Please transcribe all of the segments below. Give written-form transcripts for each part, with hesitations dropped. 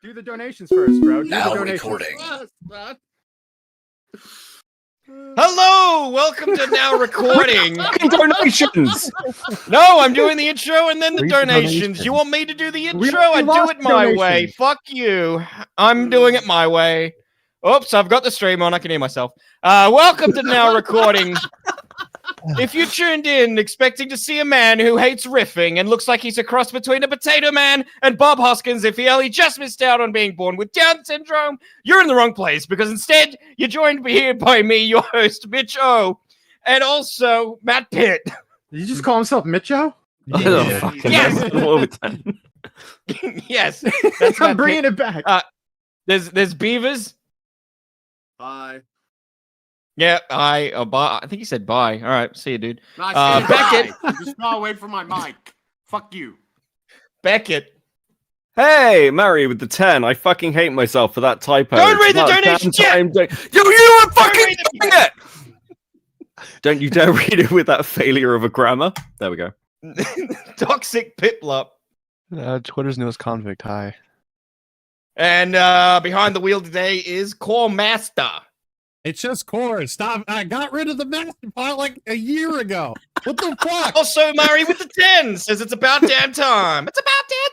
Do the donations first, bro. Do Now the donations. recording. Hello, welcome to Now Recording. Donations. No, I'm doing the intro and then the Read the donations. donations. You want me to do the We intro? I do lost it my way. donations. Fuck you. I'm doing it my way. Oops, I've got the stream on. I can hear myself. Welcome to Now Recording. If you tuned in expecting to see a man who hates riffing and looks like he's a cross between a potato man and Bob Hoskins if he only just missed out on being born with Down syndrome, you're in the wrong place because instead you're joined here by me, your host, Mitch O, and also Matt Pitt. Did he just call himself Mitcho? Yes, that's I'm Matt bringing Pitt. it back. There's Beavers. Bye. Yeah, bye. I think he said bye. All right, see you, dude. Nice. Beckett. Just far away from my mic. Fuck you. Beckett. Hey, Mary with the 10. I fucking hate myself for that typo. Don't read the It's about donation damn yet! time you are fucking read it doing it! Don't you dare read it with that failure of a grammar. There we go. Toxic Piplop. Twitter's newest convict. Hi. And behind the wheel today is Core Master. It's just Core. Stop. I got rid of the master file like a year ago. What the fuck? Also, Mary with the 10 says it's about damn time. It's about damn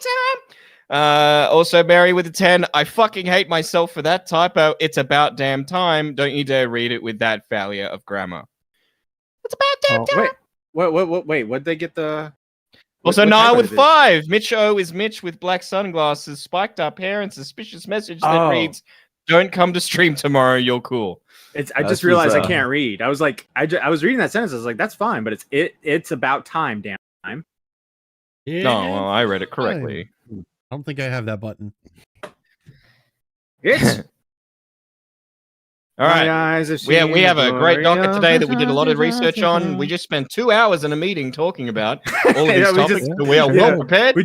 time. Also, Mary with the 10. I fucking hate myself for that typo. It's about damn time. Don't you dare read it with that failure of grammar. It's about damn time. Wait, what'd they get the... Also, what Niall typo with is it? 5. Mitch O is Mitch with black sunglasses, spiked up hair, and suspicious message that reads, "Don't come to stream tomorrow. You're cool." I just realized I can't read. I was like, I was reading that sentence. I was like, that's fine, but it's about time, damn time. Yeah. No, well, I read it correctly. I don't think I have that button. It's All right. My eyes have We have seen a the great glory docket of today the that we did a lot of research on. We just spent 2 hours in a meeting talking about all of these Yeah, we topics. just- We are well prepared. We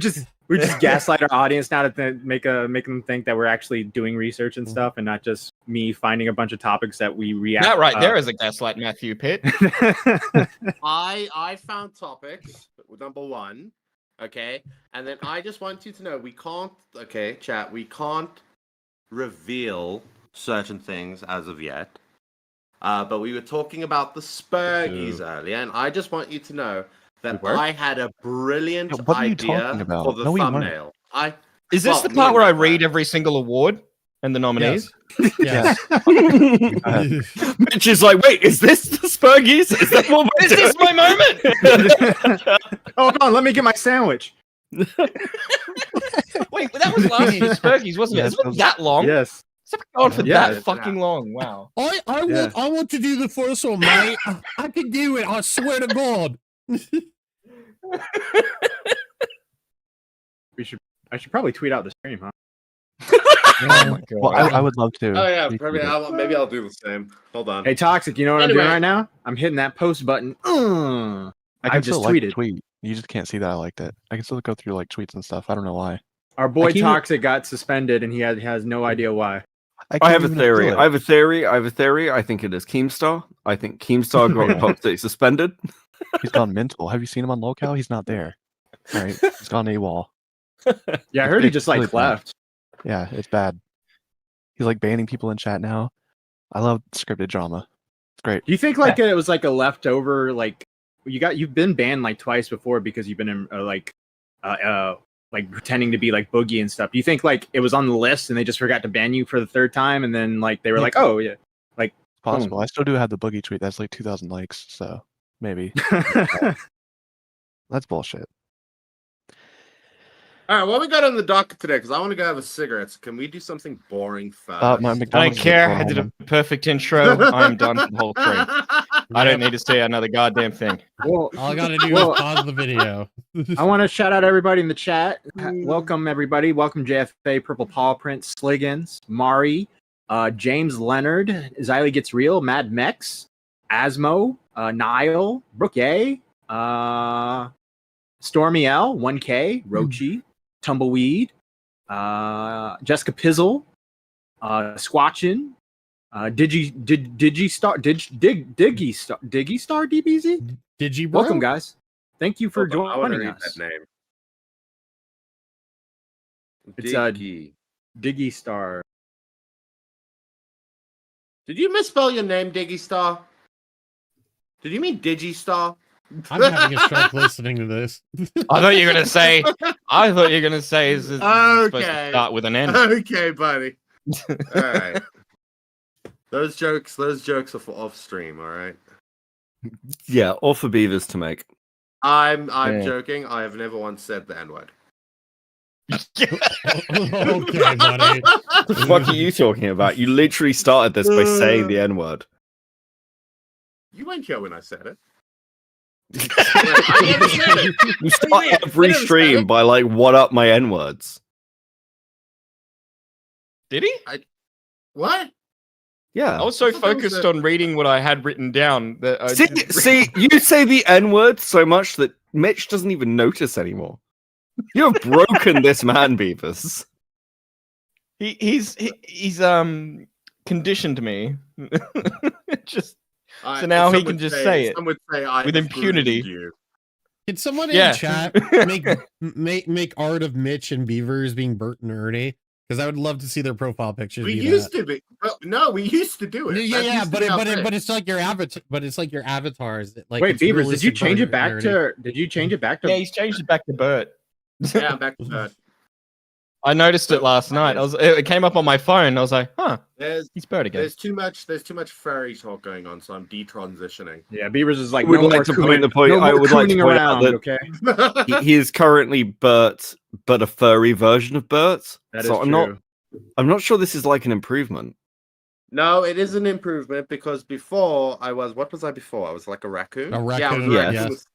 just gaslight our audience now to make them think that we're actually doing research and stuff, and not just me finding a bunch of topics that we react. That right there is a gaslight, Matthew Pitt. I found topics. Number one. Okay. And then I just want you to know we can't. Okay, chat. We can't reveal certain things as of yet. But we were talking about the Sp0ndyle earlier, and I just want you to know that We were? I had a brilliant Yeah, what are you idea talking about? for the No, we weren't. thumbnail. Is this Well, the me part and where I Matt read were. every single award and the nominees? Yes. Mitch is like, wait, is this the Spurgies? Is that what we're Is this doing? my moment? Hold on, let me get my sandwich. Wait, that was last year's Spurgies, wasn't it? Yes, It's not that long. Yes. It's been going for Yeah, that fucking long. Wow. Yeah. I want to do the first one, mate. I can do it. I swear to God. I should probably tweet out the stream, huh? Oh my Well, god. I would love to. Oh yeah, We probably. could- Maybe I'll do the same. Hold on. Hey, Toxic, you know what I'm Anyway. doing right now? I'm hitting that post button. I I can still just like tweet the it. tweet. You just can't see that I liked it. I can still go through like tweets and stuff. I don't know why. Our boy I can't- Toxic got suspended, and he has no idea why. I can't have a even theory. do it. I have a theory. I think it is Keemstar. I think Keemstar got toxic suspended. He's gone mental. Have you seen him on locale? He's not there. All right, he's gone AWOL. Yeah, I heard he It's just really like bad. left. Yeah, it's bad. He's like banning people in chat now. I love scripted drama. It's great. Do you think like it was like a leftover like you've been banned like twice before because you've been in like pretending to be like Boogie and stuff. Do you think like it was on the list and they just forgot to ban you for the third time and then like they were like, oh yeah, It's possible. I still do have the boogie tweet. That's like 2,000 likes. So maybe that's bullshit. All right, what we got on the docket today? Because I want to go have a cigarette. So can we do something boring first? My I don't McDonald's care. is I did a perfect intro. I'm done for the whole stream. I don't need to say another goddamn thing. Well, All I gotta do Well- is pause the video. I want to shout out everybody in the chat. Welcome everybody. Welcome JFA, Purple Paw Print, Sliggins, Mari, James Leonard, Xylee Gets Real, Mad Mex, Asmo, Niall, Brooke A, Stormy L, 1K, Rochi, Tumbleweed, Jessica Pizzle, Squatchin, Digistar DBZ. Did you, bro? Welcome, guys. Thank you for Hold on, I wanna joining read us. that name. It's, Diggy. Diggy Star. Did you misspell your name, Diggy Star? Did you mean Digistar? I'm having a stroke listening to this. I thought you were gonna say. I thought you were gonna say is supposed to Okay. start with an N. Okay, buddy. All right. Those jokes are for off stream. All right. Yeah, or for beavers to make. I'm Yeah. joking. I have never once said the N word. Okay, buddy. What the fuck are you talking about? You literally started this by saying the N-word. You weren't here when I said it. I never said it. You start every stream by like, what up my N-words? Did he? What? Yeah. I was so I thought that was focused a- on reading what I had written down that I didn't See, you say the N-word so much that Mitch doesn't even notice anymore. You have broken this man, Beavers. He's conditioned me. Just So now he can just say it Some would say I with impunity. bullied you. Can someone Yeah. in chat make art of Mitch and Beavers being Bert and Ernie? Because I would love to see their profile pictures. We be used that. to be. Well, no, we used to do it. Yeah, That used to be our thing. but it's like your avatar. But it's like your avatars. Like Wait, it's Beavers, did you realistic change Bert it back and Ernie. to? Did you change it back to? Yeah, he's changed it back to Bert. Yeah, I'm back to that. I noticed it last night. It came up on my phone. I was like, huh, There's he's Bert again. there's too much furry talk going on, so I'm detransitioning. Yeah, Beavers is like. I would no like more to cooning- point the point. no I more would like to cooning point out around. that Okay. he is currently Bert, but a furry version of Bert. That is so true. I'm not sure this is like an improvement. No, it is an improvement because before I was. What was I before? I was like a raccoon. A Yeah, I was raccoon, a yes. raccoon yes. with-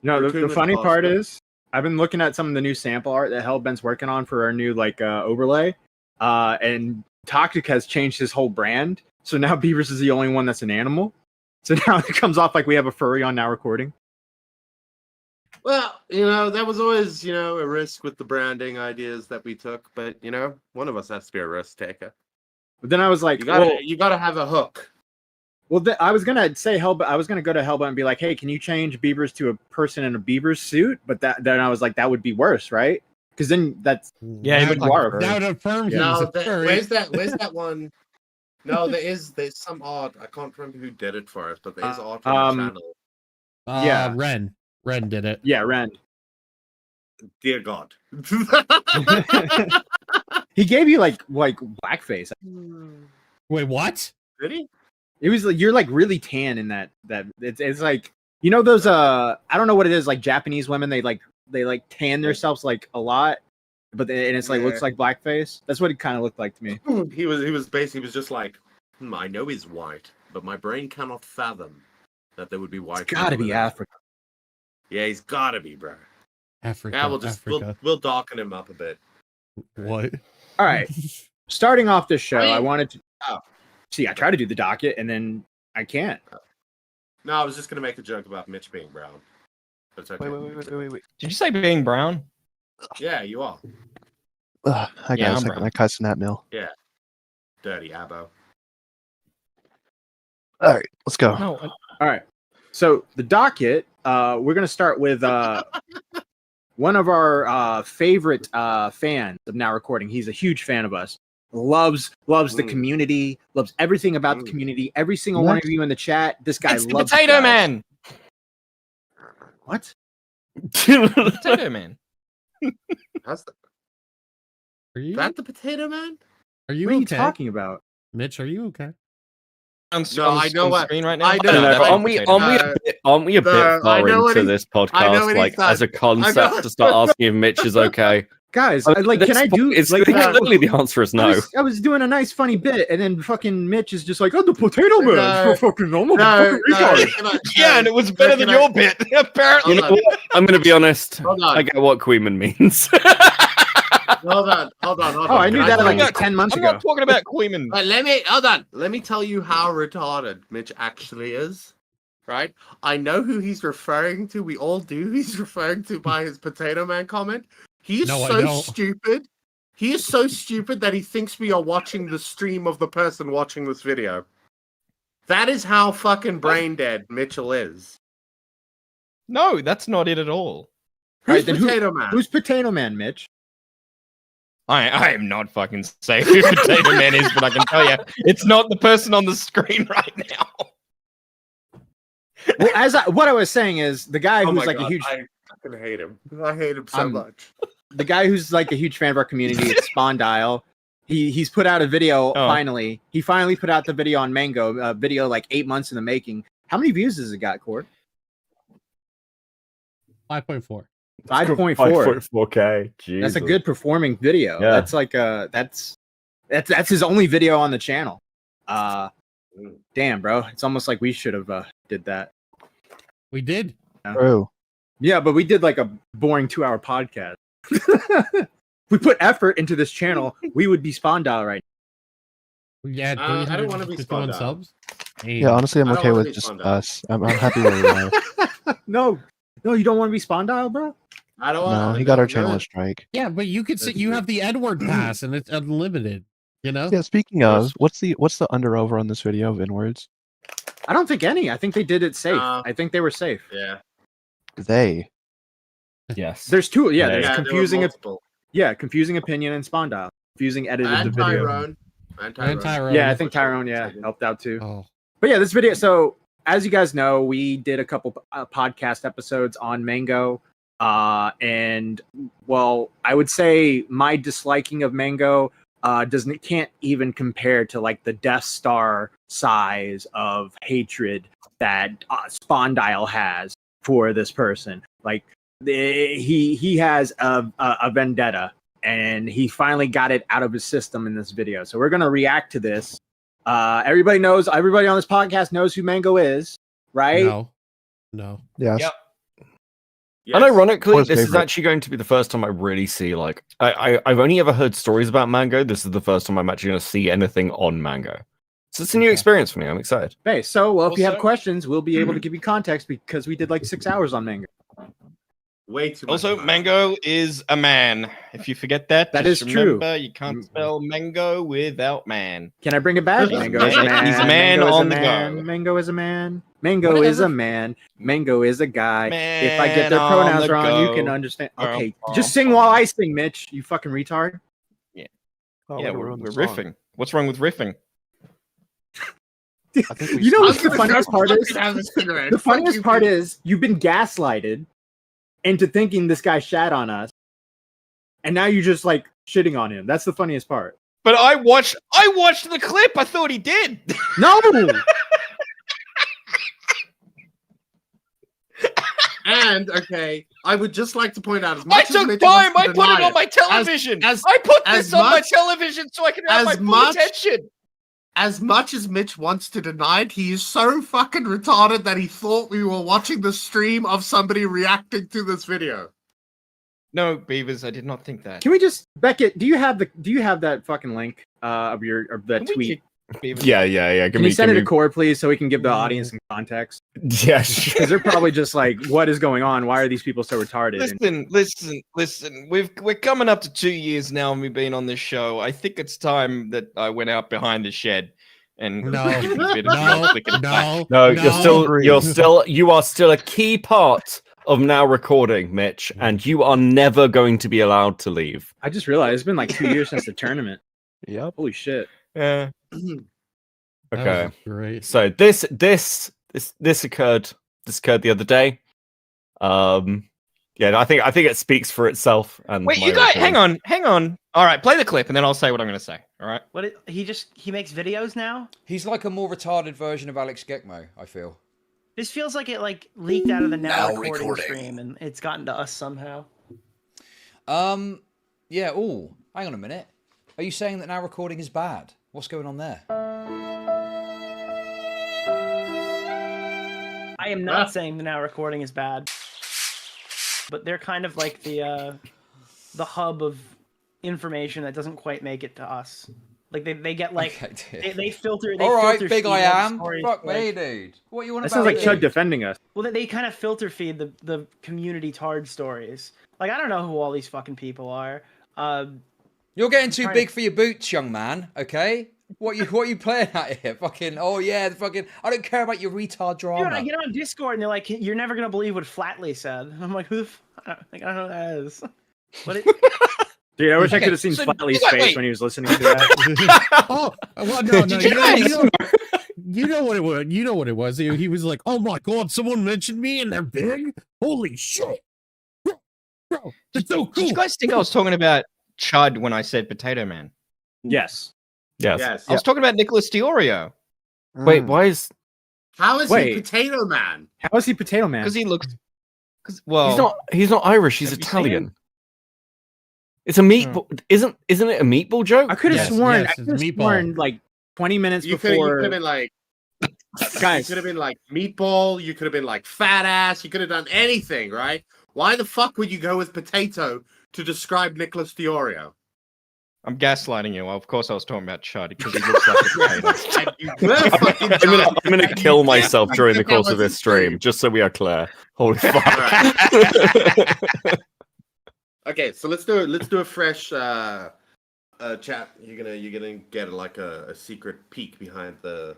No, the Raccoon with funny part Oscar. is I've been looking at some of the new sample art that Hellbent's working on for our new like overlay. And Toxic has changed his whole brand. So now Beavers is the only one that's an animal. So now it comes off like we have a furry on now recording. Well, that was always, a risk with the branding ideas that we took, but one of us has to be a risk taker. But then I was like, You gotta have a hook. I was gonna say I was gonna go to Hellbent and be like, hey, can you change Beavers to a person in a Beavers suit? But then I was like, that would be worse, right? Because then that's Yeah, he that, looked like a furry. that would affirm him No, as a furry. where's that one? No, there's some art. I can't remember who did it for us, but there is art on the channel. yeah. Ren did it. Yeah, Ren. Dear God. He gave you like blackface. Wait, what? Did he? It was like you're like really tan in that it's like those I don't know what it is, like Japanese women they tan themselves like a lot, but and it's like looks like blackface. That's what it kind of looked like to me. He was just like, I know he's white, but my brain cannot fathom that there would be white. It's got to be Africa. Yeah, he's got to be, bro. Africa. Yeah, Africa. we'll darken him up a bit. What? All right, starting off this show, I mean- I wanted to Oh. see. I try to do the docket, and then I can't. No, I was just gonna make a joke about Mitch being brown. That's okay. Wait. Did you say being brown? Yeah, you are Hi Yeah, guys, I'm I got brown. my cuss in that mill. dirty abo. All right, let's go. No. All right, so the docket. We're gonna start with one of our favorite fans of Now Recording. He's a huge fan of us. Loves the community. Loves everything about the community. Every single one of you in the chat. This guy It's the loves Potato you guys. Man. What? Potato Man. How's that? Are you? That the potato man? Are you What are you okay? talking about? Mitch, are you okay? No, I know on what- screen right now. I know- No, that's aren't we potato man. aren't we a bit I far know what into he's- this I know podcast, what like he's done. as a I know- concept, to start asking if Mitch is okay? Guys, I mean, like, at can this I do? point, It's like, clearly the answer is no. I was doing a nice funny bit, and then fucking Mitch is just like, "Oh, the potato man, No. fucking normal, No, fucking retard." can I- Yeah, and it was better than can I- your bit, apparently. You know what? I'm going to be honest. Hold on. I get what Queenman means. Hold on. Oh, I knew Can that tell like you- 10 months I'm ago. not talking about Queeman. Hold on. Let me tell you how retarded Mitch actually is. Right? I know who he's referring to. We all do. He's referring to by his potato man comment. He is No, I so don't. stupid. He is so stupid that he thinks we are watching the stream of the person watching this video. That is how fucking brain dead Mitchell is. No, that's not it at all. All right, Who's then potato man? Who's potato man, Mitch? I am not fucking safe who Potato Man is, but I can tell you, it's not the person on the screen right now. Well, what I was saying is the guy Oh who's my like God, a huge, I fucking hate him. I hate him so much. the guy who's like a huge fan of our community, it's Sp0ndyle. He's put out a video finally. He finally put out the video on Mango, a video like 8 months in the making. How many views has it got, Cord? 5.4. 5.4. 5.4K. Jesus. That's a good performing video. Yeah. That's like that's his only video on the channel. Damn, bro. It's almost like we should have did that. We did. True. Yeah, but we did like a boring 2-hour podcast. We put effort into this channel, we would be Sp0ndyle right Yeah, I don't wanna be 351 Sp0ndyle. subs. Hey. Yeah, honestly, I'm I don't okay wanna with be just Sp0ndyle. us. I'm happy where we are. now. No, you don't want to be Sp0ndyle, bro? I don't No, want. he got our channel a strike. Yeah, but you could say you have the N-word pass and it's unlimited. You know? Yeah, speaking of, what's the under over on this video of N-words? I don't think any. I think they did it safe. No. I think they were safe. Yeah. They. Yes. There's two. Yeah, there's Yeah, there were confusing. multiple. Confusing opinion and Sp0ndyle. Confusing edited And the video. Tyrone. And And Tyrone. Yeah, I think Tyrone. Yeah, helped out too. Oh. But yeah, this video. So as you guys know, we did a couple podcast episodes on Mango, and well, I would say my disliking of Mango can't even compare to like the Death Star size of hatred that Sp0ndyle has for this person. Like he has a vendetta, and he finally got it out of his system in this video. So we're gonna react to this. Everybody on this podcast knows who Mango is, right? No. Yes. Yep. And ironically, What's this is favorite? actually going to be the first time I really see, like, I've only ever heard stories about Mango. This is the first time I'm actually going to see anything on Mango. So it's a new experience for me. I'm excited. Okay, so well, if you have Also- questions, we'll be able to give you context because we did like 6 hours on Mango. Way too much. Also, time. Mango is a man. If you forget that, That just is true. remember, you can't spell mango without man. Can I bring it back? He's Mango is a a man. man. He's a man Mango is a on the man. go. Mango is a man. Mango is a man. Mango is a guy. If I get their Man on pronouns the wrong, you go. can understand. Okay, Bum, just sing bum, while bum. I sing, Mitch. You fucking retard. Oh, Yeah, we're we're on the song. riffing. What's wrong with riffing? I think we You know I what was the gonna funniest say, part is? fucking have a cigarette. The Fuck funniest you, part dude. is you've been gaslighted into thinking this guy shat on us, and now you're just like shitting on him. That's the funniest part. But I watched the clip. I thought he did. No, And okay, I would just like to point out as I much as took Mitch time. wants I to put it deny on my television. as- I put as this on my much- television so I can have my as full much- attention. As much as Mitch wants to deny it, he is so fucking retarded that he thought we were watching the stream of somebody reacting to this video. No, Beavers, I did not think that. can we just Beckett? Do you have that fucking link of that Can we tweet? kick Beavers? Yeah. Give Can me, you send give it me- to Core, please, so we can give the audience some context? Yeah, sure. Because they're probably just like, "What is going on? Why are these people so retarded?" And Listen. We're coming up to 2 years now, and we've been on this show. I think it's time that I went out behind the shed and No. give it a bit of flick and back. No, you are still a key part of now recording, Mitch, and you are never going to be allowed to leave. I just realized it's been like 2 years since the tournament. Yep. Holy shit! Yeah. Okay. Great. So this occurred the other day. Yeah, I think it speaks for itself. And Wait, my you guys, recording. hang on. All right, play the clip, and then I'll say what I'm going to say. All right. He makes videos now? He's like a more retarded version of Alex Gekmo, I feel. This feels like it leaked out of the now recording stream and it's gotten to us somehow. Yeah, hang on a minute. Are you saying that now recording is bad? What's going on there? I am not saying the now recording is bad, but they're kind of like the hub of information that doesn't quite make it to us. Like they get like Okay, they filter. all right, filter big feed I all the am. stories, Fuck me, like- dude. What you want That about sounds like me? Chug defending us. Well, they kind of filter feed the community tard stories. Like I don't know who all these fucking people are. You're getting too Trying big for your boots, young man. Okay. What you playing at here? Fucking the fucking. I don't care about your retard drama. Dude, I get on Discord and they're like, "You're never gonna believe what Flatley said." And I'm like, "Who the I don't know who that is." But Dude, I wish I Okay, could have seen so- Flatley's wait, face wait. when he was listening to that. Oh, well, no, Did you you know what it was. You know what it was. He was like, "Oh my god, someone mentioned me and they're big. Holy shit, bro, it's so cool." Did you guys think I was talking about Chud when I said Potato Man? Yes. Yes. Yes. I was talking about Nicholas Diorio Wait, why is How is Wait. he Potato Man? How is he Potato Man? because he looks. Well, he's not Irish, he's have you seen Italian. him? It's a meatball. Isn't it a meatball joke? I could have Yes, sworn. yes, I could have it's meatball. sworn like 20 minutes You could before. have been like, you Guys, could have been like meatball. You could have been like fat ass. You could have done anything, right? Why the fuck would you go with potato to describe Nicholas Diorio? I'm gaslighting you. Of course, I was talking about Chud because he looks like a potato. And you were fucking I'm dumb. gonna And kill you myself definitely during the think that course of was a this stream, just so we are clear. Holy fuck. Alright. Okay, so let's do a fresh chat. You're gonna get like a secret peek behind the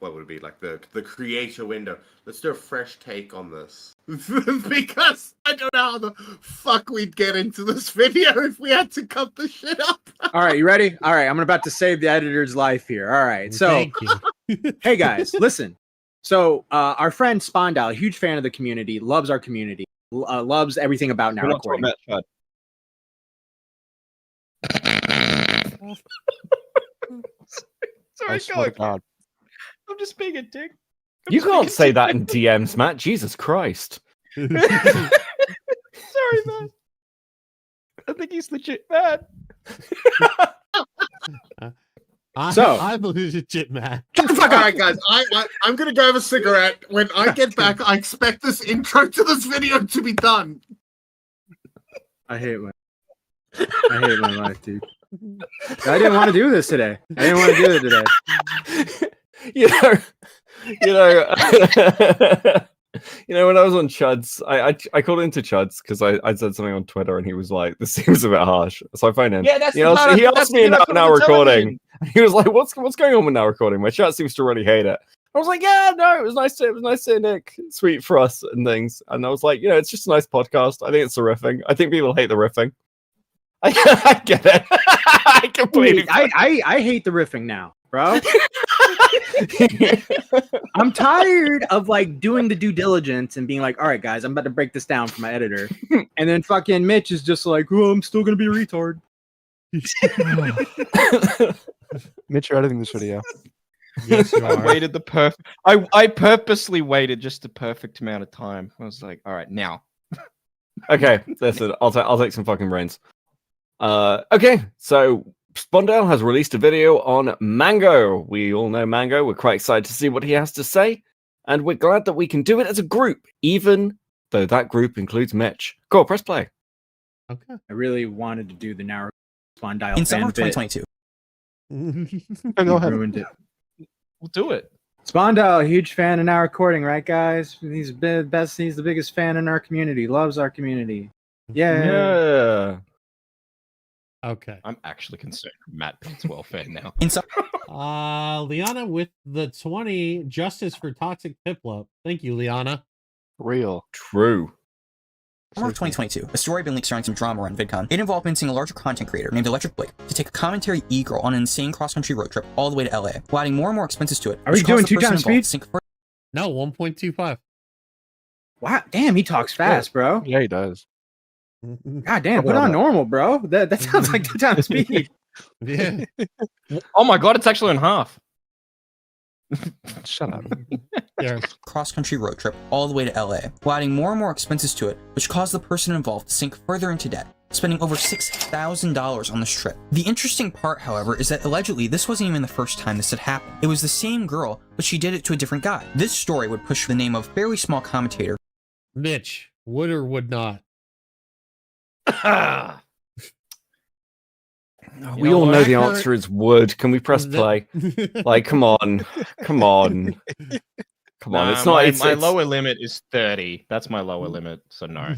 what would it be, like the creator window. Let's do a fresh take on this because I don't know how the fuck we'd get into this video if we had to cut the shit up. all right, you ready? All right, I'm about to save the editor's life here. All right, so Thank you. hey guys, listen. So our friend Sp0ndyle, huge fan of the community, loves our community, loves everything about now We're not talking recording. about Chud. Sorry, I swear to go. God. I'm just being a dick. I'm You just being can't a say dick. that in DMs, Matt. Jesus Christ. Sorry, man. I think he's legit mad. I'm a legit man. Shut the fuck All up. right, guys, I'm gonna go have a cigarette. When I get back, I expect this intro to this video to be done. I hate my life, dude. I didn't want to do this today. I didn't want to do it today. you know, when I was on Chuds, I called into Chuds because I said something on Twitter and he was like, "This seems a bit harsh." So I phoned him. Yeah, that's he asked me about now recording. television. He was like, "What's going on with now recording? My chat seems to really hate it." I was like, "Yeah, no, it was nice to Nick, sweet for us and things." And I was like, "It's just a nice podcast. I think it's the riffing. I think people hate the riffing." I get it. I completely. I hate the riffing now, bro. I'm tired of like doing the due diligence and being like, all right, guys, I'm about to break this down for my editor. And then fucking Mitch is just like, oh, I'm still going to be a retard. Mitch, you're editing this video. Yes, you I are. waited the perfect. I purposely waited just the perfect amount of time. I was like, all right, now. Okay, listen, I'll take some fucking brains. Okay, so Sp0ndyle has released a video on Mango. We all know Mango. We're quite excited to see what he has to say, and we're glad that we can do it as a group, even though that group includes Mitch. Cool, press play. Okay. I really wanted to do the now Sp0ndyle In summer fan of bit. 2022. Go ahead. Ruined it. We'll do it. Sp0ndyle, huge fan of now recording, right, guys? He's best. He's the biggest fan in our community. Loves our community. Yeah. Okay. I'm actually concerned for Matt Pitt's welfare now. In summer Liana with the 20 justice for toxic Piplup. Thank you, Liana. Real. True. of 2022, a story had been leaked surrounding some drama around VidCon. It involved convincing a larger content creator named Electric Blake to take a commentary e-girl on an insane cross-country road trip all the way to LA, while adding more and more expenses to it. Are we which doing caused the 2 person times involved speed? to sink further No, 1.25. Wow, damn, he talks fast, bro. Yeah, he does. God damn, put on normal, bro. That sounds like 2 times speed. Yeah. Oh my god, it's actually in half. Shut up. Yeah. cross-country road trip all the way to LA, while adding more and more expenses to it, which caused the person involved to sink further into debt, spending over $6,000 on this trip. The interesting part, however, is that allegedly this wasn't even the first time this had happened. It was the same girl, but she did it to a different guy. This story would push the name of very small commentator Mitch, would or would not? We know all what? know the I heard- answer is wood. Can we press play? Like, come on. Come on. Come on. It's not. My, It's, my it's- lower limit is 30. That's my lower limit, so no.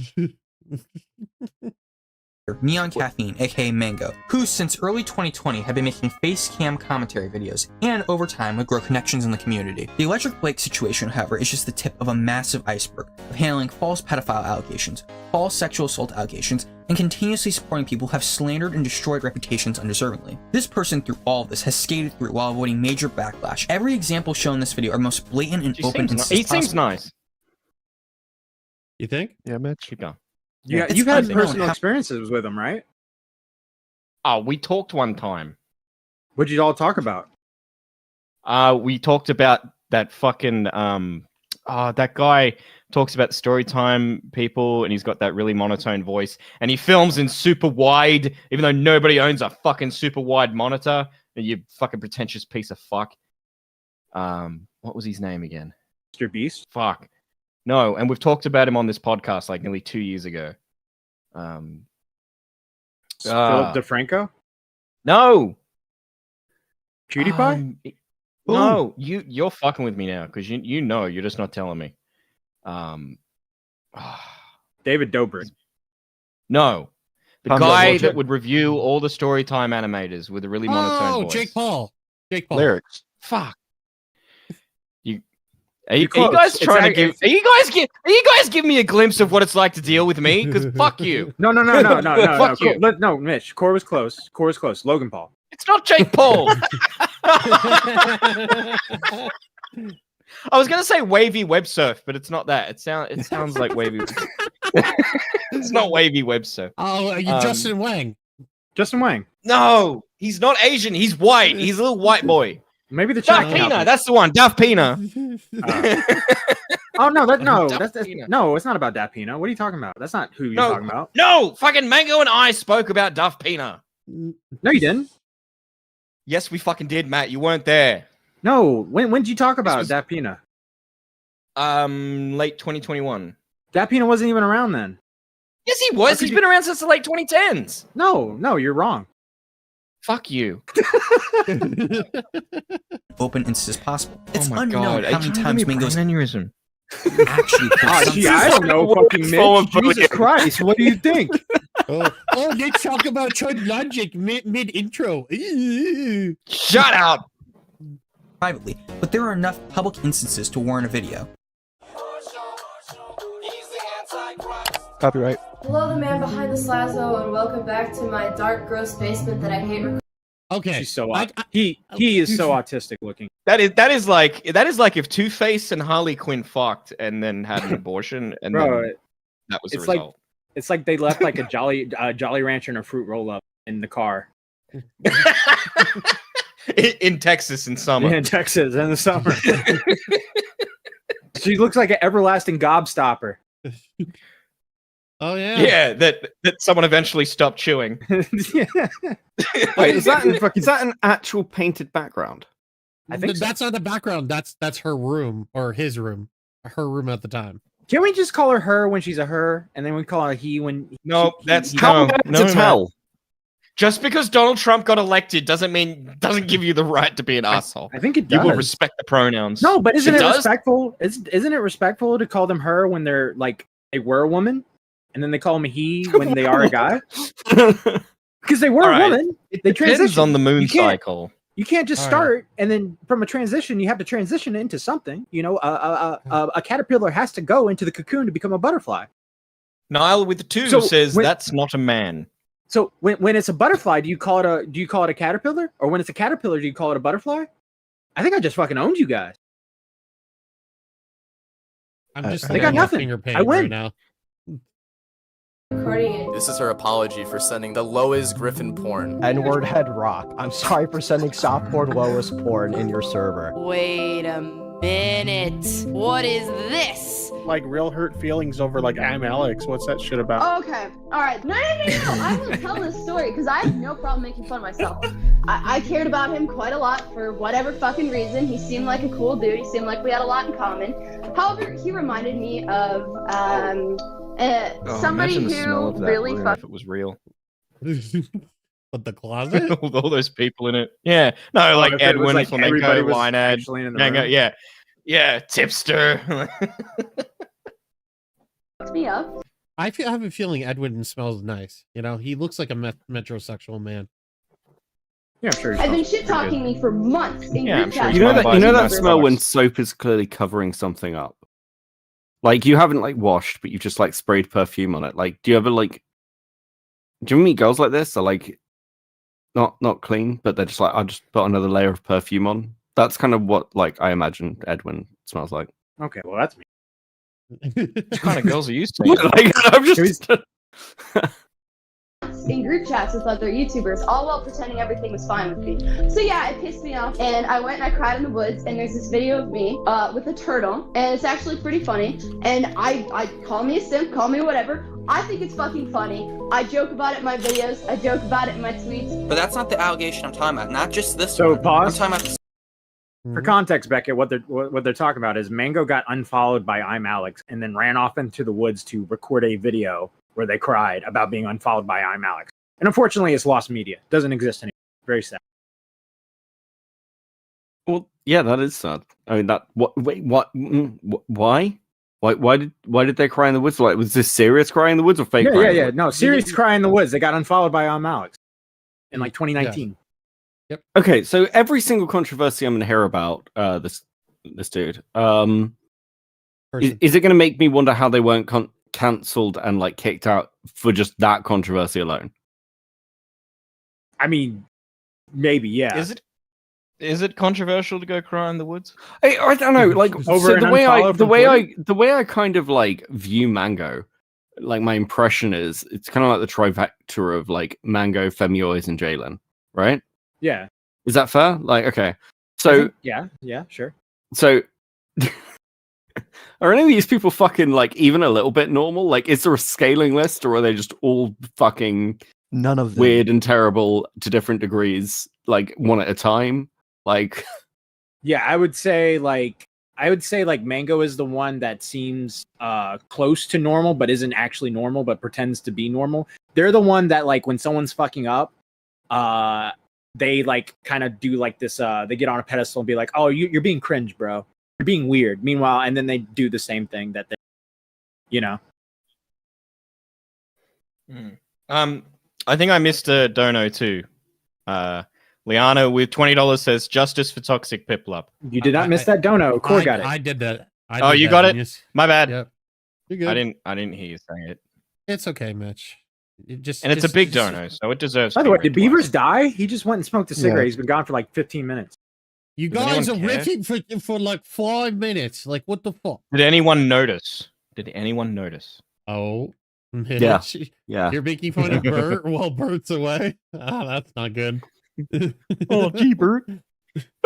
Neon Caffeine, aka Mango, who since early 2020 had been making face cam commentary videos, and over time would grow connections in the community. The Electric Blake situation, however, is just the tip of a massive iceberg of handling false pedophile allegations, false sexual assault allegations, and continuously supporting people who have slandered and destroyed reputations undeservingly. This person, through all of this, has skated through while avoiding major backlash. Every example shown in this video are most blatant and open instances. He seems nice. You think? Yeah, Mitch. Keep going. Yeah, It's you've had unknown personal how- experiences with him, right? Oh, we talked one time. What'd you all talk about? We talked about that fucking that guy talks about story time people, and he's got that really monotone voice, and he films in super wide, even though nobody owns a fucking super wide monitor. And you fucking pretentious piece of fuck. What was his name again? Mr. Beast? Fuck. No, and we've talked about him on this podcast like nearly 2 years ago. Philip DeFranco? No. PewDiePie? No, you're fucking with me now because you know you're just not telling me. David Dobrik. No, the Tom guy Bullshit. that would review all the Storytime animators with a really monotone voice. Jake Paul. Jake Paul. Lyrics. Fuck. Are You're you close. guys It's trying to act- give? Are you guys giving me a glimpse of what it's like to deal with me? Because fuck you. No. Fuck you. No, Mitch. Core was close. Logan Paul. It's not Jake Paul. I was gonna say wavy web surf, but it's not that. It sounds like wavy. It's not wavy web surf. Oh, you Justin Wang. Justin Wang. No, he's not Asian. He's white. He's a little white boy. Maybe the Duff chat Pina. counted. That's the one. Duff Pina. Oh no, Duff that's Pina. no, it's not about Duff Pina. What are you talking about? That's not who you're No. talking about. No, fucking Mango and I spoke about Duff Pina. No, you didn't. Yes, we fucking did, Matt. You weren't there. No, when did you talk about was- Duff Pina? Late 2021. Duff Pina wasn't even around then. Yes, he was. He's been around since the late 2010s. No, you're wrong. Fuck you. Open instances possible. It's Oh my unknown God. how many times Mango's aneurysm. actually put Ah, something- gee, I don't know, fucking Full Mitch. of Jesus bullying. Christ, what do you think? Oh, they talk about Chud Logic mid intro. Shut up. privately, but there are enough public instances to warrant a video. Copyright. Hello, the man behind the Slazo, and welcome back to my dark, gross basement that I hate. Okay. She's so I- he is so autistic looking. That is like if Two-Face and Harley Quinn fucked and then had an abortion and Bro, then that was the it's like- result. It's like they left like a Jolly Rancher and a fruit roll up in the car in Texas in summer. in Texas in the summer. She looks like an everlasting gobstopper. Oh yeah. Yeah, that someone eventually stopped chewing. Yeah. Wait, is that an actual painted background? I think so. That's not the background. That's her room or his room. Her room at the time. Can we just call her when she's a her, and then we call her he when? No, that's How no, hard no, to tell? Just because Donald Trump got elected doesn't give you the right to be an asshole. I think it You does. will respect the pronouns. No, but isn't It it does? respectful? Isn't it respectful to call them her when they're like they were a woman, and then they call them a he when they are a guy? Because they were All a right. woman. It They depends transition. on the moon You can't- cycle. You can't just All start and then from a transition, you have to transition into something. You know, a caterpillar has to go into the cocoon to become a butterfly. Nile with the two So says when- that's not a man. So when it's a butterfly, do you call it a caterpillar? Or when it's a caterpillar, do you call it a butterfly? I think I just fucking owned you guys. I'm just I got thinking nothing. finger pain I win. right now. Recording This is her apology for sending the lowest Griffin porn. N-word head rock. I'm sorry for sending softboard lowest porn in your server. Wait a minute. What is this? Like real hurt feelings over like I'm Alex. What's that shit about? Okay. All right. No. I will tell this story because I have no problem making fun of myself. I cared about him quite a lot for whatever fucking reason. He seemed like a cool dude. He seemed like we had a lot in common. However, he reminded me of somebody imagine the smell who of that really room if it was real. But the closet? all those people in it. Yeah. No, like if it was, Edwin, like, everybody Flamenco, was Linehead, actually in the Mango, room. yeah, tipster. fucked me up. I have a feeling Edwin smells nice. You know, he looks like a metrosexual man. Yeah, I'm sure. I've been shit talking me for months in Yeah, I'm group sure chats. You know Smell that bites smell when and soap is clearly covering something up. Like you haven't like washed, but you just like sprayed perfume on it. Like, do you ever like? Do you meet girls like this? They're like not clean, but they're just like, I'll just put another layer of perfume on. That's kind of what like I imagine Edwin smells like. Okay, well that's me. What kind of girls are you seeing? Like, I'm just. In group chats with other YouTubers, all while pretending everything was fine with me. So yeah, it pissed me off, and I went and I cried in the woods, and there's this video of me with a turtle, and it's actually pretty funny, and I call me a simp, call me whatever. I think it's fucking funny. I joke about it in my videos, I joke about it in my tweets. But that's not the allegation I'm talking about. Not just this So one. pause. I'm talking about For context, Beckett, what they're talking about is Mango got unfollowed by I'm Alex and then ran off into the woods to record a video where they cried about being unfollowed by I'm Alex. And unfortunately, it's lost media. Doesn't exist anymore. Very sad. Well, yeah, that is sad. I mean, that what? Wait, what? Why? Why did they cry in the woods? Like, was this serious cry in the woods or fake? cry in the woods? No, serious cry in the woods. They got unfollowed by I'm Alex in like 2019. Yep. Okay, so every single controversy I'm going to hear about this dude, is it going to make me wonder how they weren't cancelled and like kicked out for just that controversy alone? I mean, maybe, yeah. Is it controversial to go cry in the woods? I don't know. Like, Over so an the unfollow way I kind of like view Mango, like my impression is it's kind of like the trifecta of like Mango, Femioiz, and Jalen, right? Yeah. Is that fair? Like, okay. So yeah, sure. So are any of these people fucking like even a little bit normal? Like, is there a scaling list, or are they just all fucking none of them weird and terrible to different degrees, like one at a time? Like, yeah, I would say like Mango is the one that seems close to normal, but isn't actually normal, but pretends to be normal. They're the one that like when someone's fucking up, they like kind of do like this. They get on a pedestal and be like, "Oh, you're being cringe, bro. You're being weird." Meanwhile, and then they do the same thing that they, you know. I think I missed a dono too. Liana with $20 says justice for toxic Piplup. You did not miss that dono. Core got it. I did that. Oh, you got it? Genius. My bad. Yep. You're good. I didn't hear you saying it. It's okay, Mitch. It's a big dono, so it deserves. By the way, did Beavers die? He just went and smoked a cigarette. Yeah. He's been gone for like 15 minutes. You Does guys are anyone care? riffing for like 5 minutes. Like, what the fuck? Did anyone notice? Oh, Yeah. Mitch, yeah. You're making fun of Bert while Bert's away. Ah, that's not good. Oh, gee, Bert.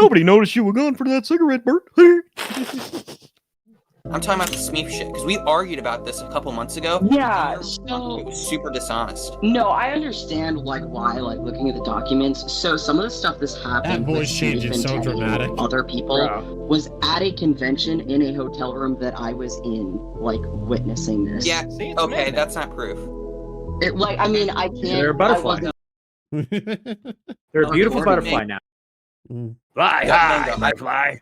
Nobody noticed you were gone for that cigarette, Bert. I'm talking about the Smeef shit because we argued about this a couple months ago. Yeah, It was super dishonest. No, I understand like why, like looking at the documents. So some of the stuff that's happened That voice with change Smeef is and so Teddy and dramatic. other people was at a convention in a hotel room that I was in, like witnessing this. Yeah, okay, that's not proof. It, like, I mean, I can't. They're a butterfly. They're a beautiful Or butterfly now. Mm. Fly Yeah, high, Mango. butterfly.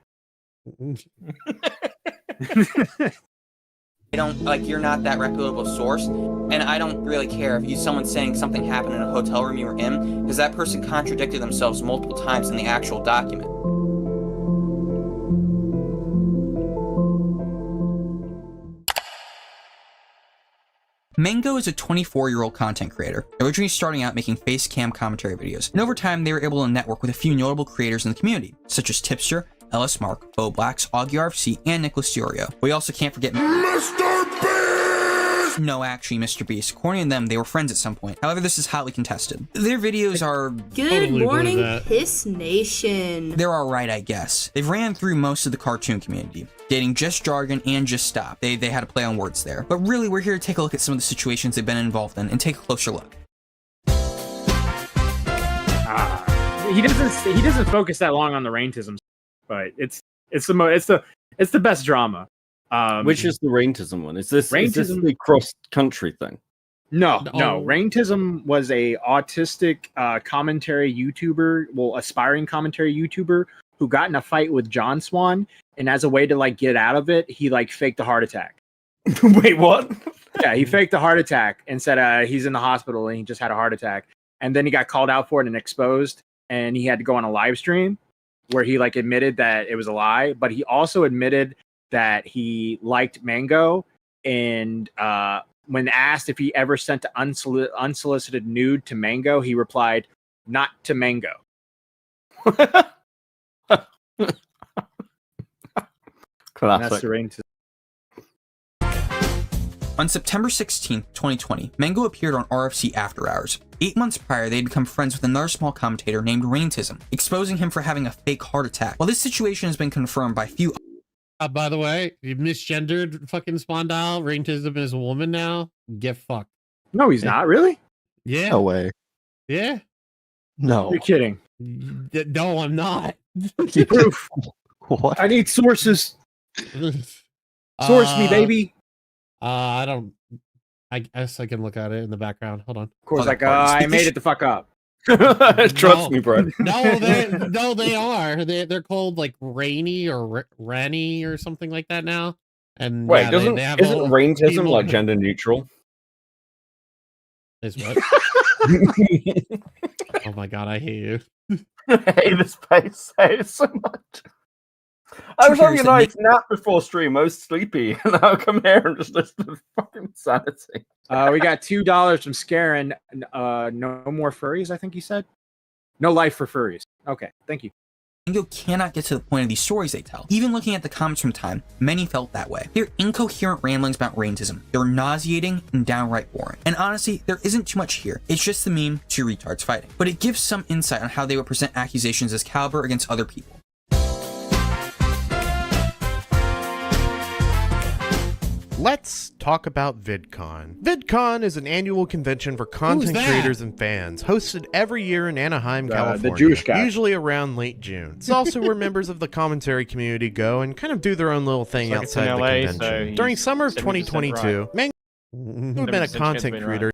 I don't like you're not that reputable source, and I don't really care if someone's saying something happened in a hotel room you were in, because that person contradicted themselves multiple times in the actual document. Mango is a 24-year-old content creator, originally starting out making face cam commentary videos, and over time they were able to network with a few notable creators in the community, such as Tipster, LS Mark, Bo Blacks, Augie RFC, and Nicholas Diorio. We also can't forget Mr. Beast! No, actually, Mr. Beast. According to them, they were friends at some point. However, this is hotly contested. Their videos are... Good morning, Piss Nation. They're alright, I guess. They've ran through most of the cartoon community, dating Just Jargon and Just Stop. They had to play on words there. But really, we're here to take a look at some of the situations they've been involved in and take a closer look. He doesn't focus that long on the raintism, but it's the best drama. Which is the raintism one? Is this the cross country thing? No. Raintism was a autistic commentary YouTuber, aspiring commentary YouTuber who got in a fight with John Swan, and as a way to like get out of it, he like faked a heart attack. Wait, what? Yeah, he faked a heart attack and said he's in the hospital and he just had a heart attack. And then he got called out for it and exposed, and he had to go on a live stream where he like admitted that it was a lie, but he also admitted that he liked Mango. And when asked if he ever sent an unsolicited nude to Mango, he replied, "Not to Mango." Classic. That's the ring to. On September 16th, 2020, Mango appeared on RFC After Hours. 8 months prior, they had become friends with another small commentator named Raintism, exposing him for having a fake heart attack. While this situation has been confirmed by few. By the way, you misgendered fucking Sp0ndyle. Raintism is a woman now. Get fucked. No, he's not. Really? Yeah. No way. Yeah. No. You're kidding. No, I'm not. Proof. What? I need sources. Source me, baby. I don't. I guess I can look at it in the background. Hold on. Of course, I made it the fuck up. Trust me, bro. No, they are. They're called like Rainy or Rennie or something like that now. And Wait, yeah, isn't Raintism like gender neutral? Is what? Oh my god, I hate you. I hate this place. I hate it so much. I was having a nice nap before stream. I was sleepy, and I'll come here and just listen to fucking insanity. We got $2 from Scarin. No more furries, I think he said. No life for furries. Okay, thank you. Mango cannot get to the point of these stories they tell. Even looking at the comments from time, many felt that way. They're incoherent ramblings about Raintism. They're nauseating and downright boring. And honestly, there isn't too much here. It's just the meme, two retards fighting. But it gives some insight on how they would present accusations as caliber against other people. Let's talk about VidCon. VidCon is an annual convention for content creators and fans, hosted every year in Anaheim, California, the Jewish guy. usually around late June. It's also where members of the commentary community go and kind of do their own little thing Like outside the LA, convention. so During he's summer of 70% 2022, right. Mango had been a 70% content right. creator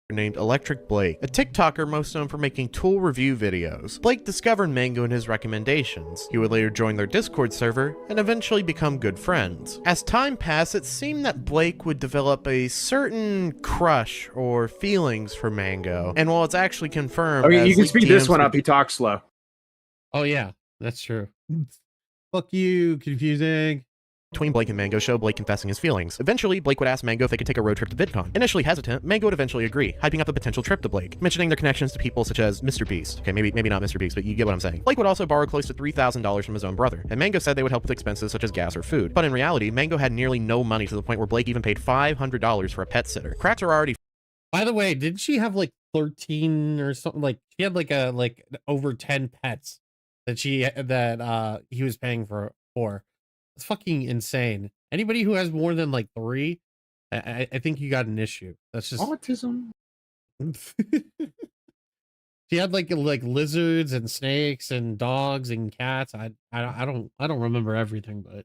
named Electric Blake, a TikToker most known for making tool review videos. Blake discovered Mango in his recommendations. He would later join their Discord server and eventually become good friends. As time passed, it seemed that Blake would develop a certain crush or feelings for Mango, and while it's actually confirmed, Okay, you as can leaked speed this DMs one up. He talks slow. Oh yeah, that's true. Fuck you, confusing. Between Blake and Mango show Blake confessing his feelings. Eventually, Blake would ask Mango if they could take a road trip to VidCon. Initially hesitant, Mango would eventually agree, hyping up a potential trip to Blake, mentioning their connections to people such as Mr. Beast. Okay, maybe not Mr. Beast, but you get what I'm saying. Blake would also borrow close to $3,000 from his own brother, and Mango said they would help with expenses such as gas or food. But in reality, Mango had nearly no money to the point where Blake even paid $500 for a pet sitter. Cracks are already. By the way, didn't she have like 13 or something? Like she had like over 10 pets that he was paying for. It's fucking insane. Anybody who has more than like 3, I think you got an issue. That's just autism. She had like lizards and snakes and dogs and cats. I don't remember everything, but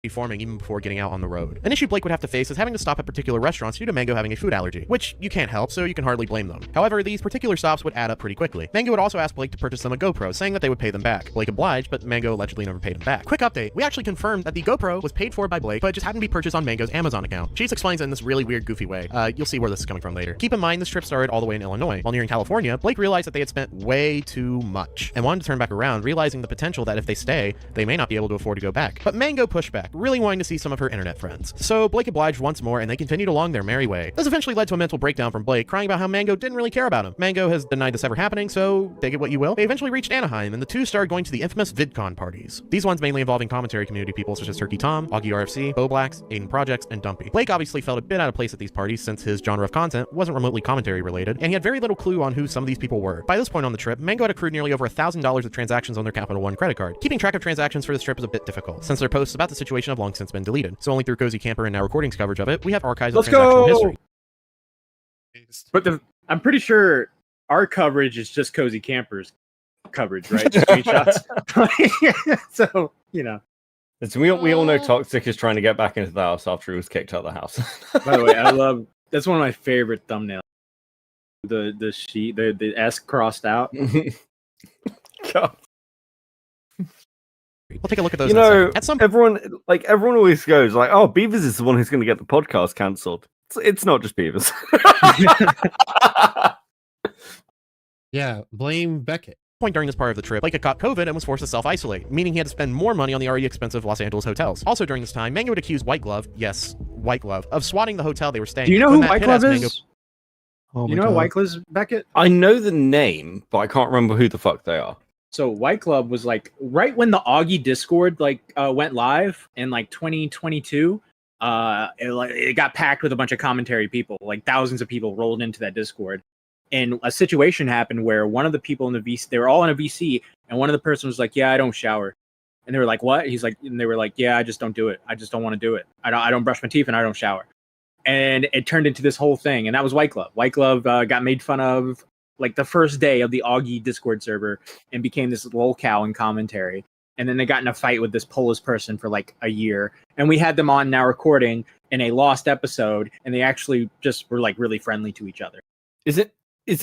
forming even before getting out on the road. An issue Blake would have to face is having to stop at particular restaurants due to Mango having a food allergy, which you can't help, so you can hardly blame them. However, these particular stops would add up pretty quickly. Mango would also ask Blake to purchase them a GoPro, saying that they would pay them back. Blake obliged, but Mango allegedly never paid him back. Quick update, we actually confirmed that the GoPro was paid for by Blake, but it just happened to be purchased on Mango's Amazon account. She just explains it in this really weird, goofy way. You'll see where this is coming from later. Keep in mind, this trip started all the way in Illinois. While nearing California, Blake realized that they had spent way too much, and wanted to turn back around, realizing the potential that if they stay, they may not be able to afford to go back. But Mango pushed back, really wanting to see some of her internet friends. So Blake obliged once more, and they continued along their merry way. This eventually led to a mental breakdown from Blake, crying about how Mango didn't really care about him. Mango has denied this ever happening, so take it what you will. They eventually reached Anaheim, and the two started going to the infamous VidCon parties. These ones mainly involving commentary community people such as Turkey Tom, Augie RFC, Blacks, Aiden Projects, and Dumpy. Blake obviously felt a bit out of place at these parties since his genre of content wasn't remotely commentary related, and he had very little clue on who some of these people were. By this point on the trip, Mango had accrued nearly over $1,000 of transactions on their Capital One credit card. Keeping track of transactions for this trip is a bit difficult, since their posts about the situation have long since been deleted. So only through Cozy Camper and Now Recordings coverage of it, we have archives of transactional history. But I'm pretty sure our coverage is just Cozy Campers coverage, right? Screenshots. So, you know. We all know Toxic is trying to get back into the house after he was kicked out of the house. By the way, that's one of my favorite thumbnails. The S crossed out. God. We'll take a look at those You in a know, second. At some everyone always goes like, "Oh, Beavers is the one who's going to get the podcast cancelled." It's not just Beavers. Yeah, blame Beckett. point during this part of the trip, Blake had caught COVID and was forced to self-isolate, meaning he had to spend more money on the already expensive Los Angeles hotels. Also during this time, Mango had accused White Glove, yes, White Glove, of swatting the hotel they were staying Do you at. know When who Matt White Pitt Glove asked is? Mango- You know White Glove, Beckett? I know the name, but I can't remember who the fuck they are. So White Glove was like right when the Augie Discord went live in like 2022. It got packed with a bunch of commentary people. Like thousands of people rolled into that Discord, and a situation happened where one of the people in the VC, they were all in a VC, and one of the person was like, "Yeah, I don't shower," and they were like, "What?" He's like, and they were like, "Yeah, I just don't do it. I just don't want to do it. I don't brush my teeth and I don't shower." And it turned into this whole thing, and that was White Glove. White Glove got made fun of like the first day of the Augie Discord server and became this lolcow in commentary. And then they got in a fight with this Polish person for like a year. And we had them on now recording in a lost episode, and they actually just were like really friendly to each other. Is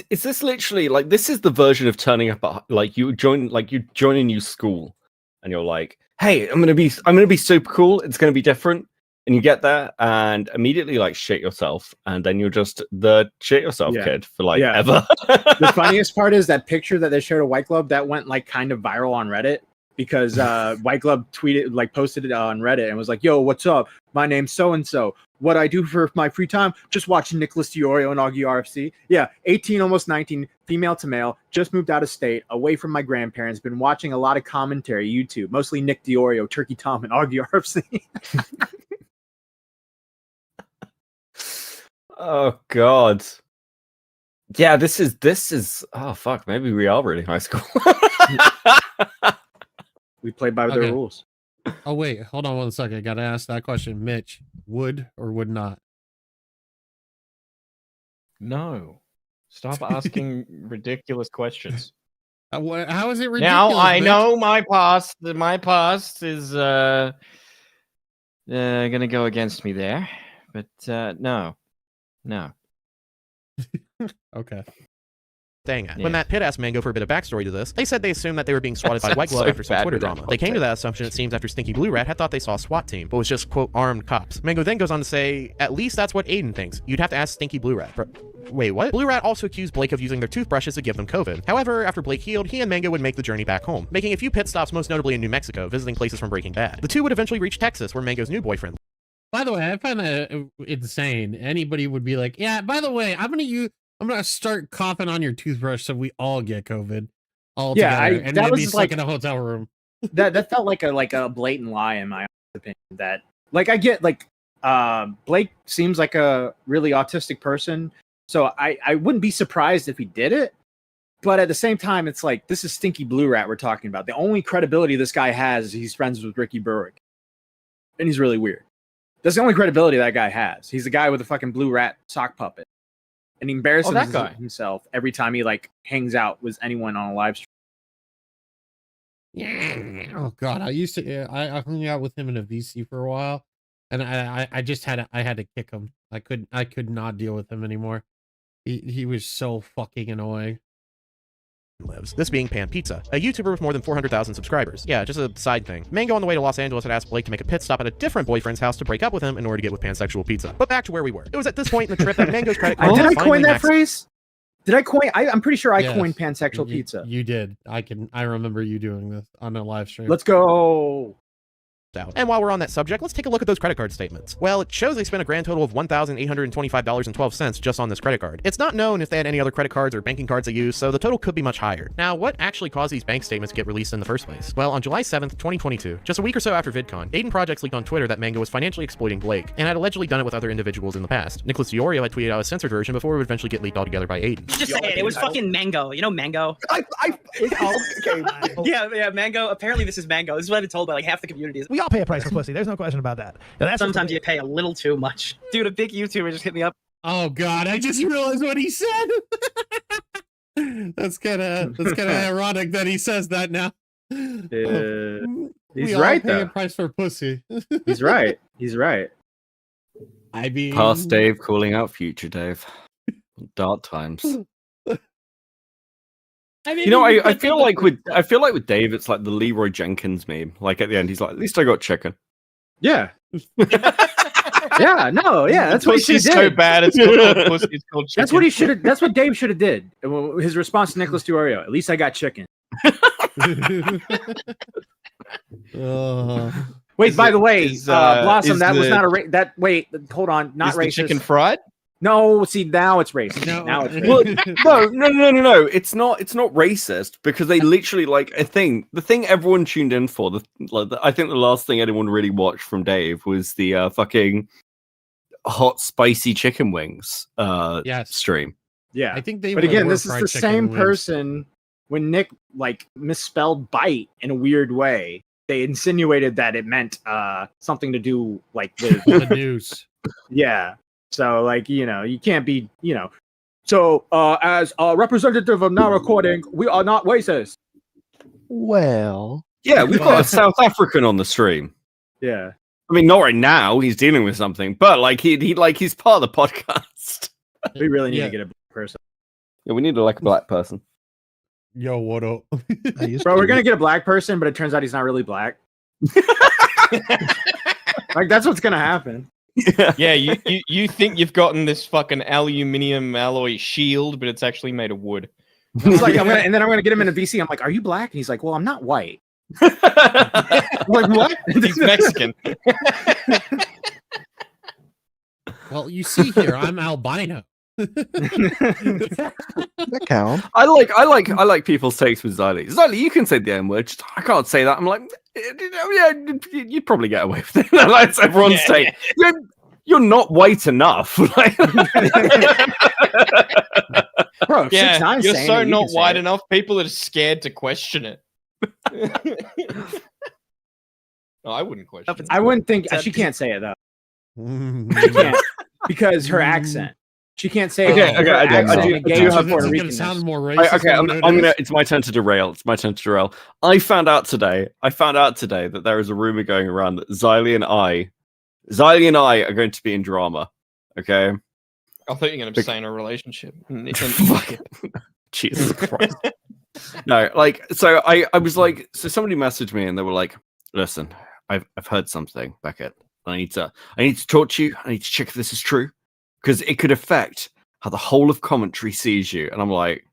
this literally like this is the version of turning up at, like you join a new school and you're like, "Hey, I'm gonna be super cool. It's gonna be different." And you get there and immediately like shit yourself, and then you're just the shit yourself kid for like ever. The funniest part is that picture that they showed of White Glove that went like kind of viral on Reddit because White Glove posted it on Reddit and was like, "Yo, what's up? My name's so and so. What I do for my free time? Just watching Nicholas Diorio and Augie RFC. Yeah, 18, almost 19, female to male. Just moved out of state, away from my grandparents. Been watching a lot of commentary, YouTube, mostly Nick Diorio, Turkey Tom, and Augie RFC." Oh God. Yeah, this is oh fuck, maybe we are really high school. We played by their rules. Oh wait, hold on one second. I gotta ask that question. Mitch, would or would not? No. Stop asking ridiculous questions. How is it ridiculous? Now I Mitch? know my past. My past is gonna go against me there, but no. Okay. Dang it. Yeah. When Matt Pitt asked Mango for a bit of backstory to this, they said they assumed that they were being swatted by White Glove so after some bad Twitter with that drama. They came to that assumption, it seems, after Stinky Blue Rat had thought they saw a SWAT team, but was just, quote, armed cops. Mango then goes on to say, at least that's what Aiden thinks. You'd have to ask Stinky Blue Rat. Wait, what? Blue Rat also accused Blake of using their toothbrushes to give them COVID. However, after Blake healed, he and Mango would make the journey back home, making a few pit stops, most notably in New Mexico, visiting places from Breaking Bad. The two would eventually reach Texas, where Mango's new boyfriend. By the way, I find that insane. Anybody would be like, "Yeah, by the way, I'm gonna start coughing on your toothbrush so we all get COVID all together." And that then was be just stuck like in a hotel room. that felt like a blatant lie in my opinion. That like I get like Blake seems like a really autistic person, so I wouldn't be surprised if he did it. But at the same time, it's like this is Stinky Blue Rat we're talking about. The only credibility this guy has is he's friends with Ricky Berwick, and he's really weird. That's the only credibility that guy has. He's the guy with the fucking blue rat sock puppet. And he embarrasses himself every time he like hangs out with anyone on a live stream. Yeah. Oh God, I used to. I hung out with him in a VC for a while, and I just had to kick him. I could not deal with him anymore. He was so fucking annoying. Lives. This being Pan Pizza, a YouTuber with more than 400,000 subscribers. Yeah, just a side thing. Mango on the way to Los Angeles had asked Blake to make a pit stop at a different boyfriend's house to break up with him in order to get with Pansexual Pizza. But back to where we were. It was at this point in the trip that Mango's credit card Did I finally coin that maxed- phrase? Did I coin? I'm pretty sure I Yes. coined pansexual pizza. You did. I remember you doing this on a live stream. Let's go. out. And while we're on that subject, let's take a look at those credit card statements. Well, it shows they spent a grand total of $1,825.12 just on this credit card. It's not known if they had any other credit cards or banking cards they used, so the total could be much higher. Now, what actually caused these bank statements to get released in the first place? Well, on July 7th, 2022, just a week or so after VidCon, Aiden Projects leaked on Twitter that Mango was financially exploiting Blake, and had allegedly done it with other individuals in the past. Nicholas Diorio had tweeted out a censored version before it would eventually get leaked altogether by Aiden. Just say it. It was fucking Mango. You know Mango? Yeah, Mango. Apparently this is Mango. This is what I've been told by like half the community. We all pay a price for pussy. There's no question about that. Now, that's Sometimes you pay a little too much. Dude, a big YouTuber just hit me up. Oh God, I just realized what he said. That's kind of ironic that he says that now. He's we right all pay though. a price for pussy. He's right. He's right. I mean, Past Dave calling out future Dave. Dark times. You know, I feel like with Dave, it's like the Leroy Jenkins meme. Like at the end, he's like, "At least I got chicken." Yeah. Yeah. No. Yeah. That's what he should Pussy's have so did. bad. It's called pussy. It's called chicken. That's what he should have. That's what Dave should have did. His response to Nicholas Duario. At least I got chicken. Wait. By the way, Blossom. That was not a wait. Hold on. Not racist. Chicken fried? No. See, now it's racist. Now it's racist. Well, no. It's not racist because they literally the thing everyone tuned in for. I think the last thing anyone really watched from Dave was the fucking hot spicy chicken wings stream. Yeah, I think they. But again, this is the same person. When Nick misspelled bite in a weird way, they insinuated that it meant something to do with the news. Yeah. So you can't be So as a representative of Now Recording, we are not racist. Well. Yeah, we've got a South African on the stream. Yeah. I mean, not right now. He's dealing with something, but he's part of the podcast. We really need to get a black person. Yeah, we need a black person. Yo, what up? Bro, we're gonna get a black person, but it turns out he's not really black. That's what's gonna happen. Yeah, you think you've gotten this fucking aluminium alloy shield, but it's actually made of wood. He's like, I'm gonna get him in a VC. I'm like, are you black? And he's like, well, I'm not white. I'm like, what? He's Mexican. Well, you see here, I'm albino. That counts. I like people's takes with Xylee. Xylee, you can say the N word. I can't say that. I'm like, yeah, you'd probably get away with it. That's everyone's take. You're not white enough. Bro, Yeah, 6'9" you're saying so it, you not can say white it. enough. People are scared to question it. No, I wouldn't question it. I wouldn't think she can't say it though. She can't because her accent. She can't say Okay, I do have Puerto It's Rican. gonna sound more racist. Okay, I'm gonna. It's my turn to derail. I found out today that there is a rumor going around that Xylee and I are going to be in drama. Okay. I thought you were going to say in a relationship. Jesus Christ. No, so I was like, so somebody messaged me and they were like, listen, I've heard something, Beckett. I need to talk to you. I need to check if this is true because it could affect how the whole of commentary sees you. And I'm like,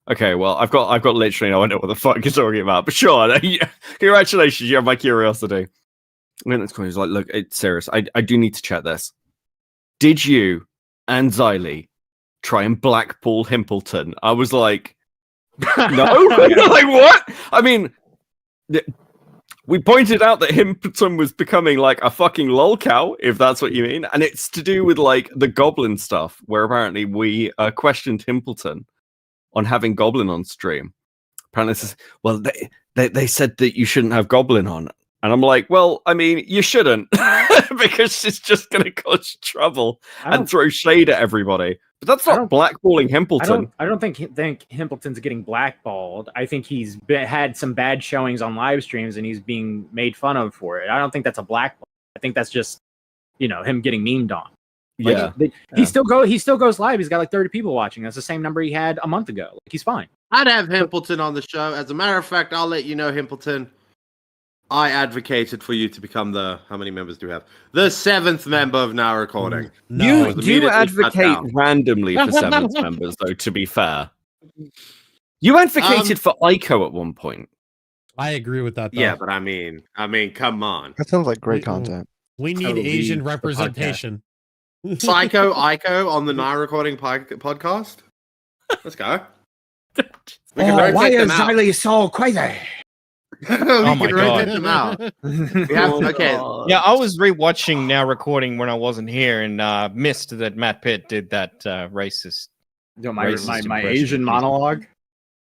okay, well, I've got literally no idea what the fuck you're talking about, but sure, congratulations, you have my curiosity. And then he's like, look, it's serious. I do need to check this. Did you and Xylee try and blackball Himpleton? I was like, no. Like, what? I mean, we pointed out that Himpleton was becoming like a fucking lolcow, if that's what you mean. And it's to do with the goblin stuff, where apparently we questioned Himpleton on having goblin on stream. Apparently, they said that you shouldn't have goblin on. And I'm like, well, I mean, you shouldn't because it's just going to cause trouble and throw shade at everybody. But that's not blackballing Himpleton. I don't think Himpleton's getting blackballed. I think he's had some bad showings on live streams and he's being made fun of for it. I don't think that's a blackball. I think that's just, him getting memed on. He still goes live. He's got like 30 people watching. That's the same number he had a month ago. He's fine. I'd have Himpleton on the show. As a matter of fact, I'll let you know, Himpleton. I advocated for you to become how many members do we have? The 7th member of Now Recording. No. You advocate randomly for 7th members, though, to be fair. You advocated for Ico at one point. I agree with that, though. Yeah, but I mean, come on. That sounds like great content. We need Asian representation. Psycho Ico on the Now Recording podcast? Let's go. Why is Xylee so crazy? Oh my god! Them out. Okay. Yeah, I was rewatching Now Recording when I wasn't here and missed that Matt Pitt did that racist. My Asian monologue.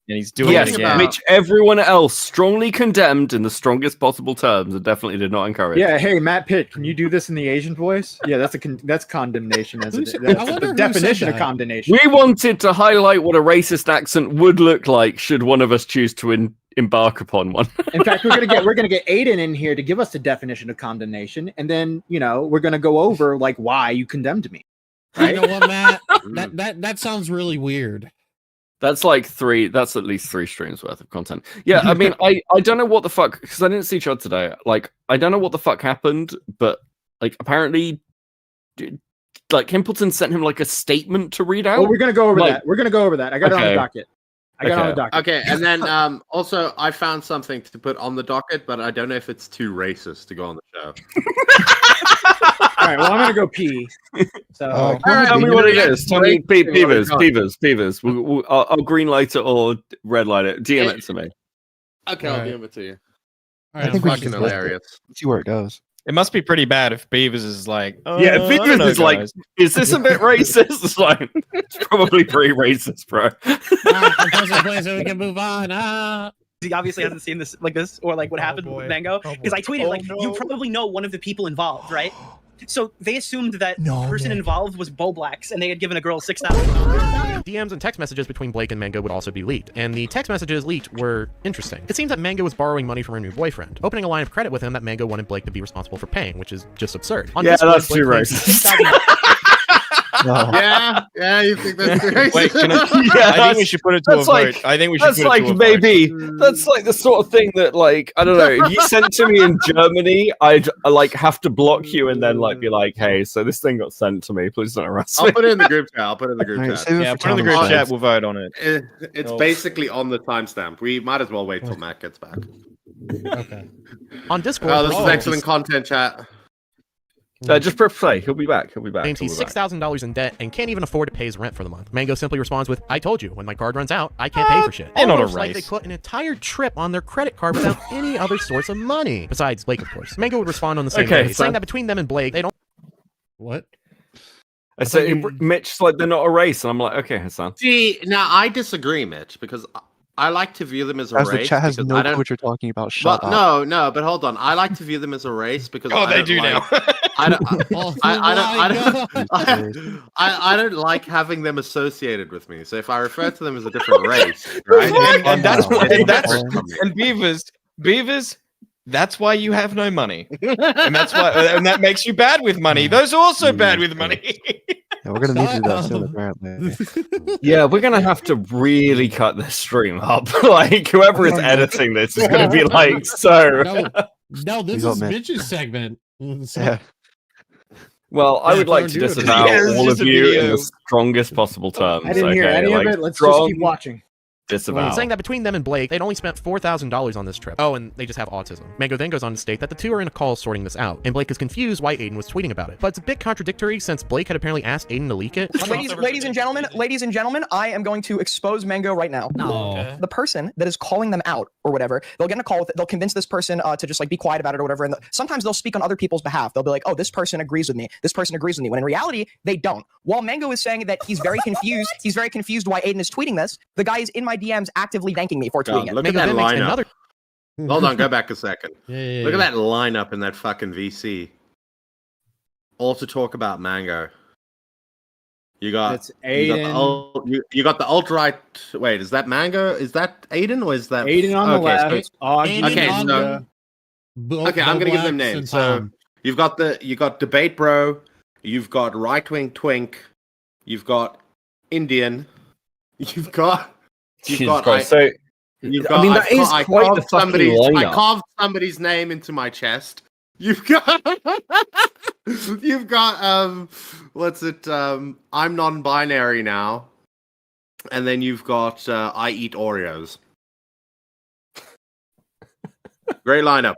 And he's doing it again. Which everyone else strongly condemned in the strongest possible terms and definitely did not encourage. Yeah, hey Matt Pitt, can you do this in the Asian voice? Yeah, that's condemnation. That's the definition of condemnation. We wanted to highlight what a racist accent would look like should one of us choose to embark upon one. In fact, we're gonna get Aiden in here to give us the definition of condemnation, and then we're gonna go over why you condemned me. Right? You know what, Matt? That sounds really weird. That's like three. That's at least 3 streams worth of content. Yeah, I mean, I don't know what the fuck, because I didn't see Chud today. Like, I don't know what the fuck happened, but like apparently, like Himpleton sent him like a statement to read out. Well, we're gonna go over Like- that. We're gonna go over that. I got it on the docket. I got it on the docket. Okay, and then also I found something to put on the docket, but I don't know if it's too racist to go on the show. All right. Well, I'm gonna go pee. So All right, tell me what it is. Tell me, Peevers. I'll green light it or red light it. DM it to me. Okay, I'll give it to you. I think we should fucking just list it. hilarious. See where it goes. It must be pretty bad if Beavers is like, Yeah, I don't Beavers know, is like, guys. is this a bit racist? It's like, it's probably pretty racist, bro. There's a place where we can move on. He obviously hasn't seen this or like what happened with Mango because I tweeted you probably know one of the people involved, right? So they assumed that the person involved was Bo Blacks and they had given a girl $6,000. DMs and text messages between Blake and Mango would also be leaked, and the text messages leaked were interesting. It seems that Mango was borrowing money from her new boyfriend, opening a line of credit with him that Mango wanted Blake to be responsible for paying, which is just absurd. On Yeah, Discord, that's Blake too claims racist. Yeah, you think that's too racist? Wait, can I think we should put it to a that's vote. like- I think we should That's put it like to a maybe vote. that's like the sort of thing that like I don't know. If you sent to me in Germany, I'd like have to block you and then like be like, hey, so this thing got sent to me. Please don't arrest me. I'll put it in the group chat. I'll put it in the group Alright, chat. save it Yeah, for put it in the Tom group and chat. Friends. We'll vote on it. It's Oh. basically on the timestamp. We might as well wait till Matt gets back. Okay. On Discord, Oh, this is Blake excellent content, chat. Just press play. He'll be back. He'll be back. claims He'll he's be back. $6,000 in debt and can't even afford to pay his rent for the month. Mango simply responds with, I told you, when my card runs out, I can't pay for shit. They're not a Almost like they race. put an entire trip on their credit card without any other source of money. Besides Blake, of course. Mango would respond on the same Okay, day, so- saying that between them and Blake, they don't... What? I say Mitch's like they're not a race, and I'm like, okay, Hassan. See, now I disagree, Mitch, because I like to view them as a As race. the chat has because no I clue don't. what you're talking about. Shut But up. no, but hold on. I like to view them as a race because Oh, I they don't do like, now. I don't. Oh I don't like having them associated with me. So if I refer to them as a different race, right? And that's Wow. why. And that's From me. and Beavers. That's why you have no money, and that's why, and that makes you bad with money. Those are also bad with money. Yeah, we're gonna need to do that Shut soon, up. apparently. Yeah, we're gonna have to really cut this stream up. Like whoever is editing this is gonna be like, so. No, this got is Mitch. Mitch's segment. So- Yeah. Well, I Yeah, would like don't to do it. disavow Yeah, it's all just of a you in video. the strongest possible terms. I didn't hear okay? any Like, of it. Let's just strong keep watching. disavow. saying that between them and Blake, they'd only spent $4,000 on this trip. Oh, and they just have autism. Mango then goes on to state that the two are in a call sorting this out, and Blake is confused why Aiden was tweeting about it. But it's a bit contradictory since Blake had apparently asked Aiden to leak it. Ladies and gentlemen, I am going to expose Mango right now. No. The person that is calling them out or whatever, they'll get in a call with it, they'll convince this person to just like be quiet about it or whatever. And sometimes they'll speak on other people's behalf. They'll be like, oh, this person agrees with me. This person agrees with me. When in reality, they don't. While Mango is saying that he's very confused why Aiden is tweeting this, the guy is in my DMs actively thanking me for tweeting God, it. look at Mango that then makes lineup. another Hold on, go back a second. Yeah, Look at that lineup in that fucking VC. All to talk about Mango. You got It's Aiden. you got the alt-right. Wait, is that Mango? Is that Aiden or is that Aiden on the left. Augie okay, on so the- okay, I'm gonna give them Blacks and names. So Tom. you've got debate bro. You've got right-wing twink. You've got Indian. You've got. Jesus Christ. So, I mean, that is quite the fucking I lineup. carved somebody's name into my chest. You've got what's it? I'm non-binary now. And then you've got I eat Oreos. Great lineup.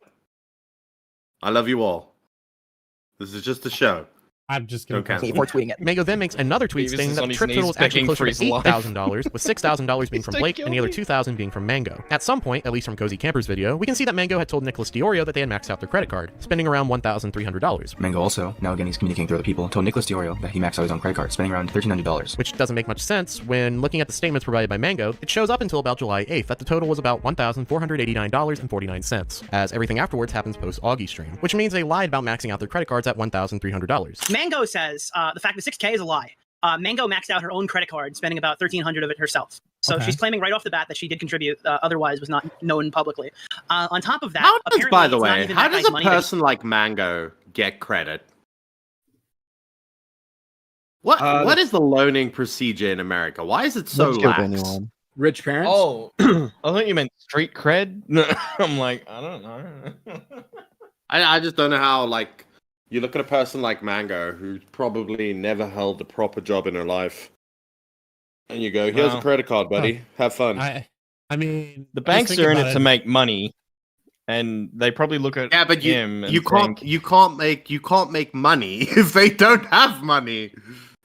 I love you all. This is just a show. I'm just gonna Okay. For tweeting it. Mango then makes another tweet Beavis stating is that on the his trip total knees was actually begging closer for to his life. $8,000, with $6,000 being from He's Blake like, and the other "Kill me." $2,000 being from Mango. At some point, at least from Cozy Camper's video, we can see that Mango had told Nicholas Diorio that they had maxed out their credit card, spending around $1,300. Mango also, now again he's communicating through other people, told Nicholas Diorio that he maxed out his own credit card, spending around $1,300. Which doesn't make much sense when looking at the statements provided by Mango. It shows up until about July 8th that the total was about $1,489.49, as everything afterwards happens post Augie stream, which means they lied about maxing out their credit cards at $1,300. Mango says the fact that 6K is a lie. Mango maxed out her own credit card, spending about $1,300 of it herself. So Okay. she's claiming right off the bat that she did contribute, otherwise was not known publicly. On top of that, How does, apparently by the it's not way, even how that does guy's a money that he- person like Mango get credit? What is the loaning procedure in America? Why is it so lax? Rich parents? Oh, I thought you meant street cred. No, I'm like, I don't know. I just don't know how, like, you look at a person like Mango, who's probably never held a proper job in her life, and you go, here's a credit card, buddy. Have fun. I mean, the banks are in it to make money, and they probably look at but him you can't make money if they don't have money.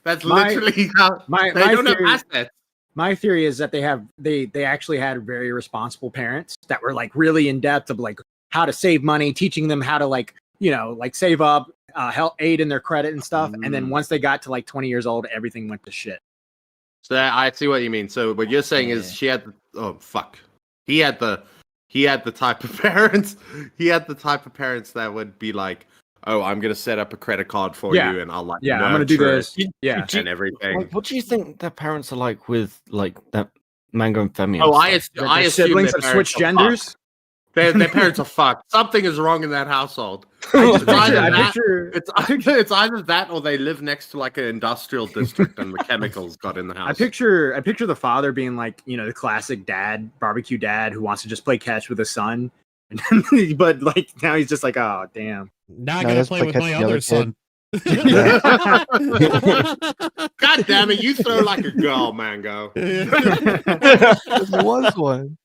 That's literally how they don't have assets. My theory is that they actually had very responsible parents that were like really in depth of like how to save money, teaching them how to like save up, help aid in their credit and stuff. And then once they got to like 20 years old, everything went to shit. So I see what you mean. So what you're saying is he had the type of parents. He had the type of parents that would be like, oh, I'm gonna set up a credit card for you, and I'll like I'm gonna do this, and everything. Like, what do you think their parents are like with like that Mango and Femi? Oh, I assume siblings have switched genders. Their parents are fucked. Something is wrong in that household. It's either that or they live next to like an industrial district and the chemicals got in the house. I picture the father being like, the classic barbecue dad who wants to just play catch with his son. But like now he's just like, oh damn. Now I gotta play with my other son. God damn it, you throw like a girl, Mango. There was one.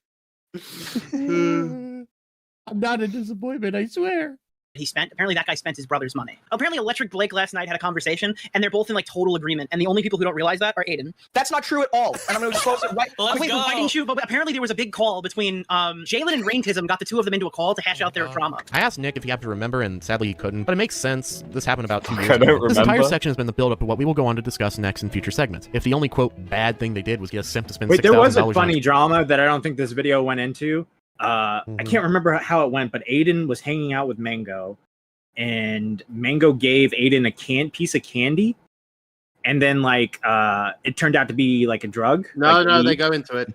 I'm not a disappointment, I swear. Apparently that guy spent his brother's money. Apparently Electric Blake last night had a conversation and they're both in like total agreement, and the only people who don't realize that are Aiden. That's not true at all, and I'm going to expose it right. Wait, why didn't you? But apparently there was a big call between Jalen and Raintism got the two of them into a call to hash out their drama. I asked Nick if he happened to remember, and sadly he couldn't, but it makes sense. This happened about 2 years I ago. don't This remember. entire section has been the build-up of what we will go on to discuss next in future segments. If the only, quote, bad thing they did was get a simp to spend $6,000 there was a on funny drama that I don't think this video went into. I can't remember how it went, but Aiden was hanging out with Mango, and Mango gave Aiden a piece of candy, and then like it turned out to be like a drug. No, they go into it.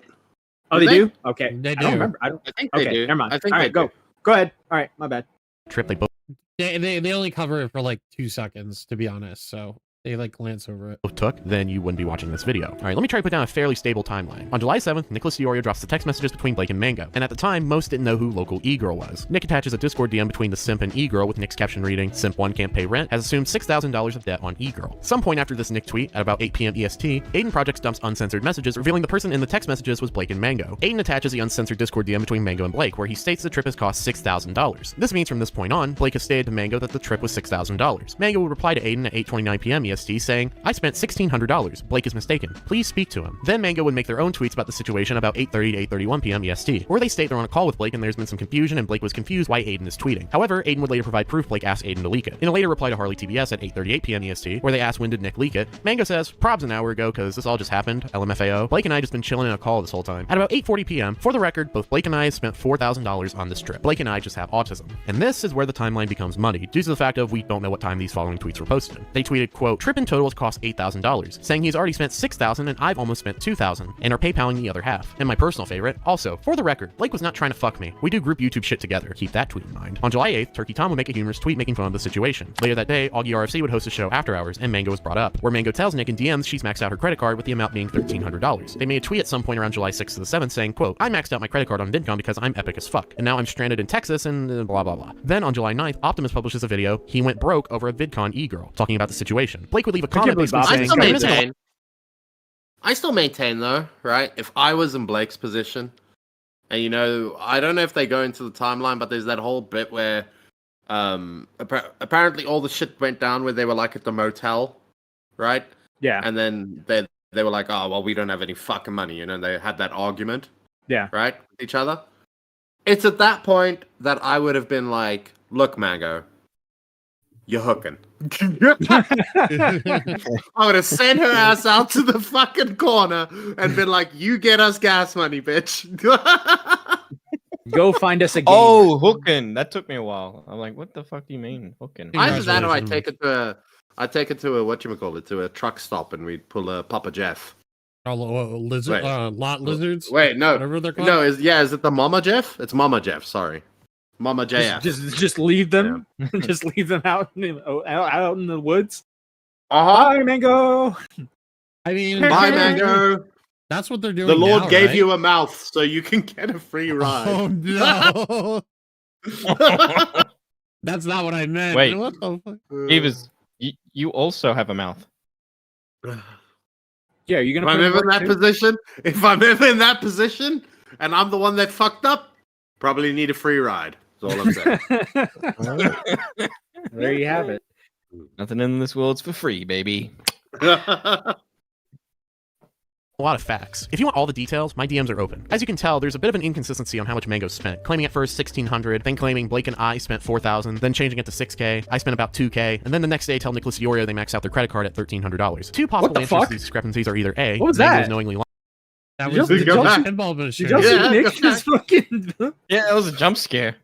Oh, they do? Okay. They I do. don't remember. I think they do. Never mind. I think All they right, go ahead. All right, my bad. trip. They both They only cover it for like 2 seconds, to be honest. So they like glance over it. took, then you wouldn't be watching this video. All right, let me try to put down a fairly stable timeline. On July 7th, Nicholas Diorio drops the text messages between Blake and Mango, and at the time, most didn't know who local E-Girl was. Nick attaches a Discord DM between the simp and E-Girl with Nick's caption reading, Simp1 can't pay rent, has assumed $6,000 of debt on E-Girl. Some point after this Nick tweet, at about 8 p.m. EST, Aiden Projects dumps uncensored messages, revealing the person in the text messages was Blake and Mango. Aiden attaches the uncensored Discord DM between Mango and Blake, where he states the trip has cost $6,000. This means from this point on, Blake has stated to Mango that the trip was $6,000. Mango would reply to Aiden at 8:29 p.m. EST saying, I spent $1,600. Blake is mistaken. Please speak to him. Then Mango would make their own tweets about the situation about 8:30 to 8:31 p.m. EST, where they state they're on a call with Blake and there's been some confusion and Blake was confused why Aiden is tweeting. However, Aiden would later provide proof Blake asked Aiden to leak it. In a later reply to Harley TBS at 8:38 p.m. EST, where they asked when did Nick leak it, Mango says, probs an hour ago cause this all just happened, LMFAO. Blake and I just been chilling in a call this whole time. At about 8:40 p.m., for the record, both Blake and I spent $4,000 on this trip. Blake and I just have autism. And this is where the timeline becomes muddy, due to the fact of we don't know what time these following tweets were posted. They tweeted, quote, trip in total has cost $8,000, saying he's already spent $6,000 and I've almost spent $2,000, and are PayPaling the other half. And my personal favorite, also, for the record, Blake was not trying to fuck me. We do group YouTube shit together. Keep that tweet in mind. On July 8th, Turkey Tom would make a humorous tweet making fun of the situation. Later that day, Augie RFC would host a show After Hours, and Mango was brought up, where Mango tells Nick in DMs she's maxed out her credit card with the amount being $1,300. They made a tweet at some point around July 6th to the 7th saying, quote, I maxed out my credit card on VidCon because I'm epic as fuck, and now I'm stranded in Texas and blah blah blah. Then on July 9th, Optimus publishes a video, he went broke over a VidCon E-Girl, talking about the situation. Blake would leave a comment basically saying, I still maintain though, right? If I was in Blake's position, and I don't know if they go into the timeline, but there's that whole bit where apparently all the shit went down where they were like at the motel, right? Yeah. And then they were like, oh well, we don't have any fucking money, they had that argument. Yeah. Right? With each other. It's at that point that I would have been like, look, Mango, you're hooking. I would have sent her ass out to the fucking corner and been like, you get us gas money, bitch. Go find us a game. Oh, hooking. That took me a while. I'm like, what the fuck do you mean, hooking? Either that or I take it to a whatchamacallit, to a truck stop and we'd pull a Papa Jeff. Lizard, lot lizards. Wait, no, whatever they're called. no, is it the Mama Jeff? It's Mama Jeff. Sorry, Mama JF. Just leave them. Just leave them out in the woods. Bye, Mango. I mean, Bye, Mango. That's what they're doing. The Lord now, gave right? you a mouth so you can get a free ride. Oh no. That's not what I meant. Wait. What the fuck? Beavers, you also have a mouth. Yeah, you're If gonna. I'm ever in that position, and I'm the one that fucked up, probably need a free ride. That's all I'm saying. There you have it. Nothing in this world's for free, baby. A lot of facts. If you want all the details, my DMs are open. As you can tell, there's a bit of an inconsistency on how much Mango spent. Claiming at first $1,600, then claiming Blake and I spent $4,000, then changing it to $6K. I spent about $2K, and then the next day tell Nicholas Diorio they maxed out their credit card at $1,300. Two possible answers to these discrepancies are either A, What was Mango that? is knowingly lying. That Did was you- the did you- pinball machine. Did y'all see Nick just fucking? Yeah, that was a jump scare.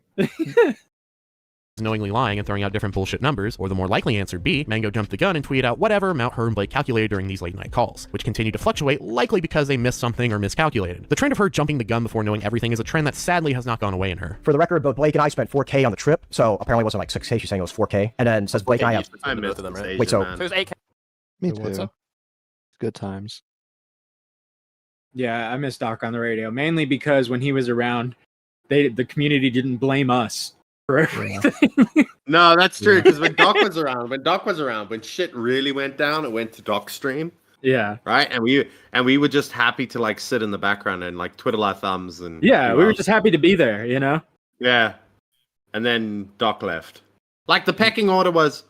Knowingly lying and throwing out different bullshit numbers, or the more likely answer B, Mango jumped the gun and tweeted out whatever amount her and Blake calculated during these late night calls, which continued to fluctuate, likely because they missed something or miscalculated. The trend of her jumping the gun before knowing everything is a trend that sadly has not gone away in her. For the record, both Blake and I spent 4K on the trip, so apparently it wasn't like 6K. She's saying it was 4K, and then says Blake and I have. I missed them, right? Wait, so So it was 8K. Me What's too. up? Good times. Yeah, I miss Doc on the radio mainly because when he was around, the community didn't blame us for everything. No, that's true. Because when Doc was around, when shit really went down, it went to Doc's stream. Yeah. Right, and we were just happy to like sit in the background and like twiddle our thumbs and Yeah, we were just happy to be there, you know. yeah. And then Doc left. Like the pecking order was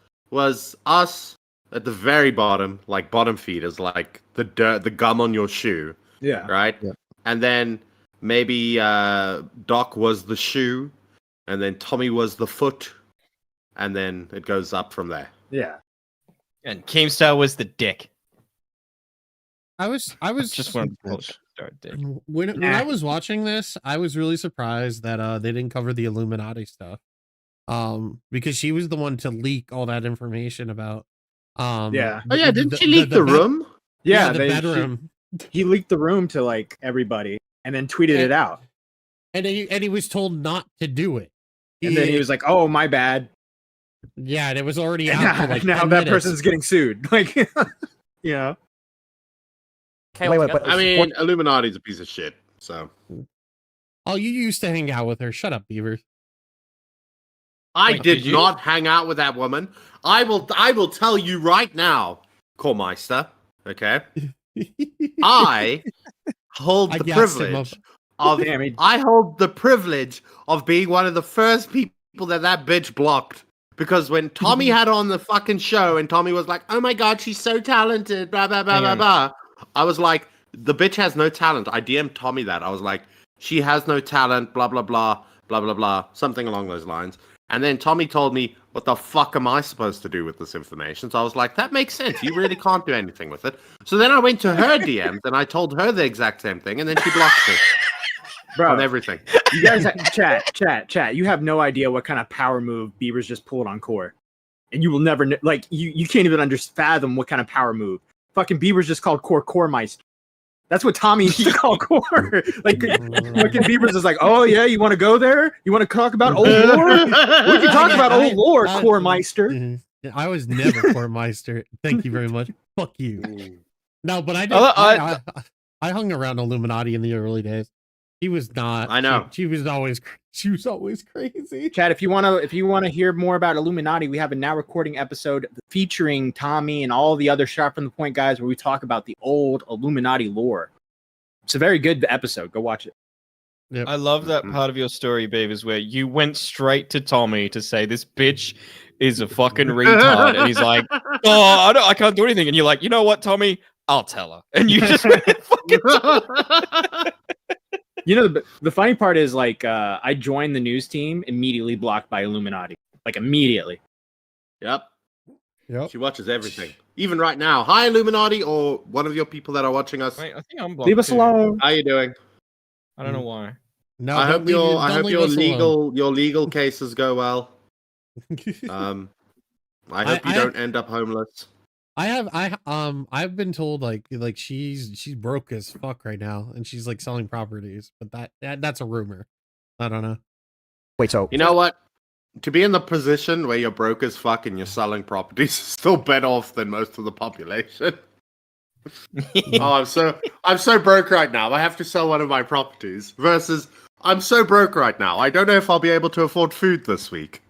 us at the very bottom, like bottom feeders, like the dirt, the gum on your shoe. Yeah. Right. Yeah. And then maybe Doc was the shoe, and then Tommy was the foot, and then it goes up from there. Yeah. And Keemstar was the dick. I was Just one dick. when I was watching this, I was really surprised that they didn't cover the Illuminati stuff. Because she was the one to leak all that information about Yeah. Oh yeah, didn't she leak the room? Yeah, the bedroom. He leaked the room to like everybody and then tweeted it out. And he was told not to do it. And then he was like, "Oh, my bad." Yeah, and it was already And out now, for like now 10 that minutes. person's getting sued. Like, you know. Wait, but I mean, Illuminati's a piece of shit. So Oh, you used to hang out with her. Shut up, Beaver. I Wait, did did you? not hang out with that woman. I will tell you right now, Kormeister. Okay, I hold I the gassed him privilege up. of. Damn it. I hold the privilege of being one of the first people that bitch blocked. Because when Tommy had on the fucking show and Tommy was like, "Oh my god, she's so talented," blah blah blah Hang blah on. blah, I was like, "The bitch has no talent." I DM'd Tommy that. I was like, "She has no talent," blah blah blah blah blah blah, something along those lines. And then Tommy told me, "What the fuck am I supposed to do with this information?" So I was like, "That makes sense. You really can't do anything with it." So then I went to her DMs and I told her the exact same thing, and then she blocked me Bro, on everything. you guys chat. You have no idea what kind of power move Beaver's just pulled on Core. And you will never like you can't even fathom what kind of power move. Fucking Beaver's just called Core Meister. That's what Tommy used to call Core. Like fucking Beaver's is like, "Oh yeah, you want to go there? You want to talk about old lore? We can talk about old lore, Core Meister." Mhm. I was never Kormeister. Thank you very much. Fuck you. No, but I did. I hung around Illuminati in the early days. He was not. I know. She was always crazy. Chad, if you wanna hear more about Illuminati, we have a now recording episode featuring Tommy and all the other Sharp from the Point guys where we talk about the old Illuminati lore. It's a very good episode. Go watch it. Yep. I love that part of your story, babe, is where you went straight to Tommy to say this bitch is a fucking retard, and he's like, "Oh, I can't do anything," and you're like, "You know what, Tommy? I'll tell her," and you just went and fucking told her. You know, the funny part is like I joined the news team immediately blocked by Illuminati. Like immediately. Yep. Yep. She watches everything. Even right now. Hi, Illuminati, or one of your people that are watching us. Wait, I think I'm blocked. Leave us too. alone. How you doing? I don't know why. No, I don't hope leave- your don't leave us alone. your legal cases go well. I hope you don't end up homeless. I've been told like she's broke as fuck right now and she's like selling properties, but that's a rumor. I don't know. Wait, so You know what? to be in the position where you're broke as fuck and you're selling properties is still better off than most of the population. Oh, I'm so broke right now. I have to sell one of my properties. Versus, I'm so broke right now. I don't know if I'll be able to afford food this week.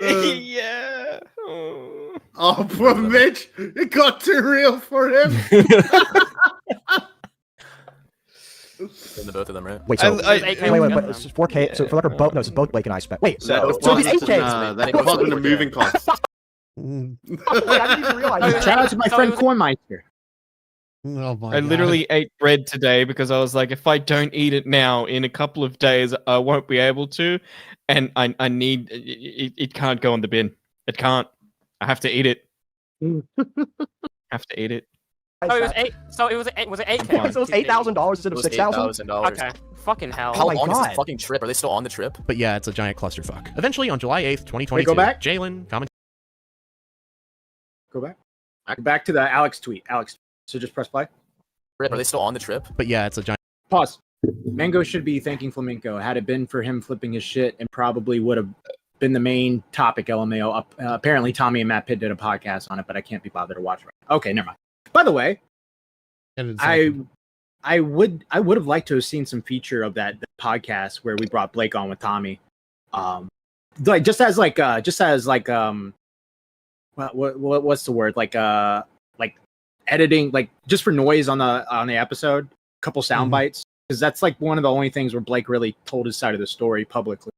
Yeah. Oh, poor Mitch. It got too real for him. The both of them, right? Wait, so wait. It's 4K. So for like our boat, no, it's both Blake and I spent. Wait, so it's 8K. That wasn't a moving cost. I didn't even realize. Shout out to my friend Cornmeister. Oh my I literally ate bread today because I was like, if I don't eat it now, in a couple of days, I won't be able to, and I need it. It can't go in the bin. It can't. I have to eat it. Have to eat it. So it was eight. So it was it 8K. So it was $8,000 instead of $6,000. Okay. Fucking hell. How long is this fucking trip? Are they still on the trip? But yeah, it's a giant clusterfuck. Eventually, on July 8th, 2022, go back? Jalen comment. Go back. Back to the Alex tweet. Alex. So just press play. Are they still on the trip? But yeah, it's a giant. Pause. Mango should be thanking Flamenco. Had it been for him flipping his shit, and probably would have been the main topic. LMAO. Apparently, Tommy and Matt Pitt did a podcast on it, but I can't be bothered to watch it. Okay, never mind. By the way, I would have liked to have seen some feature of that podcast where we brought Blake on with Tommy, like just as what's the word, like editing, like just for noise on the episode, a couple sound bites, because that's like one of the only things where Blake really told his side of the story publicly.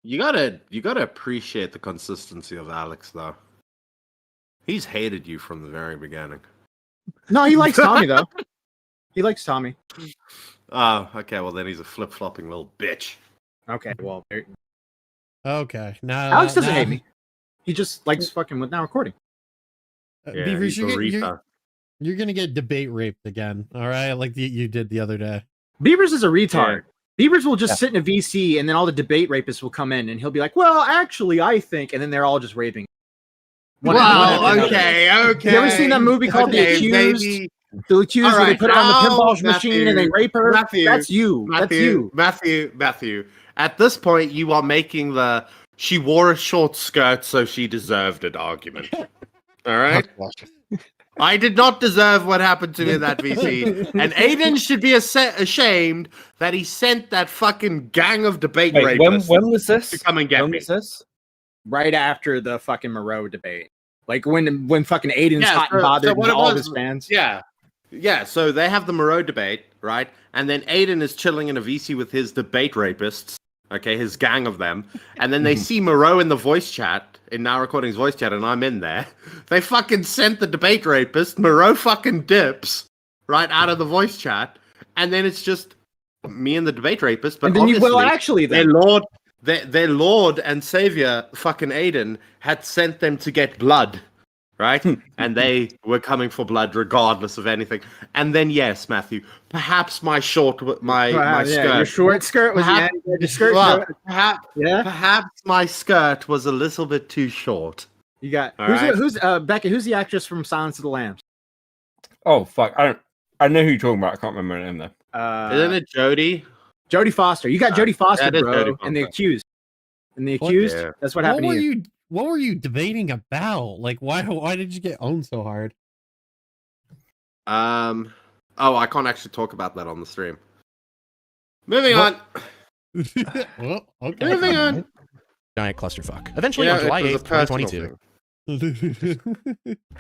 You gotta appreciate the consistency of Alex, though. He's hated you from the very beginning. No, he likes Tommy though. He likes Tommy. Oh, okay. Well, then he's a flip-flopping little bitch. Okay, well, okay. Now Alex doesn't hate me. He just likes fucking with now recording. Yeah, Beavers, he's a you're gonna get debate raped again. All right, like you did the other day. Beavers is a retard. Beavers will just sit in a VC, and then all the debate rapists will come in, and he'll be like, "Well, actually, I think," and then they're all just raping. Okay. You ever seen that movie called The Accused? Baby. The Accused, where they put her on the pinball Matthew, machine and they rape her? Matthew, That's you. That's you. Matthew. At this point, you are making the she wore a short skirt, so she deserved it argument. All right? I did not deserve what happened to me in that VC. And Aiden should be ashamed that he sent that fucking gang of debate rapists. When was this? To come and get me. Was this? Right after the fucking Moreau debate. Like when fucking Aiden's hot and bothered and all of his fans. Yeah, so they have the Moreau debate, right? And then Aiden is chilling in a VC with his debate rapists, okay, his gang of them. And then they see Moreau in the voice chat, in Now Recording's voice chat, and I'm in there. They fucking sent the debate rapist. Moreau fucking dips right out of the voice chat. And then it's just me and the debate rapist. But and then their lord and savior, fucking Aiden, had sent them to get blood, right? And they were coming for blood regardless of anything. And then, yes, Matthew, perhaps my skirt. Your short skirt was perhaps my skirt was a little bit too short. You got All who's Becca? Who's the actress from Silence of the Lambs? Oh fuck! I know who you're talking about. I can't remember her name though. Isn't it Jodie? Jodie Foster. You got Jodie Foster, bro, Jodie and the Foster. accused. And the accused. Yeah. That's what happened to you. What were you debating about? Like, why did you get owned so hard? Oh, I can't actually talk about that on the stream. Moving on. Well, okay. Moving on. Giant clusterfuck. Eventually, on July 8th, 2022.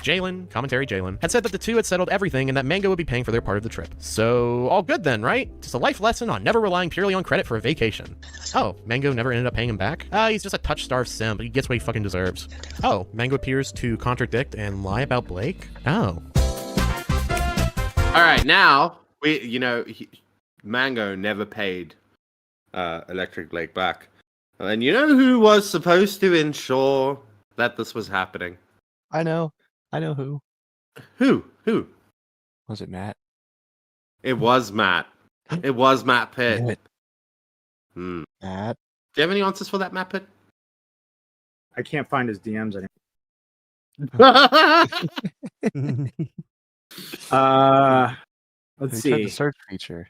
Jalen had said that the two had settled everything and that Mango would be paying for their part of the trip. So, all good then, right? Just a life lesson on never relying purely on credit for a vacation. Oh, Mango never ended up paying him back? He's just a touch-starved simp, but he gets what he fucking deserves. Oh, Mango appears to contradict and lie about Blake? Oh. Alright, now, Mango never paid Electric Blake back. And you know who was supposed to ensure that this was happening? I know who. Who? Was it Matt? It was Matt. It was Matt Pitt. Matt. Do you have any answers for that, Matt Pitt? I can't find his DMs anymore. Let's see. The search feature.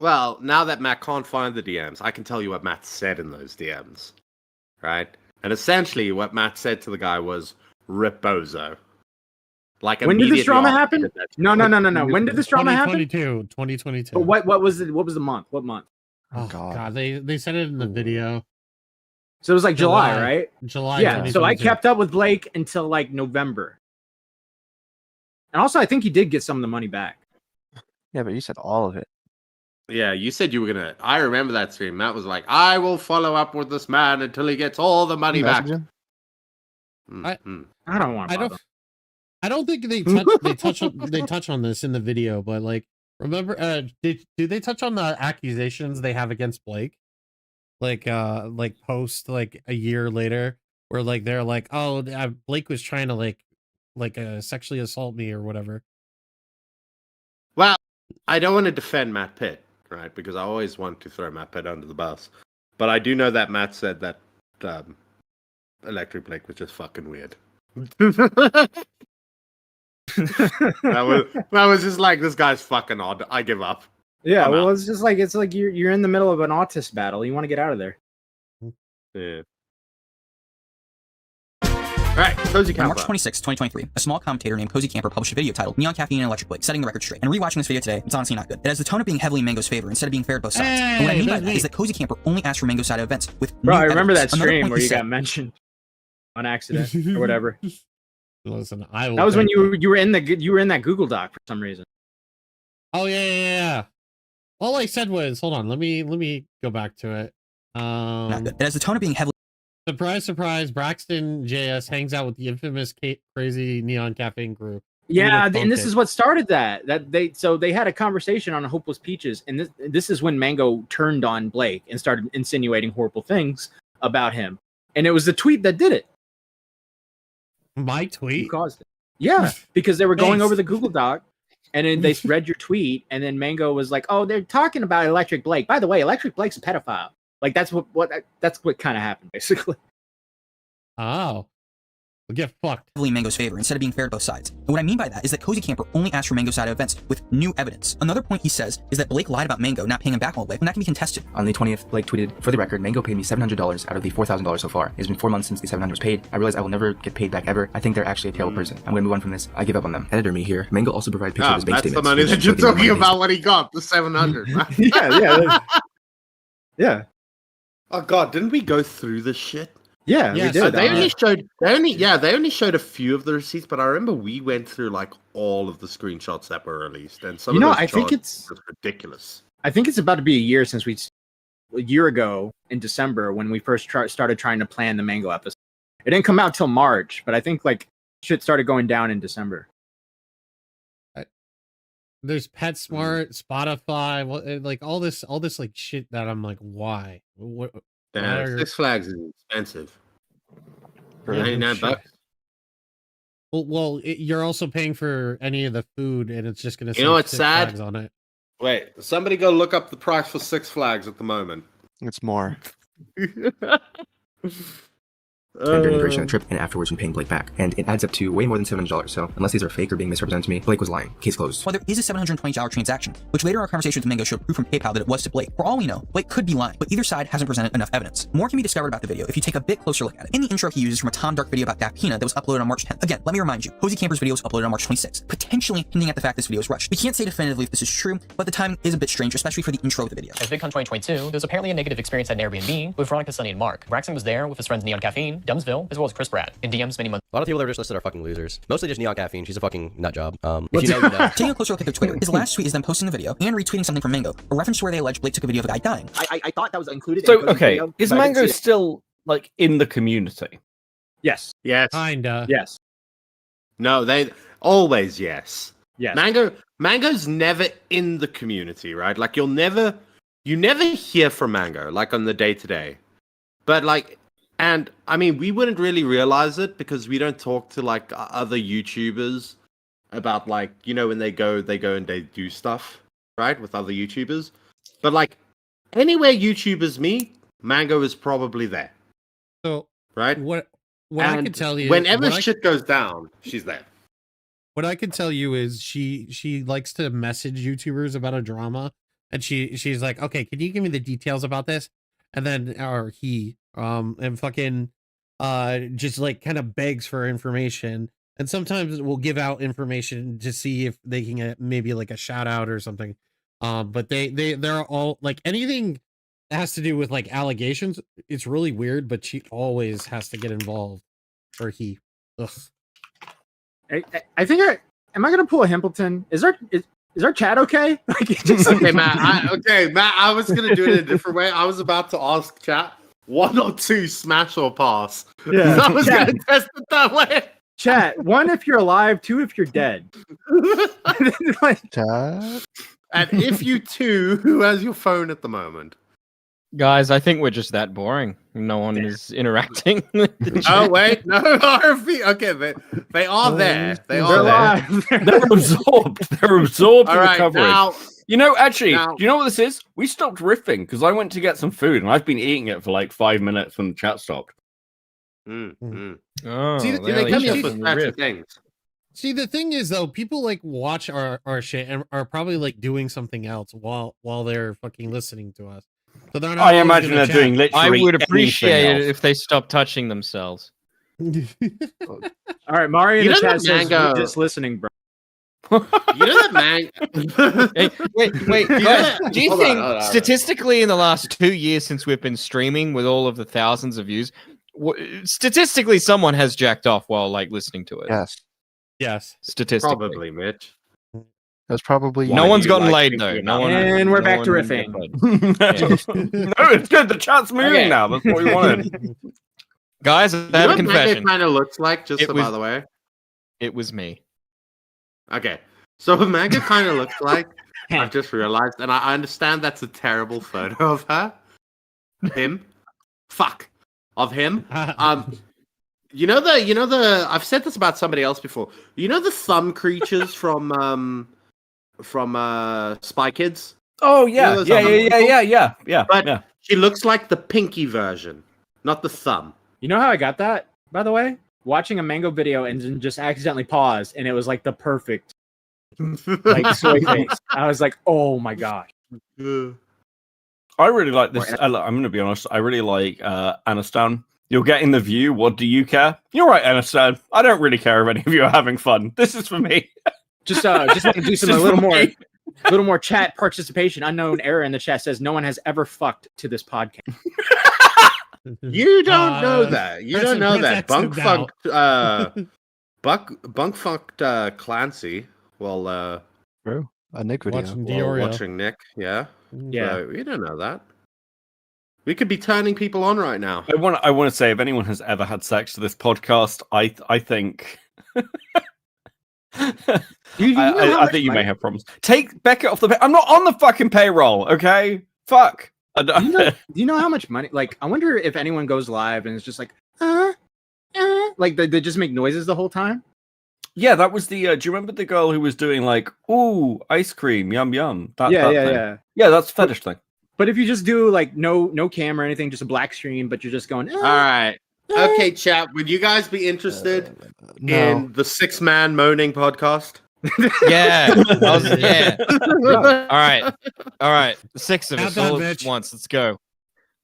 Well, now that Matt can't find the DMs, I can tell you what Matt said in those DMs, right? And essentially, what Matt said to the guy was "Reposo." Like, when did this drama immediately happen? after that. No. When did this drama happen? 2022. But what was it? What was the month? What month? Oh God, they said it in the video. So it was like July, right? July. Yeah. So I 2022. kept up with Blake until like November. And also, I think he did get some of the money back. Yeah, but you said all of it. Yeah, you said you were gonna. I remember that stream. Matt was like, "I will follow up with this man until he gets all the money back." I don't want. I don't think they touch on this in the video, but like, remember, do they touch on the accusations they have against Blake? Like post like a year later, where like they're like, oh, Blake was trying to like sexually assault me or whatever. Well, I don't want to defend Matt Pitt, right? Because I always want to throw Matt Pitt under the bus. But I do know that Matt said that Electric Blake was just fucking weird. that was just like, this guy's fucking odd. I give up. Yeah, I'm well, out. it's like you're in the middle of an autist battle. You want to get out of there. Yeah. All right, Cozy On Camper. March 26, 2023, a small commentator named Cozy Camper published a video titled Neon Caffeine and Electric Blake, setting the record straight. And rewatching this video today, it's honestly not good. It has the tone of being heavily in Mango's favor instead of being fair to both sides. And what I mean by that is that Cozy Camper only asked for Mango's side of events with Bro, new I remember that evidence. Another stream point where he you said- got mentioned on accident or whatever. Listen, I will That was when take you were in that Google Doc for some reason. Oh yeah. All I said was, hold on, let me go back to it. Not good. It has the tone of being heavily. Surprise, surprise! Braxton JS hangs out with the infamous crazy Neon Caffeine crew. Yeah, and this is what started that. They had a conversation on Hopeless Peaches, and this is when Mango turned on Blake and started insinuating horrible things about him. And it was the tweet that did it. My tweet? You caused it. Yeah, because they were going Thanks. over the Google Doc, and then they read your tweet, and then Mango was like, "Oh, they're talking about Electric Blake. By the way, Electric Blake's a pedophile." Like that's what kind of happened basically. Oh. We'll get fucked. Heavily in Mango's favor instead of being fair to both sides. And what I mean by that is that Cozy Camper only asked for Mango's side of events with new evidence. Another point he says is that Blake lied about Mango not paying him back all the way, when that can be contested. On the 20th, Blake tweeted, "For the record, Mango paid me $700 out of the $4,000 so far. It's been 4 months since the $700 was paid. I realize I will never get paid back ever. I think they're actually a terrible person. I'm going to move on from this. I give up on them." Editor me here. Mango also provided pictures of his bank That's the statements. money which that you're showed the amount of talking money about. What he got, the 700. Yeah. Oh god, didn't we go through this shit? Yeah, we did. They only showed a few of the receipts, but I remember we went through like all of the screenshots that were released, and some of those I think charges it's were ridiculous. I think it's about to be a year since a year ago in December when we first started trying to plan the Mango episode. It didn't come out till March, but I think like shit started going down in December. There's PetSmart, Spotify, like all this like shit that I'm like, why? What? Damn, Six Flags is expensive. For Yeah, $99. Well, you're also paying for any of the food, and it's just gonna. You know what's Six sad? Flags on it. Wait, somebody go look up the price for Six Flags at the moment. It's more. Spent during the duration of the trip and afterwards when paying Blake back. And it adds up to way more than $700. So unless these are fake or being misrepresented to me, Blake was lying. Case closed. Well, there is a $720 transaction, which later our conversation with Mango showed proof from PayPal that it was to Blake. For all we know, Blake could be lying, but either side hasn't presented enough evidence. More can be discovered about the video if you take a bit closer look at it. In the intro he uses from a Tom Dark video about Dapina that was uploaded on March 10th. Again, let me remind you, Cozy Camper's video was uploaded on March 26th, potentially hinting at the fact this video is rushed. We can't say definitively if this is true, but the timing is a bit strange, especially for the intro of the video. As VidCon 2022, there was apparently a negative experience at an Airbnb with Veronica, Sunny, and Mark. Braxton was there with his friends Neon Caffeine, Dumbsville, as well as Chris Brad. In DMs many months. A lot of people that were just listed are fucking losers. Mostly just Neon Caffeine. She's a fucking nut job. If you know, you know. Taking a closer look at their Twitter, his last tweet is them posting the video and retweeting something from Mango, a reference to where they allege Blake took a video of a guy dying. I thought that was included. So in Cozy's okay, video, is but I didn't Mango see it. still like in the community? Yes. Yes. Kinda. Yes. No, they always yes. Yes. Mango's never in the community, right? Like you never hear from Mango like on the day to day. But like, and I mean, we wouldn't really realize it because we don't talk to like other YouTubers about like, you know, when they go and they do stuff, right, with other YouTubers. But like anywhere YouTubers meet, Mango is probably there. So right? What I can tell you, whenever shit goes down, she's there. What I can tell you is she likes to message YouTubers about a drama, and she's like, okay, can you give me the details about this? And then he and fucking just like kind of begs for information, and sometimes we'll give out information to see if they can get maybe like a shout out or something. But they're all like anything that has to do with like allegations. It's really weird, but she always has to get involved, or he. Ugh. I think am I gonna pull a Himpleton? Is our chat okay? Okay, Matt. I was gonna do it in a different way. I was about to ask chat 1 or 2 smash or pass. Yeah. So I was gonna test it that way. Chat 1 if you're alive, 2 if you're dead. Chat. And if you 2, who has your phone at the moment? Guys, I think we're just that boring. No one is interacting with the chat. Oh wait, no RFP. Okay, they are there. They are there. They're absorbed. They're absorbed All in the right, coverage. now- You know, actually, now- do you know what this is? We stopped riffing because I went to get some food and I've been eating it for like 5 minutes when the chat stopped. Oh, See, there they you come go. up with magic things. See, the thing is though, people like watch our shit and are probably like doing something else while they're fucking listening to us. So they're not I always imagine gonna they're doing chat. literally I would anything appreciate it else. if they stopped touching themselves. All right, Mario in You the know chat that says Mango- we're just listening, bro. You know that man. Hey, wait, You know guys, that- do you hold on, think hold on. statistically in the last 2 years since we've been streaming with all of the thousands of views, statistically someone has jacked off while like listening to it? Yes. Yes. Statistically. Probably, Mitch. That's probably No one's you gotten like laid thinking though. about No one. And we're back to one riffing. No, it's good. The chat's moving Okay. now. That's what we wanted. Guys, I You have know a what confession. kind of looks like, just It so was- by the way. It was me. Okay, so what Manga kind of looks like, I've just realized, and I understand that's a terrible photo of her. Him. Fuck. Of him. You know the I've said this about somebody else before. You know the thumb creatures from Spy Kids? Oh You know yeah, those yeah, other yeah, people? yeah. But she looks like the pinky version, not the thumb. You know how I got that, by the way? Watching a Mango video and then just accidentally paused, and it was like the perfect like soy face. I was like, oh my gosh. I really like this. I'm going to be honest. I really like Aniston. You're getting the view. What do you care? You're right, Aniston. I don't really care if any of you are having fun. This is for me. Just want to do some This a is little for more me. little more chat participation. Unknown error in the chat says no one has ever fucked to this podcast. You don't know that. You don't know that. Bunk Bunk fucked Clancy. Well, True. A Nick video. Watching while Diorio. watching Nick. Yeah. Yeah. So, you don't know that. We could be turning people on right now. I want to say, if anyone has ever had sex to this podcast, I think. I think you may have problems. Take Beckett off the. I'm not on the fucking payroll. Okay. Fuck. Do you know how much money? Like, I wonder if anyone goes live and it's just like, like they just make noises the whole time. Yeah, that was the. Do you remember the girl who was doing like, ooh, ice cream, yum yum? That Yeah. thing. Yeah, that's a fetish thing. But if you just do like no camera or anything, just a black screen, but you're just going, All right. Okay, chat. Would you guys be interested in the 6-man moaning podcast? Yeah. Yeah. All right. The 6 of us Countdown, all at bitch. once. Let's go.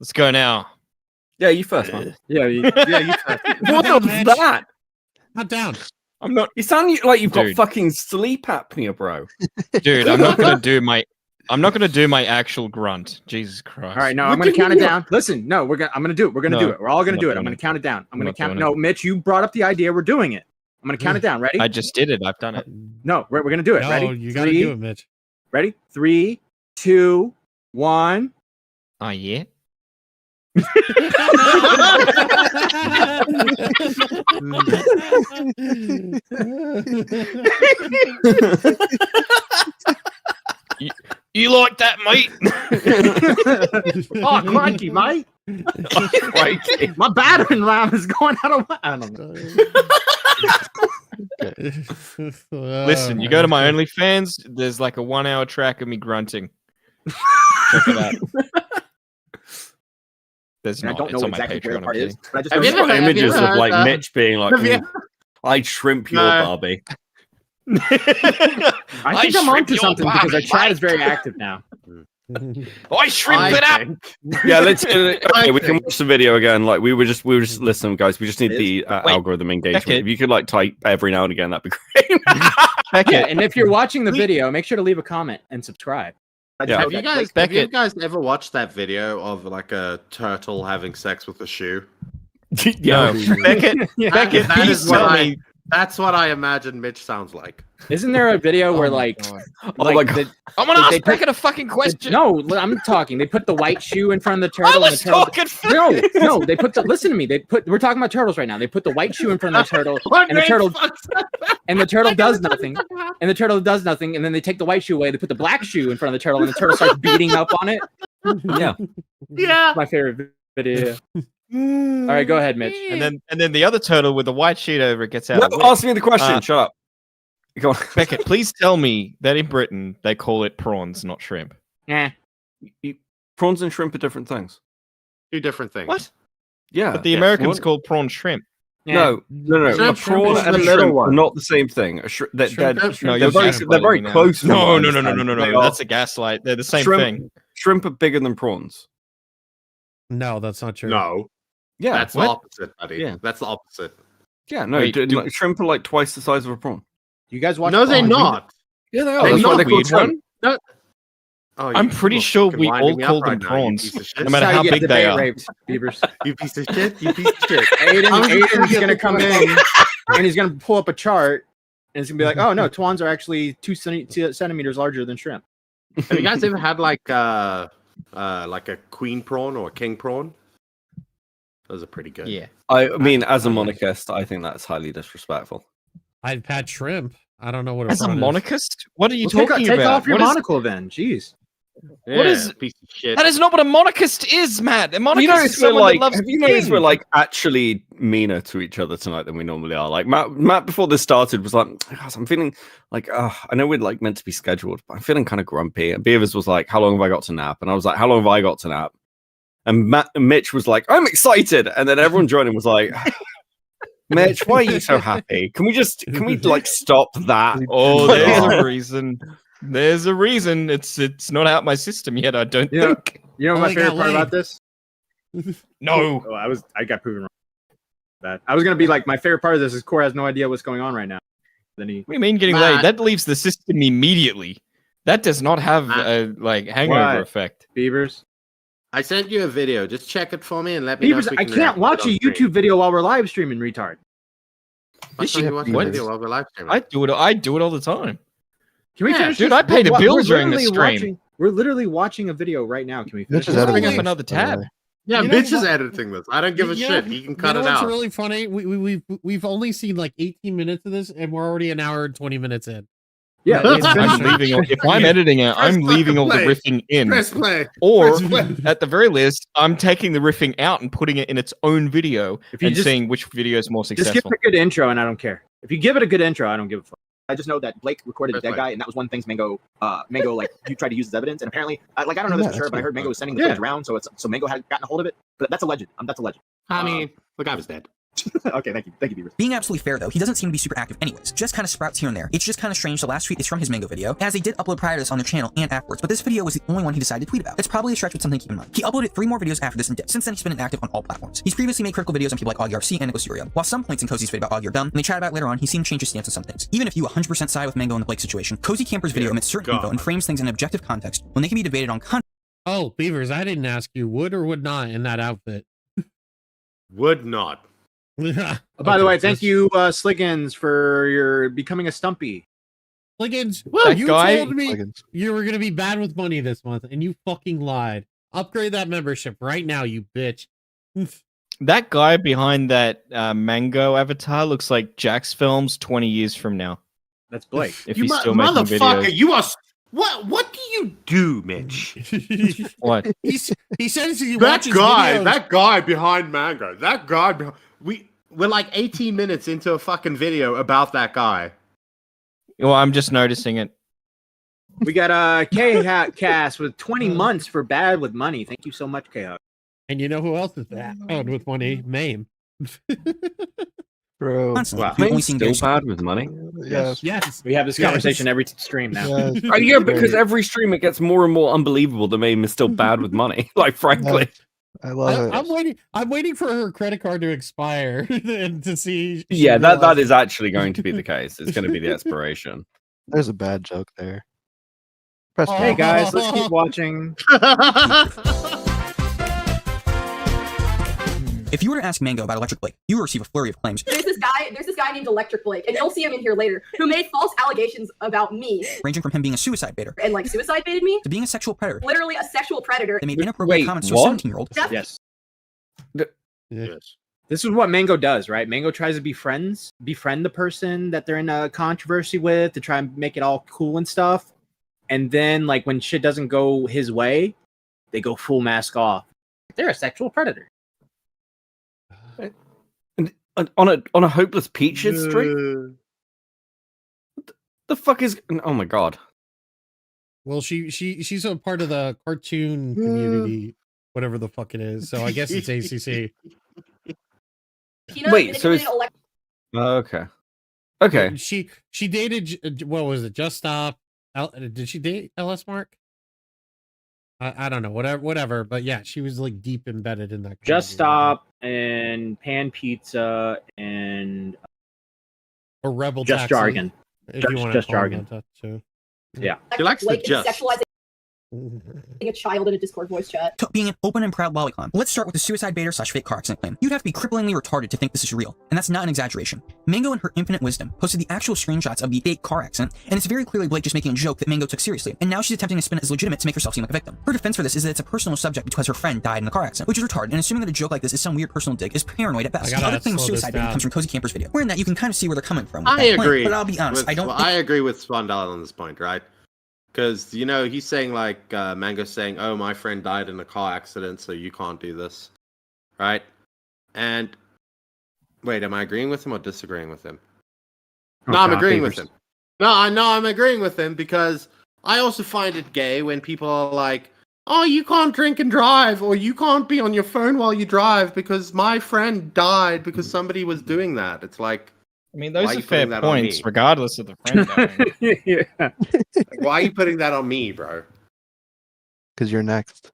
Let's go now. Yeah, you first, man. yeah, you You first. What down, was bitch. that? Not down. I'm not, You sound like you've got Dude. fucking sleep apnea, bro. dude. I'm not gonna do my actual grunt. Jesus Christ. All right, no, I'm gonna count it down. Listen, no, I'm gonna do it. We're gonna No, do it. We're all gonna I'm do not it. I'm doing gonna count it down. I'm gonna not count. doing No, Mitch, you brought up the idea. We're doing it. I'm gonna count it down. Ready? I just did it. I've done it. No, we're gonna do it. No, Ready? you gotta Three, do it, Mitch. Ready? 3, 2, 1. Oh yeah. You like that, mate? Oh, crikey, mate! Crikey. My battering ram is going out of. I don't know. Listen, you go to my OnlyFans. There's like a 1-hour track of me grunting. Check it out. There's I not. don't It's know on my exactly where Patreon. the part I'm is. kidding. But I just Have you know- ever Got heard- images have you of heard like that? Mitch being like, Have you- I'd shrimp your No. Barbie. I think I'm onto something because our chat is very active now. I shrimp it up. Yeah, let's. Okay, we can watch the video again. Like we were just listening, guys. We just need the algorithm engagement. If you could like type every now and again, that'd be great. Yeah, and if you're watching the video, make sure to leave a comment and subscribe. Yeah. Have you guys ever watched that video of like a turtle having sex with a shoe? No, Beckett, please tell me. That's what I imagine Mitch sounds like. Isn't there a video where like I'm gonna ask Beckett a fucking question. No, I'm talking. They put the white shoe in front of the turtle. I was and the turtle, talking no. They put the. Listen to me. We're talking about turtles right now. They put the white shoe in front of the turtle, and the turtle does nothing. And the turtle does nothing. And then they take the white shoe away. They put the black shoe in front of the turtle, and the turtle starts beating up on it. Yeah. My favorite video. All right, go ahead, Mitch. And then the other turtle with the white sheet over it gets out. No, ask me the question. Shut up. Go on. Beckett, please tell me that in Britain they call it prawns, not shrimp. Yeah. Prawns and shrimp are different things. Two different things. What? Yeah. But the Americans call prawn shrimp. No. A prawn and a shrimp are not the same thing. They're very close. No. That's a gaslight. They're the same thing. Shrimp are bigger than prawns. No, that's not true. No. Yeah, that's the opposite, buddy. Yeah, that's the opposite. Yeah, no. Like, shrimp are like twice the size of a prawn. You guys watch? No, they're not. Yeah, they are. That's why they're called shrimp. No. Oh, I'm pretty sure we all call them prawns, no matter how big they are. Beavers. You piece of shit. You piece of shit. Aiden's gonna come in and he's gonna pull up a chart and it's gonna be like, oh no, twans are actually 2 centimeters larger than shrimp. Have you guys ever had like a queen prawn or a king prawn? Those are pretty good. Yeah. I mean, as a monarchist, I think that's highly disrespectful. I've had shrimp. I don't know what as a monarchist. What are you talking about? Take off your monocle then. Jeez. Yeah, what is piece of shit? That is not what a monarchist is, Matt. A monarchist is we're someone like, that loves have you noticed we're like actually meaner to each other tonight than we normally are? Like Matt before this started was like, I'm feeling like, I know we're like meant to be scheduled, but I'm feeling kind of grumpy. And Beavers was like, how long have I got to nap? And I was like, how long have I got to nap? And Mitch was like, I'm excited. And then everyone joined him was like, Mitch, why are you so happy? Can we like stop that? Oh, there's a reason. There's a reason. It's not out my system yet, I don't think. You know my favorite part about this? No. Oh, I got proven wrong. That I was gonna be like, my favorite part of this is Core has no idea what's going on right now. Then he. What do you mean getting laid? That leaves the system immediately. That does not have a like hangover effect. Beavers. I sent you a video. Just check it for me and let me Beavers, know. If we I can can't watch a YouTube video while we're live streaming, retard. Why can't you watch a video while we're live streaming? I do it all the time. Can we finish dude, this? I pay the bills during the stream. We're literally watching a video right now. Can we finish? Let's bring up another tab. Yeah, Mitch is editing this. I don't give a shit. He can cut it out. What's really funny? We've only seen like 18 minutes of this, and we're already an hour and 20 minutes in. Yeah, I'm leaving. If I'm editing it, I'm leaving all the riffing in. Press play. Or at the very least, I'm taking the riffing out and putting it in its own video and seeing which video is more successful. Just give it a good intro, and I don't care. If you give it a good intro, I don't give a fuck. I just know that Blake recorded a dead guy, and that was one thing Mango like you tried to use as evidence, and apparently, I don't know this for sure, but I heard Mango was sending the footage around, so Mango had gotten a hold of it. But that's alleged. That's alleged. I mean, the guy was dead. Okay, thank you, Beavers. Being absolutely fair though, he doesn't seem to be super active anyways. Just kind of sprouts here and there. It's just kind of strange. The last tweet is from his Mango video, as they did upload prior to this on their channel and afterwards, but this video was the only one he decided to tweet about. It's probably a stretch, but something to keep in mind. He uploaded 3 more videos after this and dipped. Since then, he's been inactive on all platforms. He's previously made critical videos on people like AuggyRC and Nicholas. While some points in Cozy's video about Augie are dumb, and they chat about it later on, he seemed to change his stance on some things. Even if you 100% side with Mango in the Blake situation, Cozy Camper's video omits certain info and frames things in an objective context when they can be debated on content. Oh, Beavers, I didn't ask you, would or would not in that outfit? Would not. By the way, thank you, Sliggins, for your becoming a Stumpy. Sliggins, you guy, told me you were gonna be bad with money this month, and you fucking lied. Upgrade that membership right now, you bitch. That guy behind that Mango avatar looks like Jack's Films 20 years from now. That's Blake. If he's still making videos. You are. What do you do, Mitch? What? He says he that watches guy. videos. That guy behind Mango. That guy. We're like 18 minutes into a fucking video about that guy. Well, I'm just noticing it. We got K-Hat Cast with 20 months for bad with money. Thank you so much, K-Hat. And you know who else is bad with money? Mame. Bro. Constantly, Wow. we only Playing seeing still videos. bad with money? Yes. We have this conversation every stream now. Yes. Oh, yeah, because every stream it gets more and more unbelievable that Mame is still bad with money. Like, frankly. I love it. I'm waiting for her credit card to expire and to see. Yeah, that is actually going to be the case. It's going to be the expiration. There's a bad joke there. Press Hey one. guys, let's keep watching. If you were to ask Mango about Electric Blake, you will receive a flurry of claims, There's this guy named Electric Blake, and you'll see him in here later, who made false allegations about me. ranging from him being a suicide baiter And like suicide baited me? to being a sexual predator. Literally a sexual predator. They made inappropriate Wait, comments to what? a 17-year-old. Yes. Yes. This is what Mango does, right? Mango tries to befriend the person that they're in a controversy with to try and make it all cool and stuff. And then, like, when shit doesn't go his way, they go full mask off. They're a sexual predator. On a Hopeless Peaches stream? What the fuck is... Oh my god. Well, she's a part of the cartoon community, whatever the fuck it is. So I guess it's ACC. Wait, so it's... Okay. Okay. She dated, what was it? Just Stop. Did she date LS Mark? I don't know, whatever. But yeah, she was like deep embedded in that. Just Stop and Pan Pizza and or Rebel Just Taxi, Jargon. if you wanna Just call them Jargon. that too. Yeah. She likes the Blake is just. sexualizing a child in a Discord voice chat. To being an open and proud lolicon. Let's start with the suicide baiter / fake car accident claim. You'd have to be cripplingly retarded to think this is real, and that's not an exaggeration. Mango, in her infinite wisdom, posted the actual screenshots of the fake car accident, and it's very clearly Blake just making a joke that Mango took seriously, and now she's attempting to spin it as legitimate to make herself seem like a victim. Her defense for this is that it's a personal subject because her friend died in the car accident, which is retarded, and assuming that a joke like this is some weird personal dig is paranoid at best. The other claim of suicide baiting comes from Cozy Camper's video, wherein that you can kind of see where they're coming from. I agree. But I'll be honest, I agree with Sp0ndyle on this point, right? Because, you know, he's saying, like, Mango's saying, oh, my friend died in a car accident, so you can't do this. Right? And, wait, am I agreeing with him or disagreeing with him? No, I'm agreeing with him. No, I'm agreeing with him because I also find it gay when people are like, oh, you can't drink and drive, or you can't be on your phone while you drive because my friend died because somebody was doing that. It's like, I mean, those are fair points, regardless of the friend dying. Yeah. Like, why are you putting that on me, bro? Because you're next.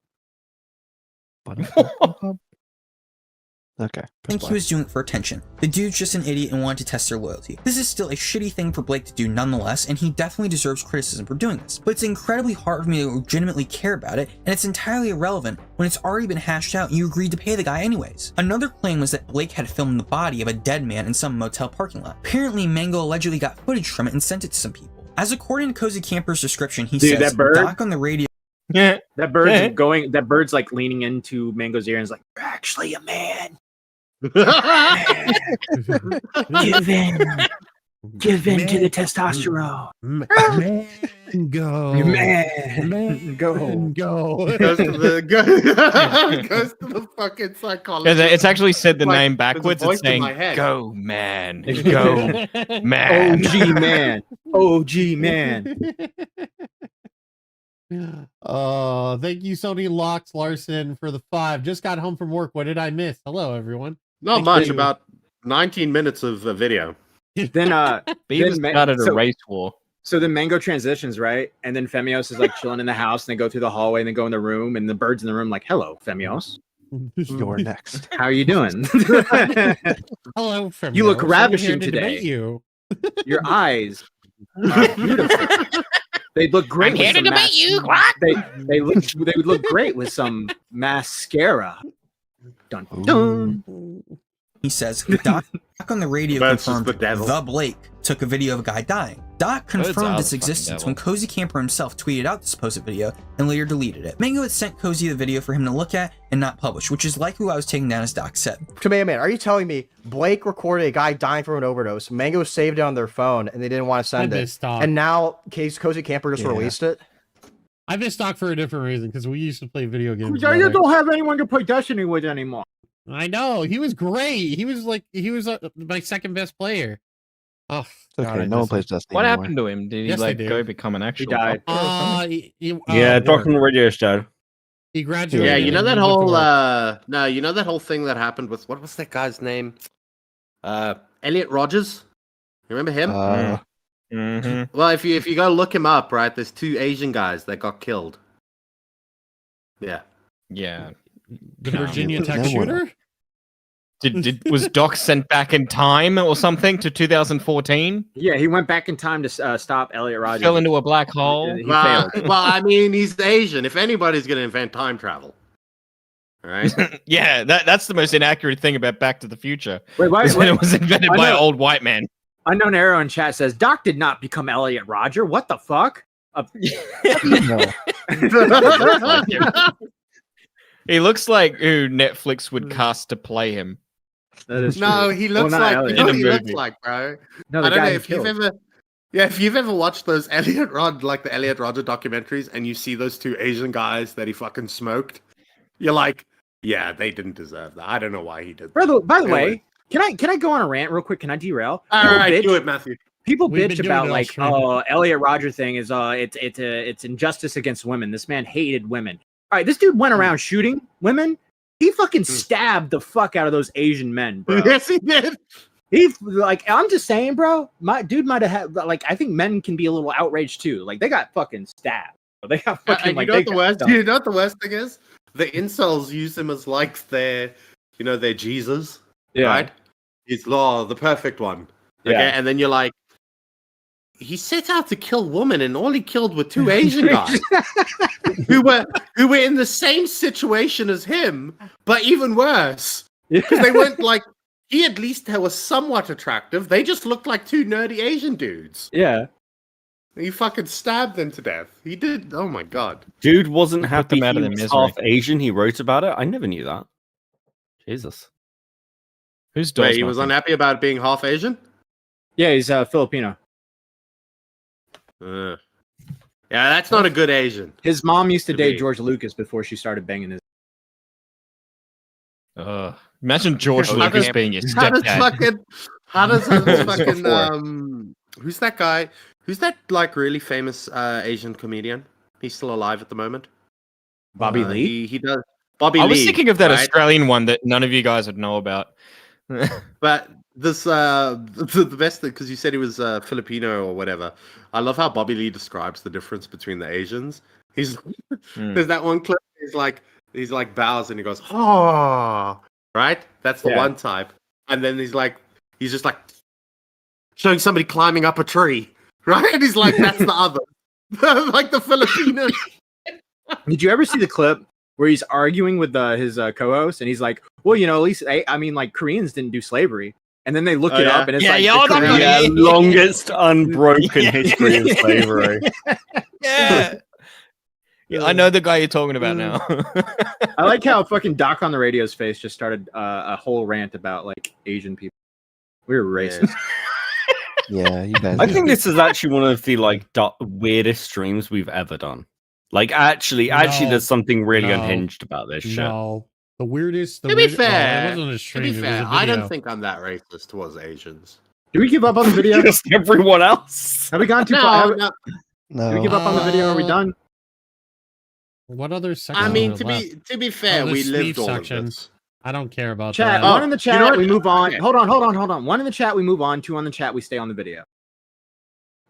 Okay. I think he was doing it for attention. The dude's just an idiot and wanted to test their loyalty. This is still a shitty thing for Blake to do nonetheless, and he definitely deserves criticism for doing this. But it's incredibly hard for me to legitimately care about it, and it's entirely irrelevant when it's already been hashed out and you agreed to pay the guy anyways. Another claim was that Blake had filmed the body of a dead man in some motel parking lot. Apparently, Mango allegedly got footage from it and sent it to some people. As according to Cozy Camper's description, he says, that bird? Doc on the radio... Yeah. That bird's like leaning into Mango's ear and is like, you're actually a man. Give in to the testosterone. Mango. Go. Goes to the fucking psychologist. It's actually said the Like, name there's a backwards. voice It's in saying, my head. go, man. Go, man. OG man. OG man. Thank you, Sony Locks Larson, for the 5. Just got home from work. What did I miss? Hello, everyone. Not much, about 19 minutes of video. Then Beavis started a race war. So then Mango transitions, right? And then Femios is like chilling in the house, and they go through the hallway and then go in the room, and the bird's in the room like, hello, Femios. You're next. How are you doing? Hello, Femios. You look I'm ravishing here to today. debate you. Your eyes are beautiful. They look great. I'm here to debate you. What? They would look great with some mascara. Dun dun. He says, Doc on the radio confirmed the Blake took a video of a guy dying. Doc confirmed its existence when Cozy Camper himself tweeted out the supposed video and later deleted it. Mango had sent Cozy the video for him to look at and not publish, which is likely why I was taken down as Doc said. Tomato Man, are you telling me Blake recorded a guy dying from an overdose, Mango saved it on their phone, and they didn't want to send it, and now Cozy Camper just released it? I missed Doc for a different reason, because we used to play video games You together. don't have anyone to play Destiny with anymore. I know, he was great. He was my second best player. Oh, Okay, no one plays Destiny What anymore. happened to him? Did he Yes, they like do. go become an actual? He died. Yeah, Doc on the radio show. He graduated. Yeah, you know and that went to whole work. you know that whole thing that happened with what was that guy's name? Elliot Rogers. You remember him? Mm-hmm. Well, if you go look him up, right, there's 2 Asian guys that got killed. Yeah. Yeah. The Virginia Tech shooter? Was Doc sent back in time or something to 2014? Yeah, he went back in time to stop Elliot Rogers. Fell into a black hole. He failed. Well, I mean, he's Asian. If anybody's going to invent time travel. All right? Yeah, that's the most inaccurate thing about Back to the Future. Wait, when it was invented by an old white man. Unknown Arrow in chat says, Doc did not become Elliot Roger. What the fuck? He looks like who Netflix would cast to play him. That is no, true. he looks like Elliot. you know In a what he looks movie. like, bro. No, I don't know guy if he you've killed. ever if you've ever watched those Elliot Roger documentaries and you see those 2 Asian guys that he fucking smoked, you're like, yeah, they didn't deserve that. I don't know why he did that. By the way, can I go on a rant real quick? Can I derail? All People right, bitch- do it, Matthew. People We've bitch been doing about it all like, stream. Elliot Roger thing is it's injustice against women. This man hated women. All right, this dude went around shooting women. He fucking stabbed the fuck out of those Asian men, bro. Yes, he did. I'm just saying, bro. My dude might have had like, I think men can be a little outraged too. Like they got fucking stabbed. They got fucking And like. you know they what the got worst? stumped. You know what the worst thing is? The incels use him as like their Jesus. Yeah. Right? He's the perfect one. Okay, Yeah. and then you're like, he set out to kill women, and all he killed were 2 Asian guys who were in the same situation as him, but even worse. Because they weren't like he at least was somewhat attractive. They just looked like 2 nerdy Asian dudes. Yeah. He fucking stabbed them to death. He did. Oh my god. Dude wasn't Put happy them out of he their was misery. half Asian. He wrote about it. I never knew that. Jesus. Who's Wait, he was unhappy about being half Asian? Yeah, he's Filipino. Yeah, that's not a good Asian. His mom used to To date be. George Lucas before she started banging his. Imagine George How Lucas does- being your How does stepdad. who's that guy? Who's that like really famous Asian comedian? He's still alive at the moment. Bobby Lee? He does. Bobby I Lee. was thinking of that right? Australian one that none of you guys would know about. But this the best thing, because you said he was Filipino or whatever. I love how Bobby Lee describes the difference between the Asians. He's there's that one clip. He's like bows and he goes, oh, right. That's the one type. And then he's just like showing somebody climbing up a tree, right? And he's like, that's the other, like the Filipino. Did you ever see the clip where he's arguing with his co-host and he's like, well, you know, at least I mean, like Koreans didn't do slavery. And then they look it up and it's like the longest unbroken history of slavery. Yeah. Yeah, I know the guy you're talking about now. I like how fucking Doc on the radio's face just started a whole rant about like Asian people. We were racist. Yeah, you guys. I think this is actually one of the like weirdest streams we've ever done. Like actually, there's something really unhinged about this shit. No, the weirdest. To be fair, it wasn't a stream. to be it was fair, a I video. don't think I'm that racist towards Asians. Do we give up on the video? Just everyone else. Have we gone too No, far? no. Do we give up on the video? Are we done? What other section? I mean, are to left? be fair, Oh, the we lived Sneef all section. of this. I don't care about Chat. that. One in the chat. you know what? We move on. Okay. Hold on. One in the chat. We move on. 2 on the chat. We stay on the video.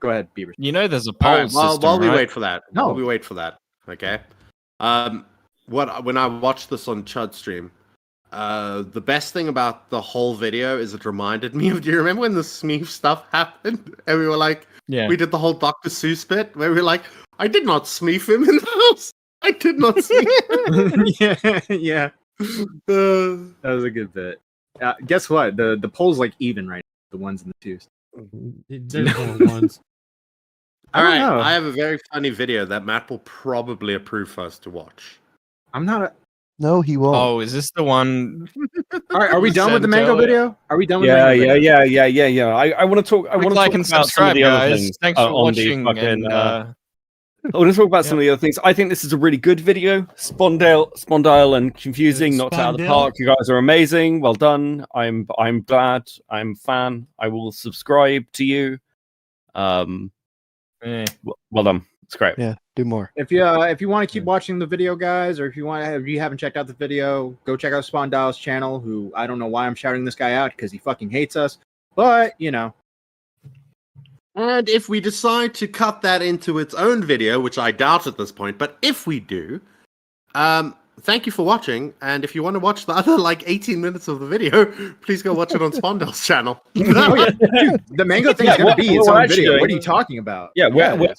Go ahead, Bieber. You know, there's a All poll right, while system, we right? wait for that. No. While we wait for that. Okay. When I watched this on Chud stream, the best thing about the whole video is it reminded me of. Do you remember when the Smeef stuff happened? And we were like, Yeah. we did the whole Dr. Seuss bit where we were like, I did not Smeef him in the house. I did not Smeef him. yeah. That was a good bit. Guess what? The poll's like even right now, the ones and the twos. There's no ones. All I right, don't know. I have a very funny video that Matt will probably approve for us to watch. I'm not. No, he won't. Oh, is this the one? All right, are we done with the mango Send video? Are we done with Yeah, the mango video? yeah. I want to talk. I want to like talk and about some of subscribe, the other guys. things. Thanks for on the watching. fucking, And, I want to talk about some of the other things. I think this is a really good video. Sp0ndyle and confusing, knocked out of the Sp0ndyle? park. You guys are amazing. Well done. I'm glad. I'm a fan. I will subscribe to you. Well done. It's great. Yeah, do more. If you want to keep watching the video, guys, or if you haven't checked out the video, go check out Sp0ndyle's channel. Who I don't know why I'm shouting this guy out because he fucking hates us. But you know. And if we decide to cut that into its own video, which I doubt at this point, but if we do, thank you for watching. And if you want to watch the other 18 minutes of the video, please go watch it on Sp0ndyle's channel. Oh, yeah. Dude, the mango thing's gonna be its own video. What are you talking about? Yeah, we're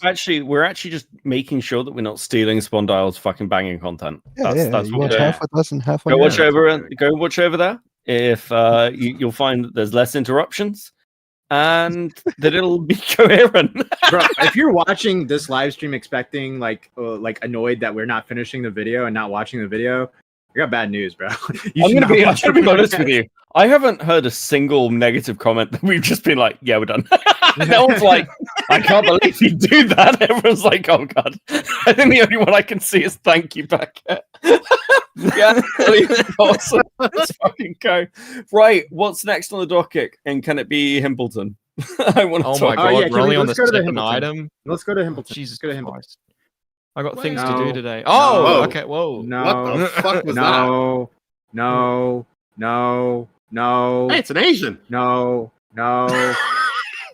actually just making sure that we're not stealing Sp0ndyle's fucking banging content. That's you what watch we're half with us and half on Go watch yours. go watch over there. If you'll find that there's less interruptions and that it'll be coherent. Bro, if you're watching this live stream expecting annoyed that we're not finishing the video and not watching the video, you got bad news, bro. I'm gonna be honest with you. I haven't heard a single negative comment that we've just been like, yeah, we're done. No one's like, I can't believe you do that. Everyone's like, oh god. I think the only one I can see is thank you back. Yeah, awesome. Let's fucking go. Right, what's next on the docket? And can it be Himpleton? I want to Oh talk. my god, we're only on the go to the second Himpleton. item. Let's go to Himpleton. Jesus Let's go to Christ. I got things to No. do today. Oh, No. okay, whoa. No. What the fuck was No. No. Hey, it's an Asian. No.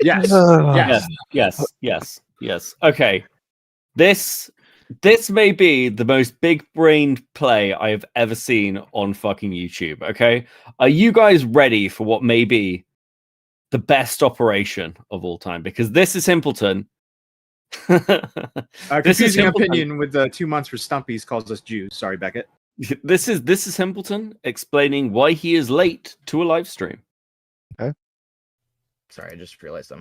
Yes. Yes. Okay. This may be the most big-brained play I have ever seen on fucking YouTube. Okay, are you guys ready for what may be the best operation of all time? Because this is Himpleton. Confusing opinion with the 2 months for Stumpy's calls us Jews. Sorry, Beckett. This is Himpleton explaining why he is late to a live stream. Okay. Sorry, I just realized I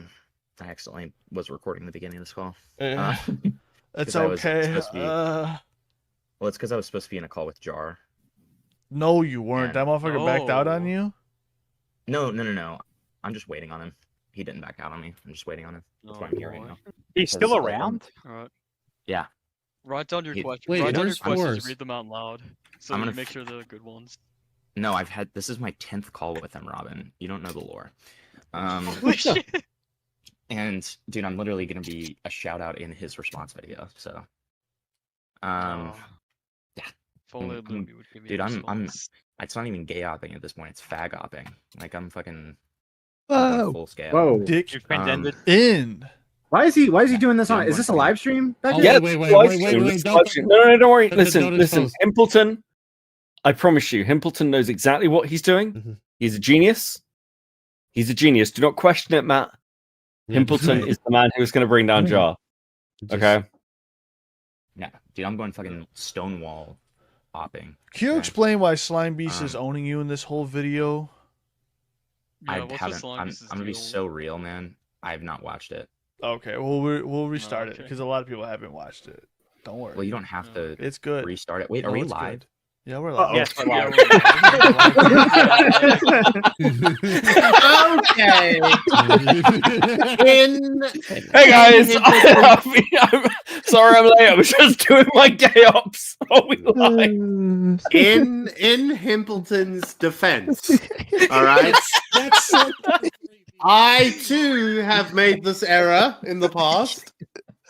accidentally was recording the beginning of this call. It's 'cause I was okay. supposed to be- Well, it's because I was supposed to be in a call with Jar. No, you weren't. That motherfucker backed out on you? No. I'm just waiting on him. He didn't back out on me. I'm just waiting on him. That's why I'm here right now. He's still around? Alright. Yeah. Write down your questions. Wait, Write down your where's questions Forrest? and read them out loud. So I'm you gonna make sure they're the good ones. No, this is my 10th call with him, Robin. You don't know the lore. Holy shit. And dude, I'm literally gonna be a shout out in his response video. So, yeah. If only Luby would give me Dude, a I'm. response. It's not even gay opping at this point. It's fag opping. Like I'm fucking. Whoa. Full scale. Whoa. Dick Um, in. Why is he doing this on? Is this a live stream? Beckett? Yeah, wait, live stream, wait, it's don't- live stream. No, don't worry. Don't Listen. expose. Himpleton, I promise you, Himpleton knows exactly what he's doing. Mm-hmm. He's a genius. Do not question it, Matt. Yeah, Himpleton right. is the man who's going to bring down Jar. Okay. Yeah, dude, I'm going fucking Stonewall opping. Can you explain why Slime Beast is owning you in this whole video? I haven't. I'm gonna be so real, man. I have not watched it. Okay, we'll restart it because a lot of people haven't watched it. Don't worry. Well, you don't have to. It's good. Restart it. Wait, No, are we it's live? good. Yeah, we're live. Yes, we're live. Okay. Hey guys, I'm sorry I'm late. I was just doing my gay ops. Are we live? in Himpleton's defense, all right. That's so I too have made this error in the past.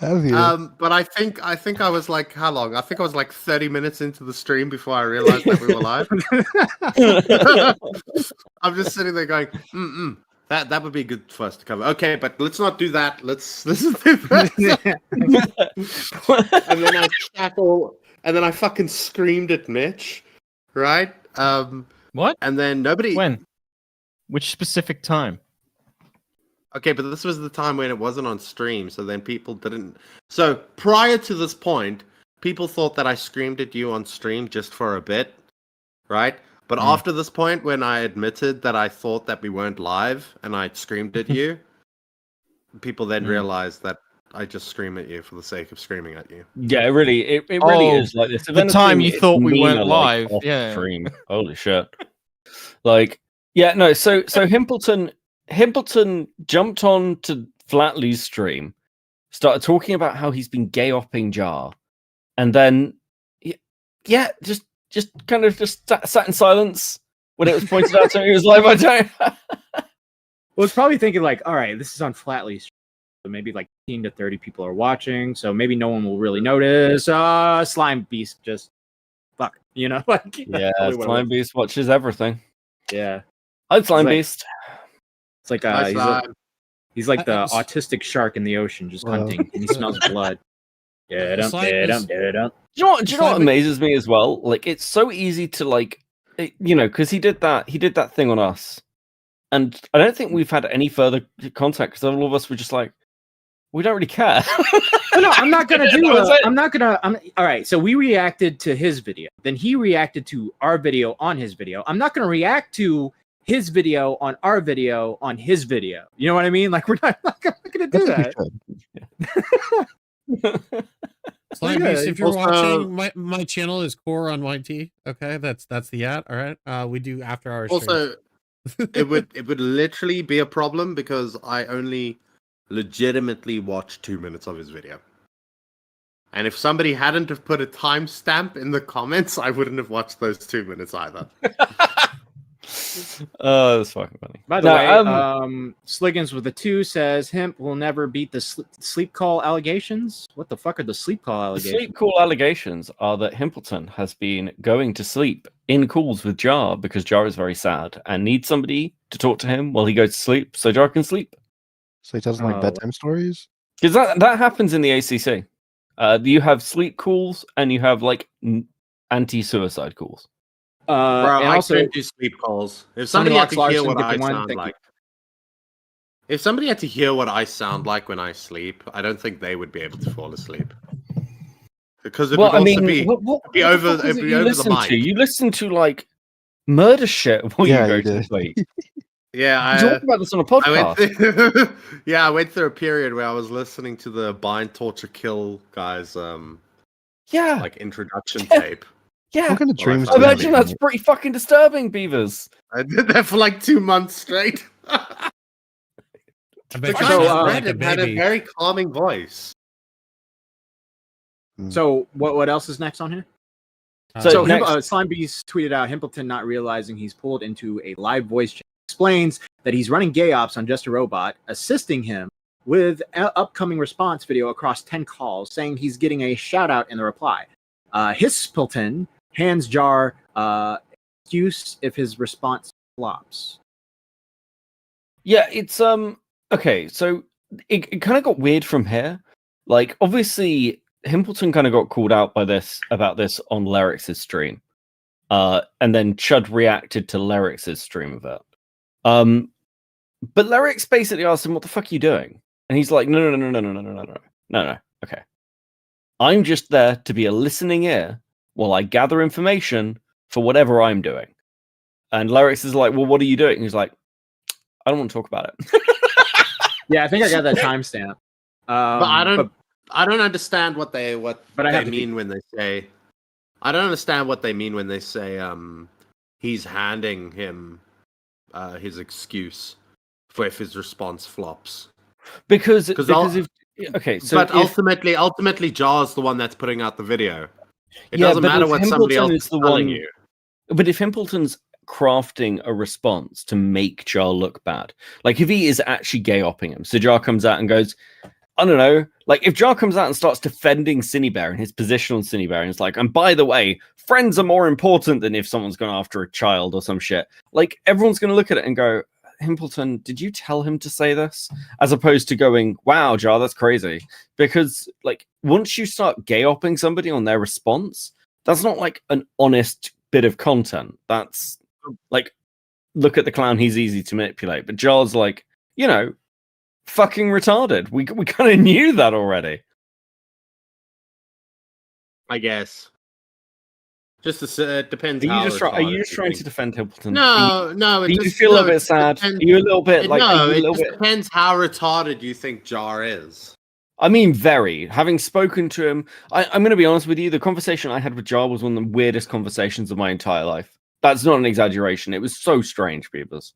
Have you? But I think I was like, how long? I think I was like 30 minutes into the stream before I realized that we were live. I'm just sitting there going, that would be good for us to cover. Okay, but let's not do that. Let's do that. And then I and then I fucking screamed at Mitch, right? What? And then nobody. When? Which specific time? Okay, but this was the time when it wasn't on stream, so then people didn't. So prior to this point, people thought that I screamed at you on stream just for a bit, right? But after this point, when I admitted that I thought that we weren't live and I screamed at you, people then realized that I just scream at you for the sake of screaming at you. Yeah, it really is like this. The time you thought we weren't Like, live, off yeah. Stream. Holy shit! Like, yeah, no. So Himpleton jumped on to Flatley's stream, started talking about how he's been gay opping Jar, and then yeah, just kind of sat in silence when it was pointed out to him. He was like, I don't. Well, it's probably thinking like, all right, this is on Flatley's stream, so maybe like 15 to 30 people are watching, so maybe no one will really notice. Slime Beast just fuck, you know, like Yeah, Slime Beast watches everything. Yeah, I'm Slime It's like- Beast. It's like Nice he's like the autistic shark in the ocean, just hunting, and he smells blood. Yeah, Do you know what amazes me as well? Like, it's so easy to like, because he did that thing on us, and I don't think we've had any further contact because all of us were just like, we don't really care. No, I'm not gonna do. All right. So we reacted to his video, then he reacted to our video on his video. I'm not gonna react to his video on our video on his video. You know what I mean? Like we're not gonna do that. Slime Beast, if you're watching, my channel is Core on YT. Okay, that's the ad. All right. We do after hours. Also, it would literally be a problem because I only legitimately watched 2 minutes of his video. And if somebody hadn't have put a timestamp in the comments, I wouldn't have watched those 2 minutes either. That's fucking funny. By the way, Sliggins with a 2 says Hemp will never beat the sleep call allegations. What the fuck are the sleep call allegations? The sleep call allegations are that Himpleton has been going to sleep in calls with Jar because Jar is very sad and needs somebody to talk to him while he goes to sleep so Jar can sleep. So he tells them like bedtime stories? Because that happens in the ACC. You have sleep calls and you have like anti-suicide calls. Bro, and I also don't do sleep calls. If somebody had to hear what I sound like, if somebody had to hear what I sound like when I sleep, I don't think they would be able to fall asleep. Because it would also be over the mic. You listen to like murder shit while you go to sleep. Yeah, you talk about this on a podcast. I went through a period where I was listening to the Bind, Torture, Kill guys. Like introduction tape. Yeah, what kind of dreams? I imagine that's pretty fucking disturbing, Beavers. I did that for like 2 months straight. The guy had a very calming voice. So what else is next on here? Slime Beast tweeted out Himpleton not realizing he's pulled into a live voice chat. Explains that he's running gay ops on Just a Robot, assisting him with an upcoming response video across 10 calls, saying he's getting a shout out in the reply. Hispleton hands Jar excuse if his response flops. Yeah, it's okay, so it kind of got weird from here. Like, obviously, Himpleton kind of got called out about this on Lyric's stream. And then Chud reacted to Lyric's stream of it. But Lyric's basically asked him, what the fuck are you doing? And he's like, no. Okay. I'm just there to be a listening ear while I gather information for whatever I'm doing. And Lyric's is like, well, what are you doing? And he's like, I don't want to talk about it. Yeah, I think I got that timestamp. But I don't understand what they mean when they say. I don't understand what they mean when they say he's handing him his excuse for if his response flops. But ultimately Jar's the one that's putting out the video. It doesn't matter what somebody else is telling you. But if Himpleton's crafting a response to make Jar look bad, like if he is actually gay opping him, so Jar comes out and goes, I don't know, like if Jar comes out and starts defending Cinebear and his position on Cinebear, and it's like, and by the way, friends are more important than if someone's gone after a child or some shit. Like everyone's going to look at it and go, Himpleton, did you tell him to say this? As opposed to going, wow, Jar, that's crazy. Because like once you start gay opping somebody on their response, that's not like an honest bit of content. That's like, look at the clown, he's easy to manipulate. But Jar's like, fucking retarded. We kind of knew that already. I guess. It depends. Are you just trying to defend Himpleton? No. Do you feel a bit sad? Are you a little bit like? No, it just depends how retarded you think Jar is. I mean, very. Having spoken to him, I'm going to be honest with you. The conversation I had with Jar was one of the weirdest conversations of my entire life. That's not an exaggeration. It was so strange, Beavers.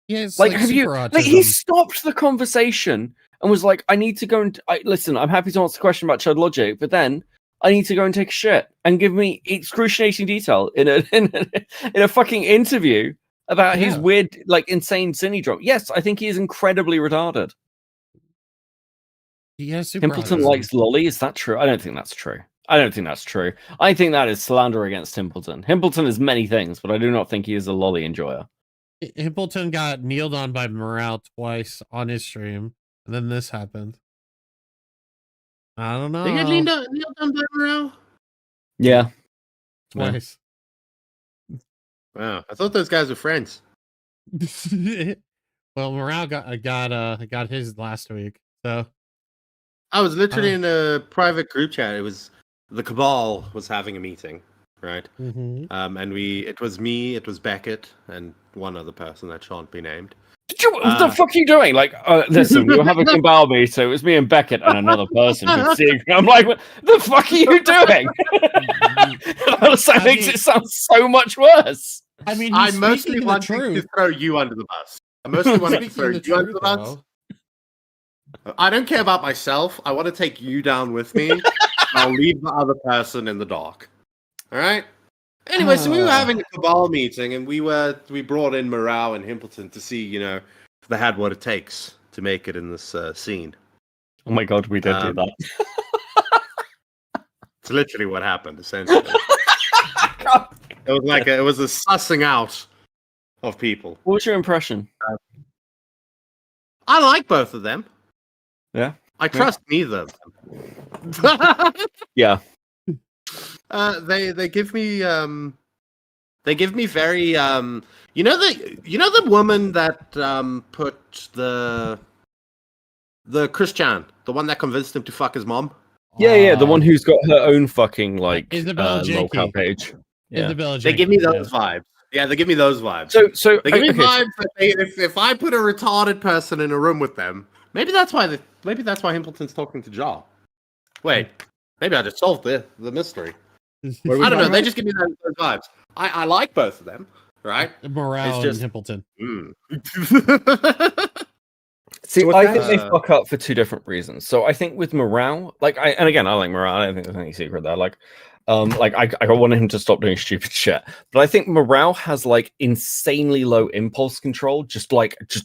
Yeah, it's like have you? Like, he stopped the conversation and was like, "I need to go and listen. I'm happy to answer the question about Chud Logic, but then I need to go and take a shit and give me excruciating detail in a fucking interview about his weird, like, insane cine drop." Yes, I think he is incredibly retarded. Yeah, Himpleton likes lolly. Is that true? I don't think that's true. I think that is slander against Himpleton. Himpleton is many things, but I do not think he is a lolly enjoyer. Himpleton got kneeled on by Morale twice on his stream, and then this happened. I don't know. They get kneeled on by Morale? Yeah. Twice. Wow, I thought those guys were friends. Well, Morale got his last week, so I was literally in a private group chat. It was the Cabal was having a meeting, right? Mhm. And it was me, it was Beckett, and one other person that shan't be named. What the fuck are you doing? Like, listen, we were having a cabal meeting, so it was me and Beckett and another person who's seeing. I'm like, what the fuck are you doing? That makes it sound so much worse. I mean, I mostly want to throw you under the bus. I mostly want to throw you under the bus. I don't care about myself. I want to take you down with me. I'll leave the other person in the dark. All right. Anyway, so we were having a cabal meeting, and we brought in Morale and Himpleton to see, if they had what it takes to make it in this scene. Oh my god, we did do that. It's literally what happened, essentially. It was a sussing out of people. What was your impression? I like both of them. Yeah. I trust neither of them. Yeah. They give me very the woman that put the Christian, the one that convinced him to fuck his mom. Yeah, the one who's got her own fucking Isabella lolcow page. Yeah. Isabella They give me those vibes. Yeah, they give me those vibes. So they give me vibes that if I put a retarded person in a room with them, maybe that's why Himpleton's talking to Jaw. Wait, maybe I just solved the mystery. I don't know. They just give me those vibes. I like both of them, right? Morale and Himpleton. See, I think they fuck up for two different reasons. So I think with Morale, I like Morale. I don't think there's any secret there. I wanted him to stop doing stupid shit, but I think Morale has insanely low impulse control, just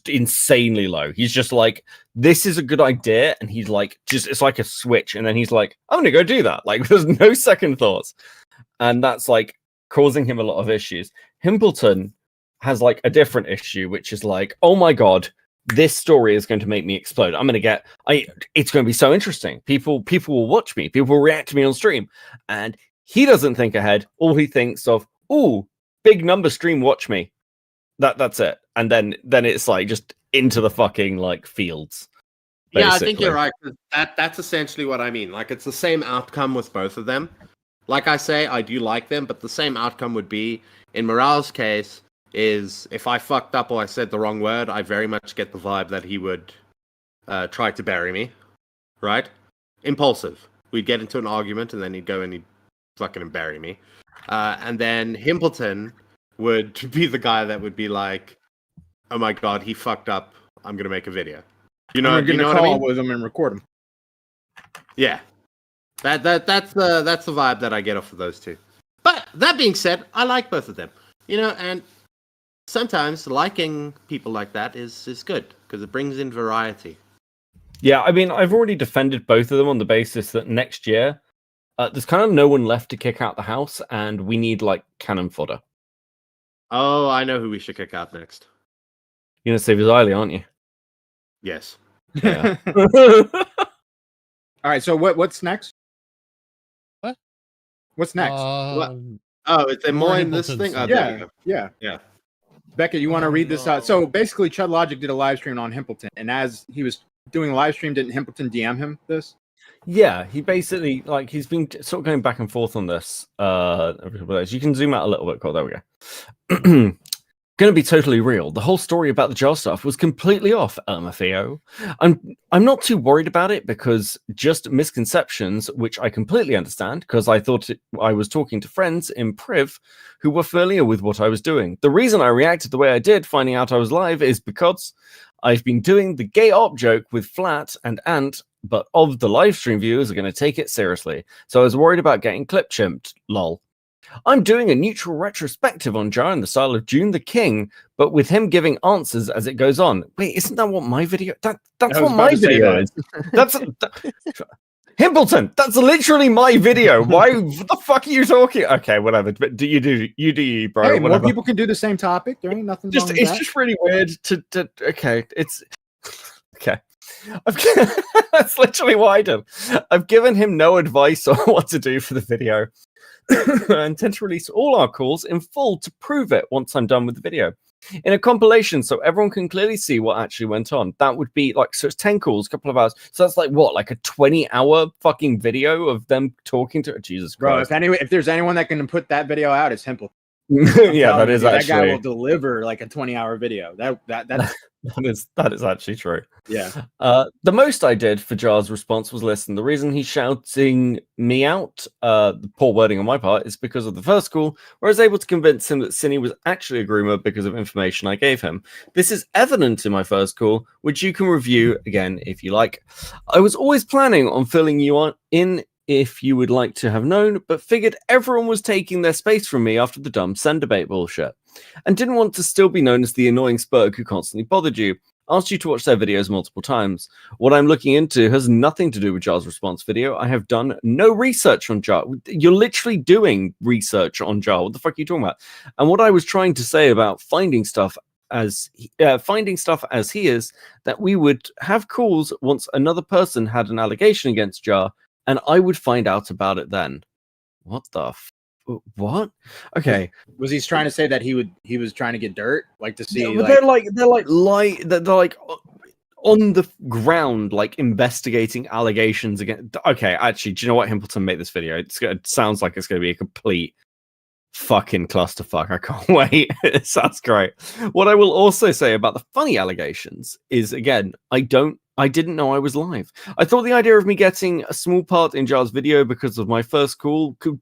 insanely low. He's just like, this is a good idea, and he's it's like a switch, and then he's like, I'm gonna go do that. There's no second thoughts, and that's causing him a lot of issues. Himpleton has a different issue, which is oh my god, this story is going to make me explode. It's going to be so interesting. People will watch me. People will react to me on stream, and he doesn't think ahead. All he thinks of, ooh, big number stream, watch me. That's it. And then it's just into the fucking fields. Basically. Yeah, I think you're right. That's essentially what I mean. It's the same outcome with both of them. Like I say, I do like them, but the same outcome would be in Morale's case is if I fucked up or I said the wrong word, I very much get the vibe that he would try to bury me. Right? Impulsive. We'd get into an argument and then he'd go and he'd fucking bury me. And then Himpleton would be the guy that would be like, oh my god, he fucked up. I'm going to make a video. You know what I mean? With him and record him. Yeah. That's the vibe that I get off of those two. But that being said, I like both of them. And sometimes liking people like that is good because it brings in variety. Yeah, I mean, I've already defended both of them on the basis that next year there's kind of no one left to kick out the house, and we need cannon fodder. Oh, I know who we should kick out next. You're gonna save Zylie, aren't you? Yes. Yeah. All right. So what's next? What? What's next? It's more in this thing. Oh, yeah. Beckett, you want to read this out? So basically, Chud Logic did a live stream on Himpleton, and as he was doing a live stream, didn't Himpleton DM him this? Yeah, he basically he's been sort of going back and forth on this. You can zoom out a little bit. Cool, there we go. Gonna be totally real. The whole story about the jar stuff was completely off, LMFAO. I'm not too worried about it because just misconceptions, which I completely understand because I thought I was talking to friends in Priv who were familiar with what I was doing. The reason I reacted the way I did, finding out I was live, is because I've been doing the gay op joke with Flat and Ant, but of the live stream viewers are going to take it seriously. So I was worried about getting clip chimped, lol. I'm doing a neutral retrospective on Jar in the style of June the King, but with him giving answers as it goes on. Wait, isn't that what my video? That's what my video is. Himpleton, that's literally my video. Why what the fuck are you talking? Okay, whatever. But do you, bro. Hey, whatever. more people can do the same topic. There ain't nothing wrong with It's that. just really weird to okay. It's okay. That's literally what I did. I've given him no advice on what to do for the video. I intend to release all our calls in full to prove it once I'm done with the video. In a compilation, so everyone can clearly see what actually went on. That would be like, so it's 10 calls, a couple of hours. So that's like what, like a 20-hour fucking video of them talking to Jesus Christ. Bro, if there's anyone that can put that video out, it's Himple. Yeah, that is that guy actually will deliver like a 20-hour video. That's that is actually true. Yeah. The most I did for Jar's response was listen. The reason he's shouting me out, the poor wording on my part, is because of the first call, where I was able to convince him that Cinny was actually a groomer because of information I gave him. This is evident in my first call, which you can review again if you like. I was always planning on filling you in if you would like to have known, but figured everyone was taking their space from me after the dumb send debate bullshit, and didn't want to still be known as the annoying Spurg who constantly bothered you. Asked you to watch their videos multiple times. What I'm looking into has nothing to do with Jar's response video. I have done no research on Jar. You're literally doing research on Jar. What the fuck are you talking about? And what I was trying to say about finding stuff as he is, that we would have calls once another person had an allegation against Jar, and I would find out about it then. What the what? Okay. Was he trying to say that he was trying to get dirt, like to see? Yeah, but they're like on the ground, like investigating allegations against. Okay, actually, do you know what, Himpleton, make this video? It sounds like it's going to be a complete fucking clusterfuck. I can't wait. It sounds great. What I will also say about the funny allegations is, again, I didn't know I was live. I thought the idea of me getting a small part in Jar's video because of my first call could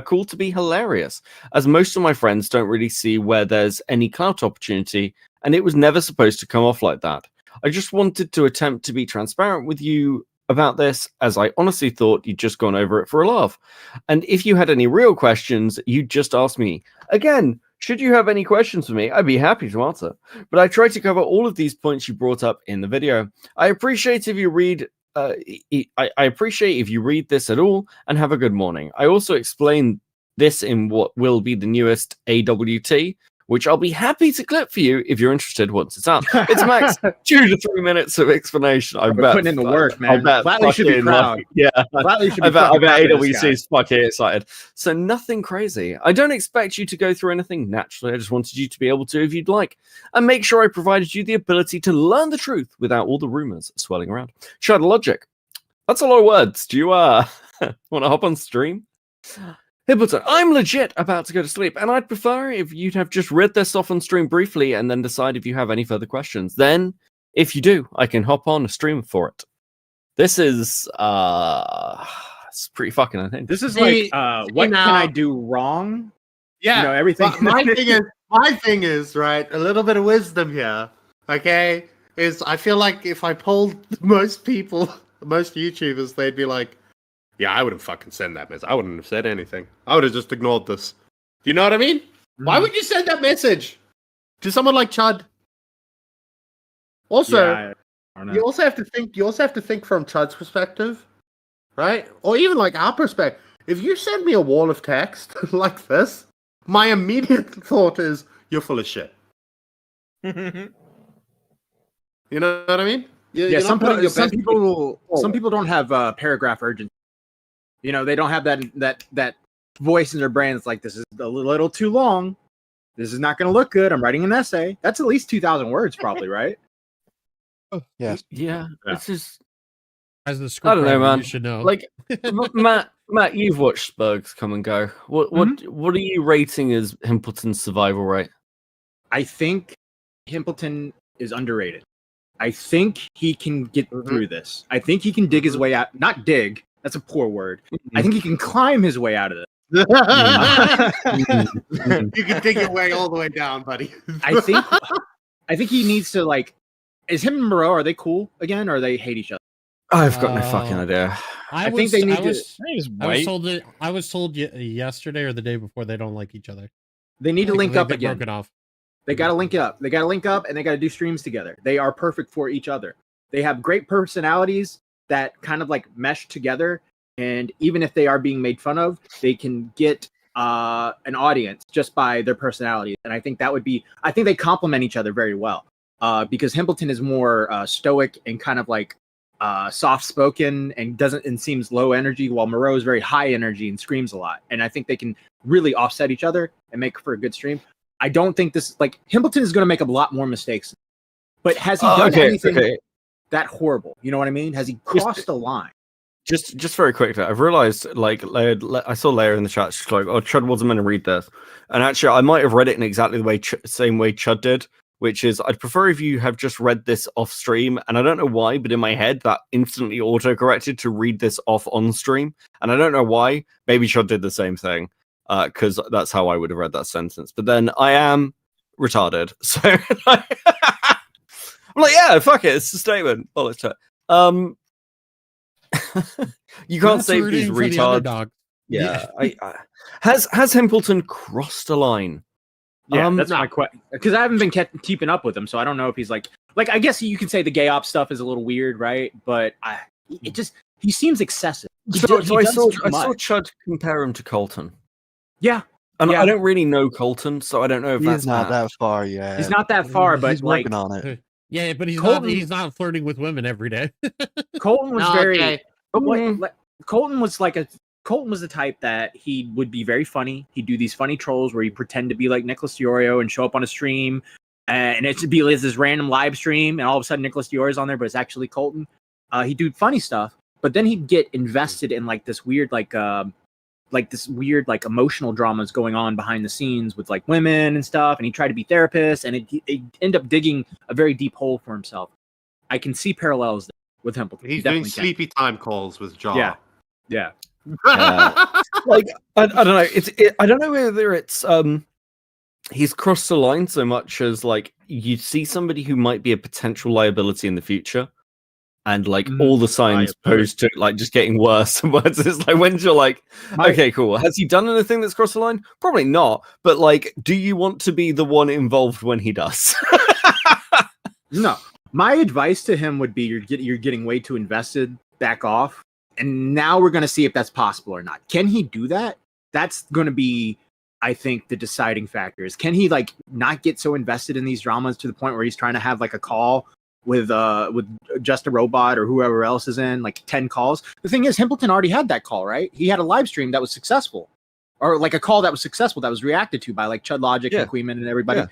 cool to be hilarious, as most of my friends don't really see where there's any clout opportunity, and it was never supposed to come off like that. I just wanted to attempt to be transparent with you about this, as I honestly thought you'd just gone over it for a laugh. And if you had any real questions, you'd just ask me. Again, should you have any questions for me, I'd be happy to answer. But I tried to cover all of these points you brought up in the video. I appreciate if you read I appreciate if you read this at all, and have a good morning. I also explain this in what will be the newest AWT, which I'll be happy to clip for you if you're interested once it's out. It's max 2 to 3 minutes of explanation. I bet. Putting in the work, man. I bet Flatley should be proud. Yeah. Flatley should be I bet AWC is fucking excited. So nothing crazy. I don't expect you to go through anything naturally. I just wanted you to be able to if you'd like. And make sure I provided you the ability to learn the truth without all the rumors swirling around. Shadow logic. That's a lot of words. Do you want to hop on stream? Hibbleton, I'm legit about to go to sleep, and I'd prefer if you'd have just read this off on stream briefly and then decide if you have any further questions. Then, if you do, I can hop on a stream for it. This is it's pretty fucking, I think. This is like what can I do wrong? Yeah, you know, everything. My thing is right. A little bit of wisdom here, okay? Is I feel like if I polled most people, most YouTubers, they'd be like, "Yeah, I wouldn't fucking send that message. I wouldn't have said anything. I would have just ignored this." Do you know what I mean? Why would you send that message to someone like Chud? Also, you also have to think. You also have to think from Chud's perspective, right? Or even like our perspective. If you send me a wall of text like this, my immediate thought is you're full of shit. You know what I mean? Yeah, some people don't have paragraph urgency. You know, they don't have that voice in their brain. It's like, this is a little too long. This is not going to look good. I'm writing an essay. That's at least 2,000 words, probably, right? Yeah. It's just, as the script I don't know, man. You should know. Like Matt, you've watched Spurgs come and go. What are you rating as Himpleton's survival rate? I think Himpleton is underrated. I think he can get through this. I think he can dig his way out. Not dig. That's a poor word. I think he can climb his way out of this. You can dig your way all the way down, buddy. I think he needs to, like, is him and Moreau, are they cool again, or they hate each other? I've got no fucking idea. I think they need to. I was told yesterday or the day before they don't like each other. They need to link up again. Broken off. They got to link up. They got to link up, and they got to do streams together. They are perfect for each other. They have great personalities. that kind of like mesh together, and even if they are being made fun of, they can get an audience just by their personality. And I think they complement each other very well, because Hempleton is more stoic and kind of like soft spoken and seems low energy, while Moreau is very high energy and screams a lot. And I think they can really offset each other and make for a good stream. I don't think Hempleton is going to make a lot more mistakes, but has he done anything that horrible? You know what I mean? Has he crossed the line? Just very quickly, I've realized, like, I saw Leia in the chat. She's like, "Oh, Chud wasn't meant to read this," and actually, I might have read it in exactly the same way Chud did, which is, I'd prefer if you have just read this off stream, and I don't know why, but in my head, that instantly auto-corrected to read this off on stream, and I don't know why. Maybe Chud did the same thing, because that's how I would have read that sentence. But then I am retarded, so I'm like, yeah, fuck it, it's a statement. Oh, let's check. You can't say these retards. Yeah. Has Hempleton crossed a line? Yeah, that's my question. Because I haven't been keeping up with him, so I don't know if he's like I guess you could say the gay op stuff is a little weird, right? But he seems excessive. I saw Chud compare him to Colton. Yeah. And I don't really know Colton, so I don't know if that's not that far yet. He's not that far, but he's working on it. Yeah, but he's not flirting with women every day. Colton was Colton was Colton was the type that he would be very funny. He'd do these funny trolls where he'd pretend to be like Nicholas Diorio and show up on a stream, and it'd be like this random live stream, and all of a sudden Nicholas Diorio's on there, but it's actually Colton. He'd do funny stuff, but then he'd get invested in like this weird emotional dramas going on behind the scenes with like women and stuff, and he tried to be therapist, and it ended up digging a very deep hole for himself. I can see parallels there with Hempleton. He's doing sleepy time calls with Jaw. Yeah. Like I don't know. I don't know whether it's he's crossed the line so much as like you see somebody who might be a potential liability in the future, and like all the signs posed to like just getting worse and worse. It's like when you're like, okay, cool. Has he done anything that's crossed the line? Probably not. But like, do you want to be the one involved when he does? No. My advice to him would be you're getting way too invested. Back off. And now we're going to see if that's possible or not. Can he do that? That's going to be, I think, the deciding factor. Is can he like not get so invested in these dramas to the point where he's trying to have like a call with just a robot or whoever else is in, like 10 calls. The thing is, Hempleton already had that call, right? He had a live stream that was successful, or like a call that was successful that was reacted to by like Chud Logic and Queeman and everybody. Yeah.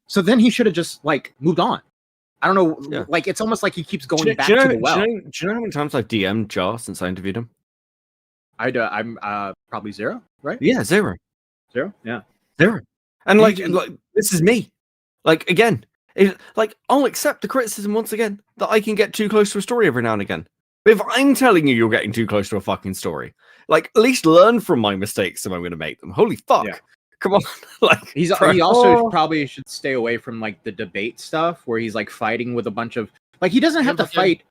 So then he should have just like moved on. I don't know. Yeah. Like it's almost like he keeps going back to the well. Do you know how many times I've DM'd Jar since I interviewed him? I'm probably 0, right? Yeah, 0. 0? Yeah. 0. And like this is me. Like again, I'll accept the criticism once again that I can get too close to a story every now and again. But if I'm telling you you're getting too close to a fucking story, like at least learn from my mistakes if I'm going to make them. Holy fuck. Yeah. Come on. Like he also probably should stay away from like the debate stuff where he's like fighting with a bunch of like he doesn't have to fight.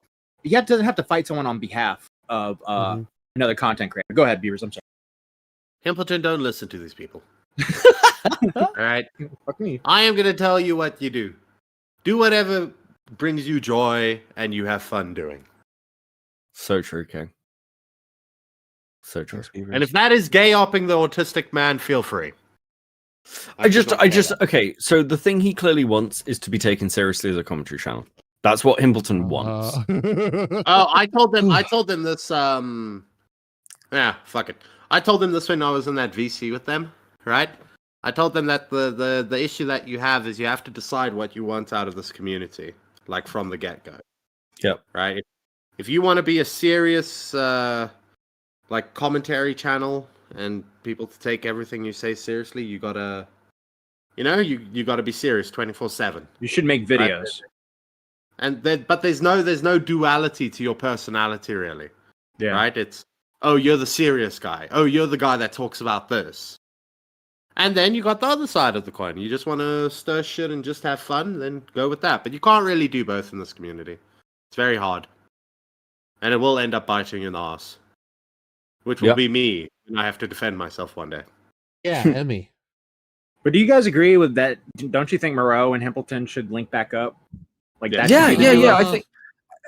He doesn't have to fight someone on behalf of another content creator. Go ahead, Beavers. I'm sorry. Hempleton, don't listen to these people. All right. Fuck me. I am going to tell you what you do. Do whatever brings you joy and you have fun doing. So true, King. So true. And if that is gay-opping the autistic man, feel free. Okay, so the thing he clearly wants is to be taken seriously as a commentary channel. That's what Hempleton wants. I told them this, fuck it. I told them this when I was in that VC with them, right? I told them that the issue that you have is you have to decide what you want out of this community, like from the get-go. Yep. Right? If you want to be a serious, like, commentary channel and people to take everything you say seriously, you gotta, you gotta be serious 24/7. You should make videos. Right? But there's no duality to your personality, really. Yeah. Right? It's, oh, you're the serious guy. Oh, you're the guy that talks about this. And then you got the other side of the coin. You just want to stir shit and just have fun, then go with that. But you can't really do both in this community. It's very hard. And it will end up biting you in the ass. Which will be me when I have to defend myself one day. Yeah, Emmy. But do you guys agree with that? Don't you think Moreau and Hempleton should link back up? Like that? Yeah.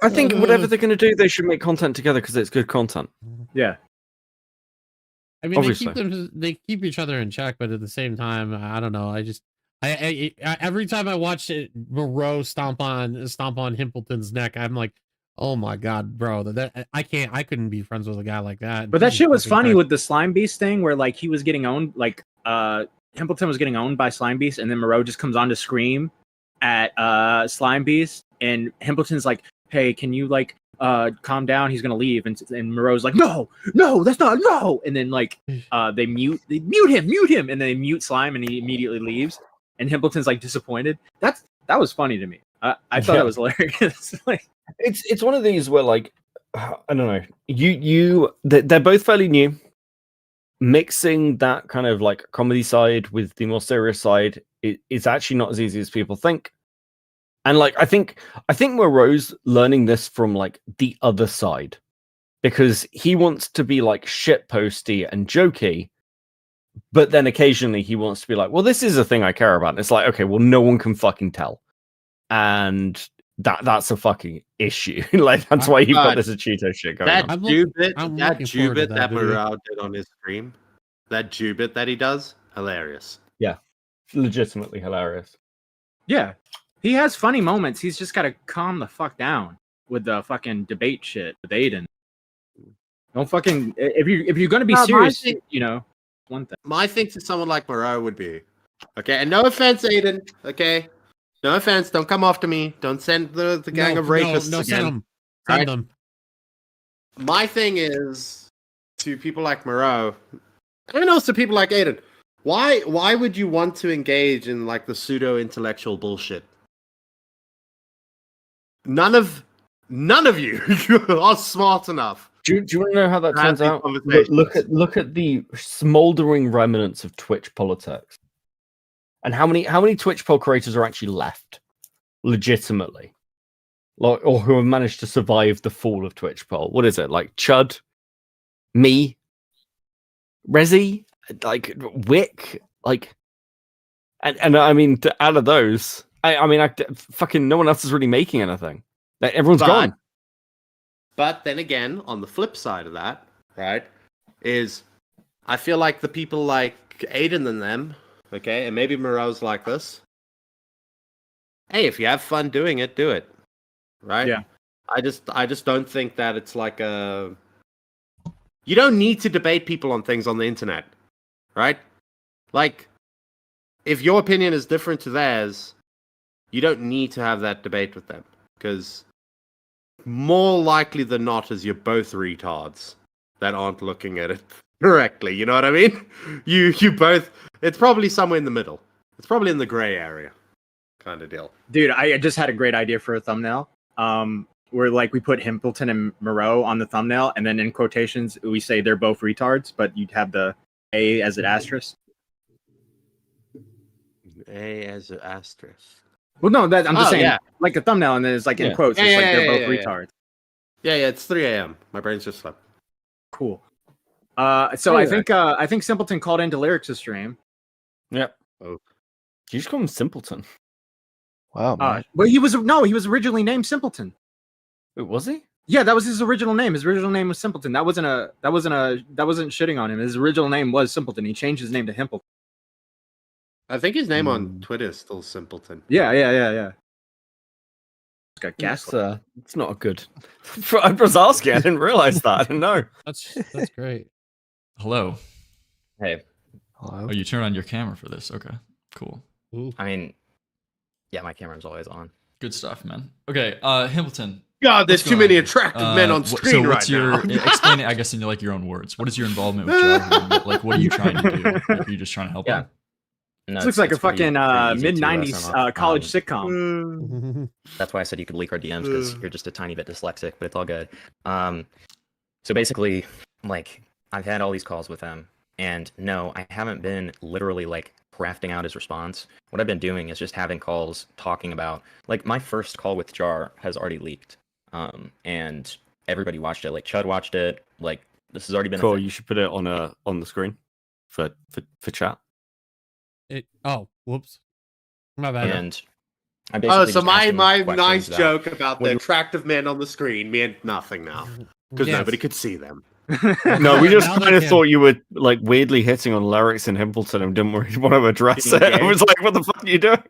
I think whatever they're going to do, they should make content together because it's good content. Yeah. I mean, Obviously. they keep each other in check, but at the same time, I don't know. I every time I watch it, Moreau stomp on Himpleton's neck, I'm like, oh my god, bro, that I couldn't be friends with a guy like that. But that Jesus shit was fucking funny Christ. with the Slime Beast thing, where like he was getting owned, like Himpleton was getting owned by Slime Beast, and then Moreau just comes on to scream at Slime Beast, and Himpleton's like, hey, can you like calm down, he's gonna leave, and Moreau's like, no, that's not, no, and then like they mute him, and then they mute Slime, and he immediately leaves, and Himpleton's like disappointed. That was funny to me. I thought that was hilarious. Like, it's one of these where like I don't know, they're both fairly new. Mixing that kind of like comedy side with the more serious side is actually not as easy as people think. And like I think Moreau's learning this from like the other side, because he wants to be like shit posty and jokey, but then occasionally he wants to be like, well, this is a thing I care about. And it's like, okay, well, no one can fucking tell, and that's a fucking issue. Like that's why you've got this Cheeto shit going on. That Jubit that Moreau did on his stream, that Jubit that he does, hilarious. Yeah, legitimately hilarious. yeah, he has funny moments. He's just got to calm the fuck down with the fucking debate shit with Aiden. Don't fucking if you're gonna be serious, you know, one thing. My thing to someone like Moreau would be, okay, and no offense, Aiden, okay, no offense, don't come after me, don't send the gang of rapists no, again. Send them. My thing is to people like Moreau, and also people like Aiden. Why would you want to engage in like the pseudo intellectual bullshit? None of you are smart enough. Do you want to know how that turns out? Look at the smoldering remnants of Twitch politics, and how many Twitch poll creators are actually left, legitimately, like, or who have managed to survive the fall of Twitch poll. What is it like? Chud, me, Rezi, like Wick, like, and I mean, out of those, I mean, fucking no one else is really making anything. Like, everyone's gone. But then again, on the flip side of that, right, is I feel like the people like Aiden and them, okay, and maybe Moreau's like this. Hey, if you have fun doing it, do it, right? Yeah. I just don't think that it's like a. You don't need to debate people on things on the internet, right? Like, if your opinion is different to theirs, you don't need to have that debate with them, because more likely than not is you're both retards that aren't looking at it correctly. You know what I mean? You both. It's probably somewhere in the middle. It's probably in the gray area, kind of deal. Dude, I just had a great idea for a thumbnail. Where like we put Himpleton and Moreau on the thumbnail, and then in quotations we say they're both retards, but you'd have the A as an asterisk. A as an asterisk. Well, no, that I'm just saying, yeah. like a thumbnail, and then it's like in quotes, it's like they're both retards. Yeah, it's 3 a.m. My brain's just slept. Cool. So I think Simpleton called into Lyrics' stream. Yep. Oh. Did you just call him Simpleton? Wow. Man. Well, he was originally named Simpleton. Wait, was he? Yeah, that was his original name. His original name was Simpleton. That wasn't shitting on him. His original name was Simpleton. He changed his name to Himpleton. I think his name on Twitter is still Simpleton. Yeah. Got gaslit. It's not a good. I was asking. I didn't realize that. I didn't know. That's great. Hello. Hey. Hello. Oh, you turn on your camera for this. Okay. Cool. Ooh. I mean, yeah, my camera's always on. Good stuff, man. Okay, Himpleton. God, there's too many attractive men on screen right now. Explain it, I guess, in like your own words. What is your involvement with Joe? Like, what are you trying to do? Like, are you just trying to help him? No, this looks like a fucking pretty mid-90s college sitcom. That's why I said you could leak our DMs, because you're just a tiny bit dyslexic, but it's all good. So basically, like, I've had all these calls with them, and no, I haven't been literally, like, crafting out his response. What I've been doing is just having calls talking about, like, my first call with Jar has already leaked, and everybody watched it. Like, Chud watched it. Like, this has already been cool. You should put it on the screen for chat. Whoops. My bad. And Oh, so my nice joke about the attractive men on the screen meant nothing now because nobody could see them. No, we just Now they kind of can. thought you were like weirdly hitting on lyrics in Himpleton and didn't really want to address it. I was like, what the fuck are you doing?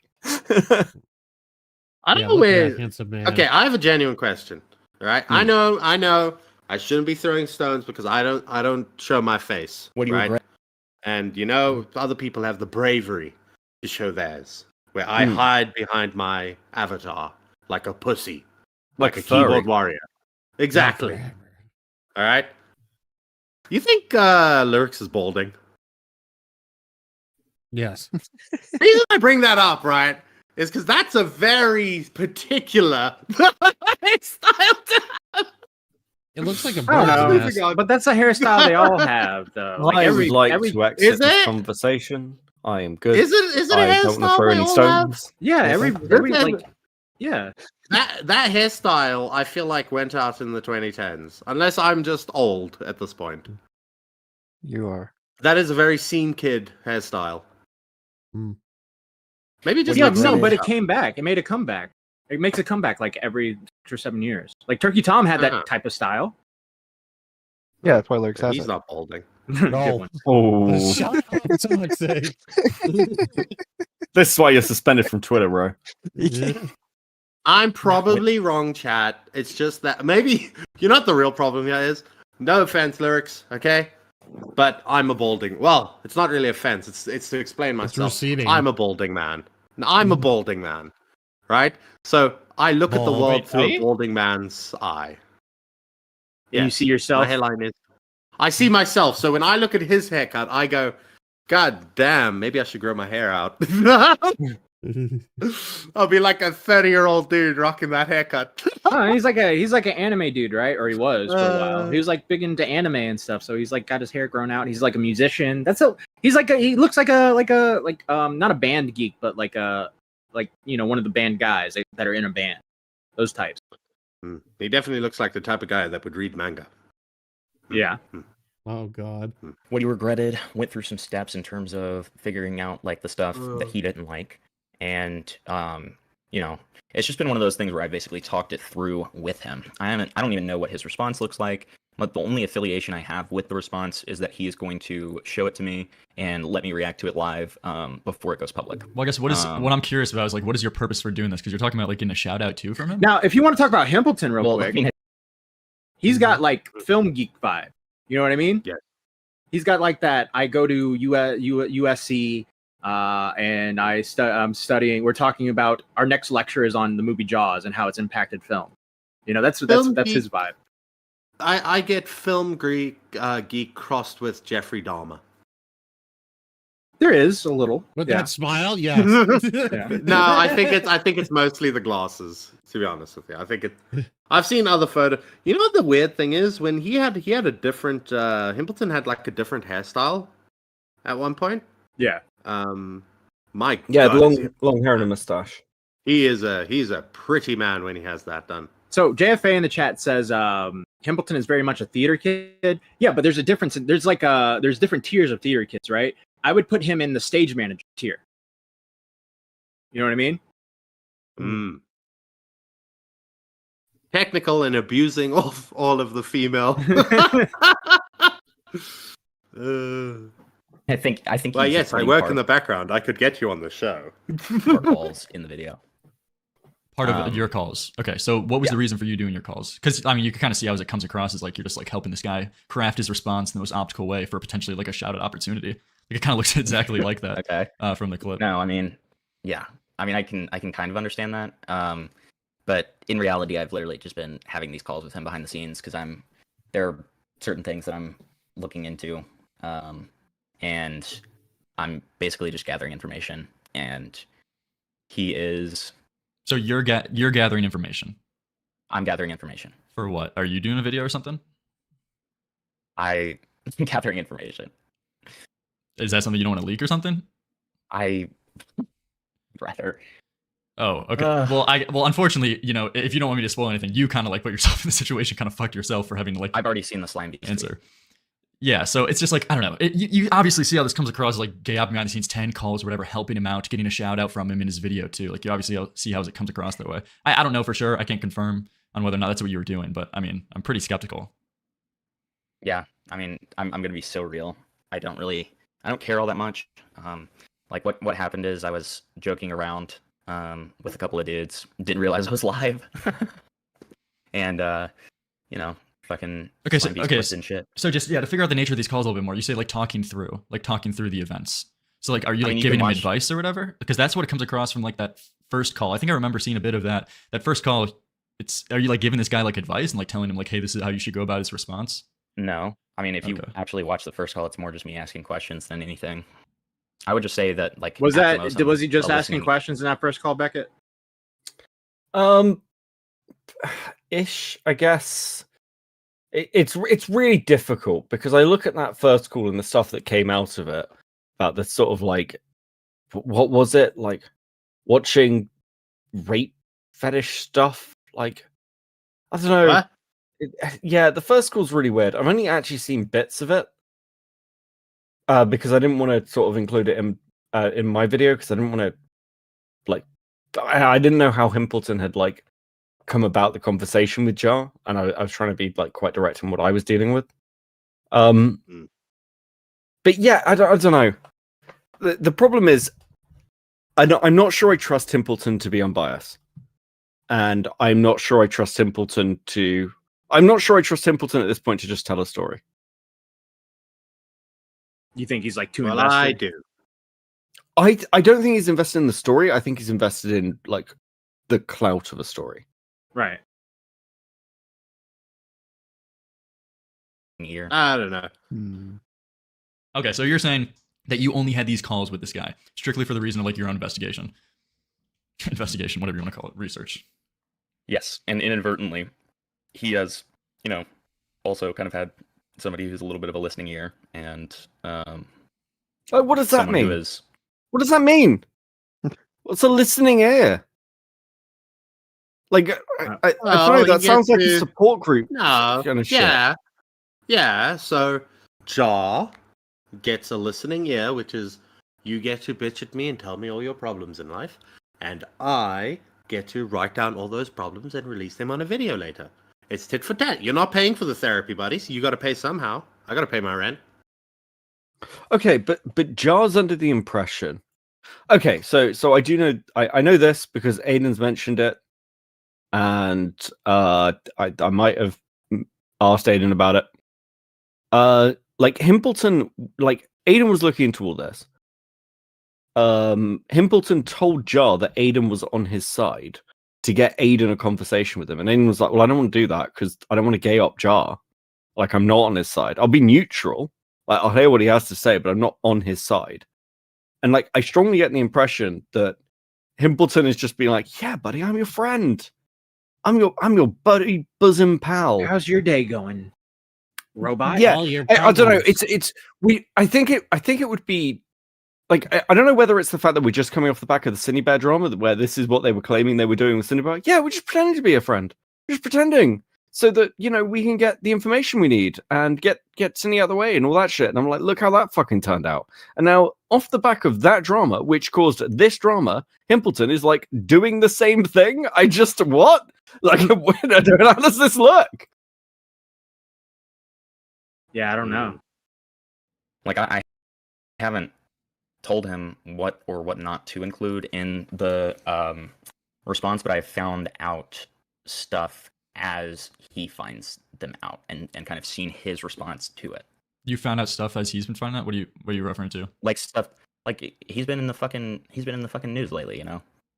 I don't know look at where. that handsome man. Okay, I have a genuine question. All right, I know. I shouldn't be throwing stones because I don't show my face. What do you right? regret? And other people have the bravery to show theirs, where I hide behind my avatar like a pussy, like a keyboard warrior. Exactly. All right. You think Lyrics is balding? Yes. The reason I bring that up, right, is because that's a very particular hairstyle. It looks like a I don't bird's know, nest. but that's a hairstyle they all have, though. I would like every to exit is this it? conversation. I am good. Is it a I don't want to hairstyle throw they any all have? stones. yeah, every Listen, like yeah. That hairstyle, I feel like went out in the 2010s, unless I'm just old at this point. You are. That is a very scene kid hairstyle. Maybe just Yeah, like no, but it stuff. came back. It made a comeback. It makes a comeback like every 6 or 7 years. Like Turkey Tom had that type of style. Yeah, that's why Lyrics has He's it. not balding. Good No. one. Oh, Shut up, for fuck's sake. this is why you're suspended from Twitter, bro. I'm probably wrong, chat. It's just that maybe you know what the real problem here is. No offense, Lyrics, okay? But I'm a balding. Well, it's not really offense. It's to explain myself. receding. I'm a balding man. I'm a balding man, right? So I look at the world Wait, through are a you? balding man's eye. And you see yourself. My hairline is. I see myself. So when I look at his haircut, I go, "God damn, maybe I should grow my hair out." I'll be like a 30-year-old dude rocking that haircut. Oh, he's like an anime dude, right? Or he was for a while. He was like big into anime and stuff. So he's like got his hair grown out. He's like a musician. He looks like not a band geek, but like one of the band guys that are in a band. Those types. He definitely looks like the type of guy that would read manga. Yeah. Oh God. What he regretted, went through some steps in terms of figuring out like the stuff that he didn't like, and it's just been one of those things where I basically talked it through with him. I don't even know what his response looks like, but the only affiliation I have with the response is that he is going to show it to me and let me react to it live before it goes public. Well, I guess what I'm curious about is like, what is your purpose for doing this? Because you're talking about like getting a shout out too from him. Now, if you want to talk about Himpleton real quick, I mean, he's got like film geek vibe. You know what I mean? Yeah. He's got like that. I go to USC and I'm studying. We're talking about our next lecture is on the movie Jaws and how it's impacted film. You know, that's his vibe. I get film geek crossed with Jeffrey Dahmer. There is a little with that smile. Yes. No, I think it's mostly the glasses. To be honest with you, I've seen other photos. You know what the weird thing is? When he had a different Himpleton had like a different hairstyle at one point. Yeah. Mike. Yeah, long hair and a mustache. He's a pretty man when he has that done. So JFA in the chat says Himpleton is very much a theater kid. Yeah, but there's a difference. There's different tiers of theater kids, right? I would put him in the stage manager tier. You know what I mean? Technical and abusing all of the female. I think. Well, yes, I work in the background. I could get you on the show. Calls in the video. Part of your calls. Okay, so what was the reason for you doing your calls? Because I mean, you can kind of see how it comes across as like you're just like helping this guy craft his response in the most optical way for potentially like a shout out opportunity. Like it kind of looks exactly like that. Okay. From the clip. No, I mean, yeah. I mean, I can kind of understand that. But in reality, I've literally just been having these calls with him behind the scenes because there are certain things that I'm looking into, and I'm basically just gathering information. And he is. So you're gathering information. I'm gathering information. For what? Are you doing a video or something? I'm gathering information. Is that something you don't want to leak or something? I rather. Oh, okay. Well, unfortunately, if you don't want me to spoil anything, you kind of like put yourself in the situation, kind of fuck yourself for having to like. I've already seen the slime beast answer. Yeah, so it's just like, I don't know. You obviously see how this comes across, like gay behind the scenes, 10 calls, whatever, helping him out, getting a shout out from him in his video too. Like you obviously see how it comes across that way. I don't know for sure. I can't confirm on whether or not that's what you were doing, but I mean, I'm pretty skeptical. Yeah, I mean, I'm gonna be so real. I don't care all that much. Like what happened is I was joking around with a couple of dudes, didn't realize I was live, and you know, fucking and shit. So just to figure out the nature of these calls a little bit more. You say like talking through the events. So like, are you giving him advice or whatever? Because that's what it comes across from like that first call. I think I remember seeing a bit of that. That first call, are you like giving this guy like advice and like telling him like, hey, this is how you should go about his response? No, I mean if you actually watch the first call, it's more just me asking questions than anything. I would just say that like was he just asking questions in that first call, Beckett? Ish, I guess. It's really difficult because I look at that first call and the stuff that came out of it about the sort of like, what was it like, watching rape fetish stuff? Like, I don't know. Yeah, the first call's really weird. I've only actually seen bits of it because I didn't want to sort of include it in my video because I didn't want to like, I didn't know how Himpleton had like come about the conversation with Jar, and I was trying to be like quite direct in what I was dealing with. But yeah, I don't know. The problem is, I'm not sure I trust Himpleton to be unbiased, and I'm not sure I trust Himpleton at this point to just tell a story. You think he's like too invested? I do. I don't think he's invested in the story. I think he's invested in like the clout of a story. Right. I don't know. Okay, so you're saying that you only had these calls with this guy strictly for the reason of like your own investigation, whatever you want to call it, research. Yes, and inadvertently, he has, also kind of had somebody who's a little bit of a listening ear, and what does that mean? What does that mean? What's a listening ear? Like, I don't know, that sounds like a support group. No, kind of yeah. So, Jar gets a listening ear, which is you get to bitch at me and tell me all your problems in life, and I get to write down all those problems and release them on a video later. It's tit for tat. You're not paying for the therapy, buddy, so you got to pay somehow. I got to pay my rent. Okay, but Jar's under the impression. Okay, so I do know I know this because Aiden's mentioned it. And I might have asked Aiden about it. Like Himpleton, like Aiden was looking into all this. Himpleton told Jar that Aiden was on his side to get Aiden a conversation with him, and Aiden was like, "Well, I don't want to do that because I don't want to gay up Jar. Like, I'm not on his side. I'll be neutral. Like, I'll hear what he has to say, but I'm not on his side." And like, I strongly get the impression that Himpleton is just being like, "Yeah, buddy, I'm your friend. I'm your buddy, bosom pal. How's your day going, robot?" Yeah, I don't know. I think it would be like I don't know whether it's the fact that we're just coming off the back of the Cinebear drama, where this is what they were claiming they were doing with Cinebear. Yeah, we're just pretending to be a friend. We're just pretending so that we can get the information we need and get Cine out of the way and all that shit. And I'm like, look how that fucking turned out. And now off the back of that drama, which caused this drama, Himpleton is like doing the same thing. What? Like, how does this look? Yeah, I don't know. Like, I haven't told him what or what not to include in the response, but I found out stuff as he finds them out and kind of seen his response to it. You found out stuff as he's been finding out? What are you referring to? Like stuff like he's been in the fucking news lately,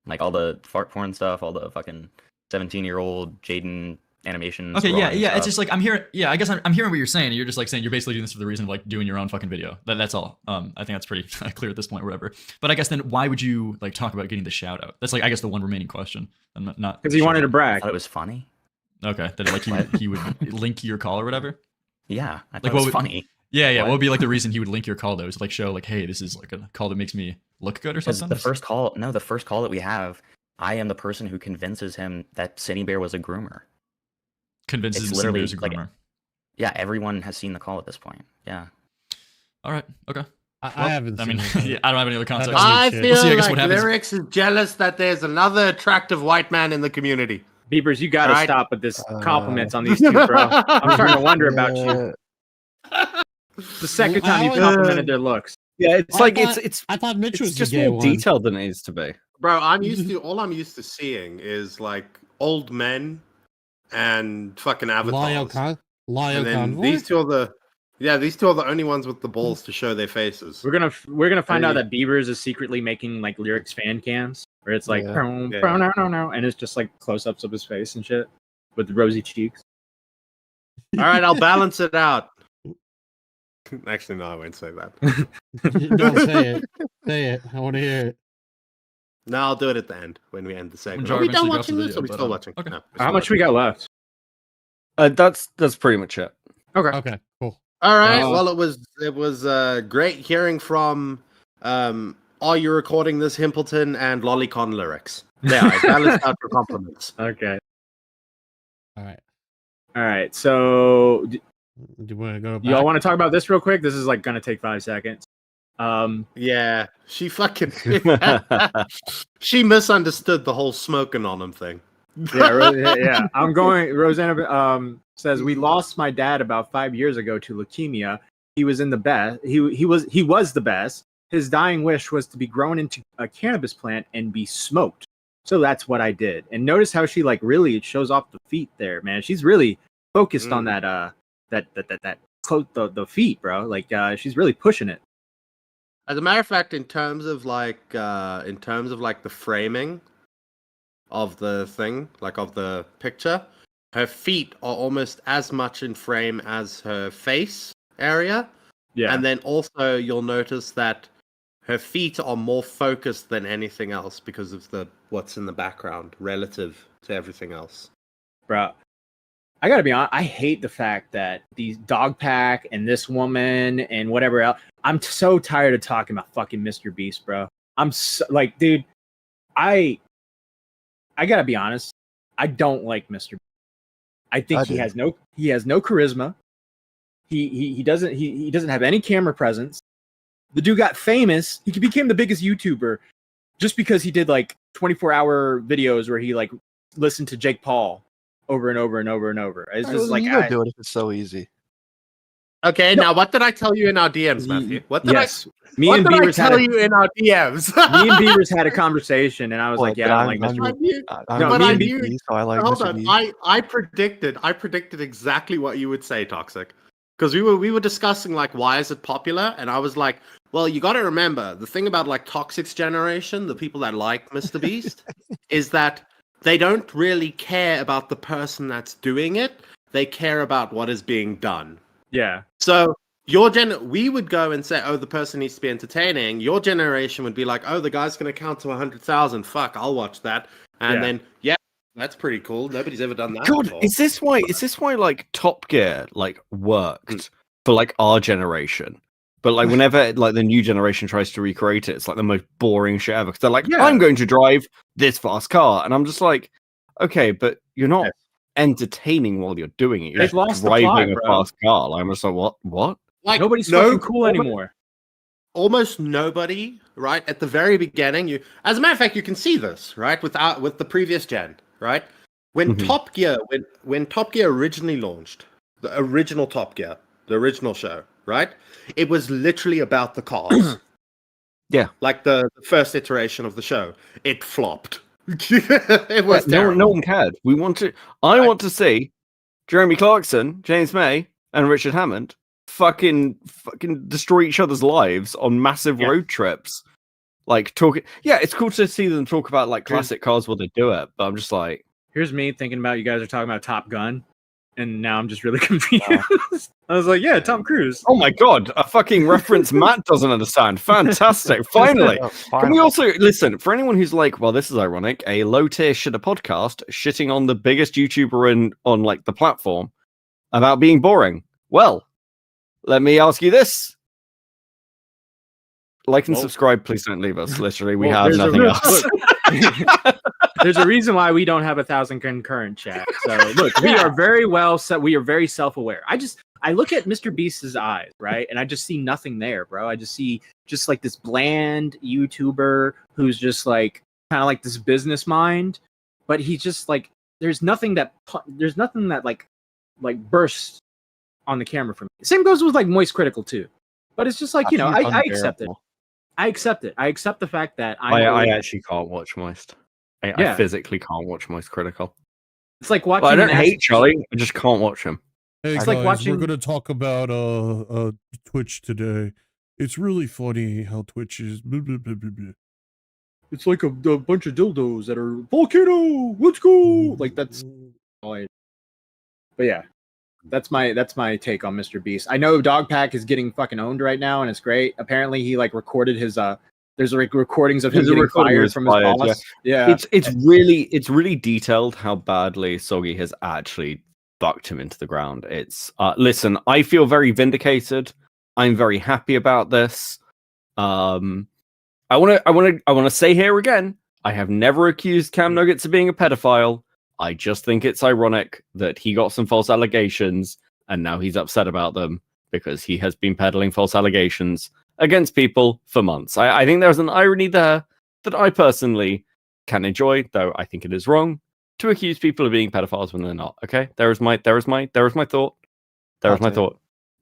Like all the fart porn stuff, all the fucking 17-year-old Jaden animations. Okay, yeah. It's just like I'm hearing. Yeah, I guess I'm hearing what you're saying. You're just like saying you're basically doing this for the reason of like doing your own fucking video. That's all. I think that's pretty clear at this point, or whatever. But I guess then why would you like talk about getting the shout out? That's like I guess the one remaining question. I'm not because he wanted to brag. I thought it was funny. Okay, that like he would link your call or whatever. Yeah, I thought it was funny. Yeah. What would be like the reason he would link your call though? Is like show like, hey, this is like a call that makes me look good or something. The first call that we have, I am the person who convinces him that Cinebear was a groomer. Convinces him Cinebear was a groomer. Yeah, everyone has seen the call at this point. Yeah. All right. Okay. I haven't. I mean, seen yeah, I don't have any other context. I We'll feel see, I guess, like what happens. Lyrics is jealous that there's another attractive white man in the community. Beepers, you got to Right? stop with this compliments on these two, bro. I'm starting to wonder about you. It's the second time you've complimented their looks. Yeah, it's I thought Mitch was just the gay more one. detailed than it needs to be. Bro, all I'm used to seeing is like old men and fucking avatars. And then these two are the only ones with the balls to show their faces. We're gonna find out that Beavers is secretly making like Lyrics fan cams where it's like no, and it's just like close-ups of his face and shit with rosy cheeks. All right, I'll balance it out. Actually, no, I won't say that. Don't say it. Say it. I want to hear it. No, I'll do it at the end when we end the segment. Jar Are we done eventually got to watching the this? video, Are we but, still watching? okay. No, How much we got left? That's pretty much it. Okay. Okay. Cool. All right. Well, it was great hearing from Are You Recording This, Himpleton and Lolicon Lyrics. Yeah, I balanced out your compliments. Okay. All right. All right. So, Do you want to go back? y'all want to talk about this real quick? This is like gonna take 5 seconds. Yeah, she fucking she misunderstood the whole smoking on him thing. Yeah. I'm going. Rosanna says we lost my dad about 5 years ago to leukemia. He was in the best. He was the best. His dying wish was to be grown into a cannabis plant and be smoked. So that's what I did. And notice how she like really shows off the feet there, man. She's really focused on that the feet, bro. Like she's really pushing it. As a matter of fact, in terms of like the framing of the thing, like of the picture, her feet are almost as much in frame as her face area. Yeah. And then also you'll notice that her feet are more focused than anything else because of what's in the background relative to everything else. Bro, I gotta be honest, I hate the fact that these dog pack and this woman and whatever else. I'm so tired of talking about fucking Mr. Beast, bro. I'm so, like, dude, I gotta be honest. I don't like Mr. Beast. I think he has no charisma. He doesn't have any camera presence. The dude got famous. He became the biggest YouTuber just because he did like 24-hour videos where he like listened to Jake Paul over and over and over and over. It's just like you don't do it if it's so easy. Okay, now what did I tell you in our DMs, Matthew? What did me and Beavers tell you in our DMs? Me and Beavers had a conversation, and I was like, "Yeah, I don't like Mr. Beast." So I like hold Mr. on, Beast. I predicted exactly what you would say, Toxic, because we were discussing like why is it popular, and I was like, well, you got to remember the thing about like Toxic's generation, the people that like Mr. Beast, is that they don't really care about the person that's doing it. They care about what is being done. Yeah. So we would go and say, oh, the person needs to be entertaining. Your generation would be like, oh, the guy's going to count to 100,000. Fuck, I'll watch that. And then, that's pretty cool. Nobody's ever done that God, before. is this why like Top Gear like worked for like our generation? But like whenever like the new generation tries to recreate it, it's like the most boring shit ever. Because they're like, I'm going to drive this fast car, and I'm just like, okay, but you're not entertaining while you're doing it. You're just driving a fast car. Like, I'm just like, what? Like, nobody's fucking cool anymore. Almost nobody, right? At the very beginning, as a matter of fact, you can see this, right? With the previous gen, right? When Top Gear, when Top Gear originally launched, the original Top Gear, the original show, right? It was literally about the cars. Yeah. Like the first iteration of the show. It flopped. It was no one cared. I want to see Jeremy Clarkson, James May, and Richard Hammond fucking destroy each other's lives on massive road trips. Like talking. Yeah, it's cool to see them talk about like classic cars while they do it, but I'm just like, here's me thinking about you guys are talking about Top Gun, and now I'm just really confused. I was like, yeah, Tom Cruise. Oh my god, a fucking reference Matt doesn't understand. Fantastic. Finally. Can we also listen for anyone who's like, well, this is ironic, a low tier shitter podcast shitting on the biggest YouTuber on like the platform about being boring. Well, let me ask you this. Like and subscribe, please don't leave us. Literally, we have nothing else. There's a reason why we don't have 1,000 concurrent chat. So look, we are very well set. We are very self-aware. I look at Mr. Beast's eyes, right? And I just see nothing there, bro. I just see just like this bland YouTuber who's just like kind of like this business mind, but he's just like there's nothing that like bursts on the camera for me. Same goes with like Moist Critical too. But it's just like, you know, I accept it. I accept it. I accept the fact that I actually can't watch Moist. I physically can't watch Moist Critical. It's like watching. I don't hate Charlie. I just can't watch him. Hey it's guys, like watching. We're gonna talk about Twitch today. It's really funny how Twitch is. Blah, blah, blah, blah, blah. It's like a bunch of dildos that are volcano. Let's go. Like that's. But yeah, that's my take on Mr. Beast. I know Dogpack is getting fucking owned right now, and it's great. Apparently, he like recorded his There's like recordings of him getting fired from his boss. Yeah. It's really detailed how badly Soggy has actually bucked him into the ground. It's listen, I feel very vindicated. I'm very happy about this. I want to say here again, I have never accused Cam Nuggets of being a pedophile. I just think it's ironic that he got some false allegations and now he's upset about them because he has been peddling false allegations against people for months. I think there's an irony there that I personally can enjoy, though I think it is wrong to accuse people of being pedophiles when they're not. Okay, there is my thought.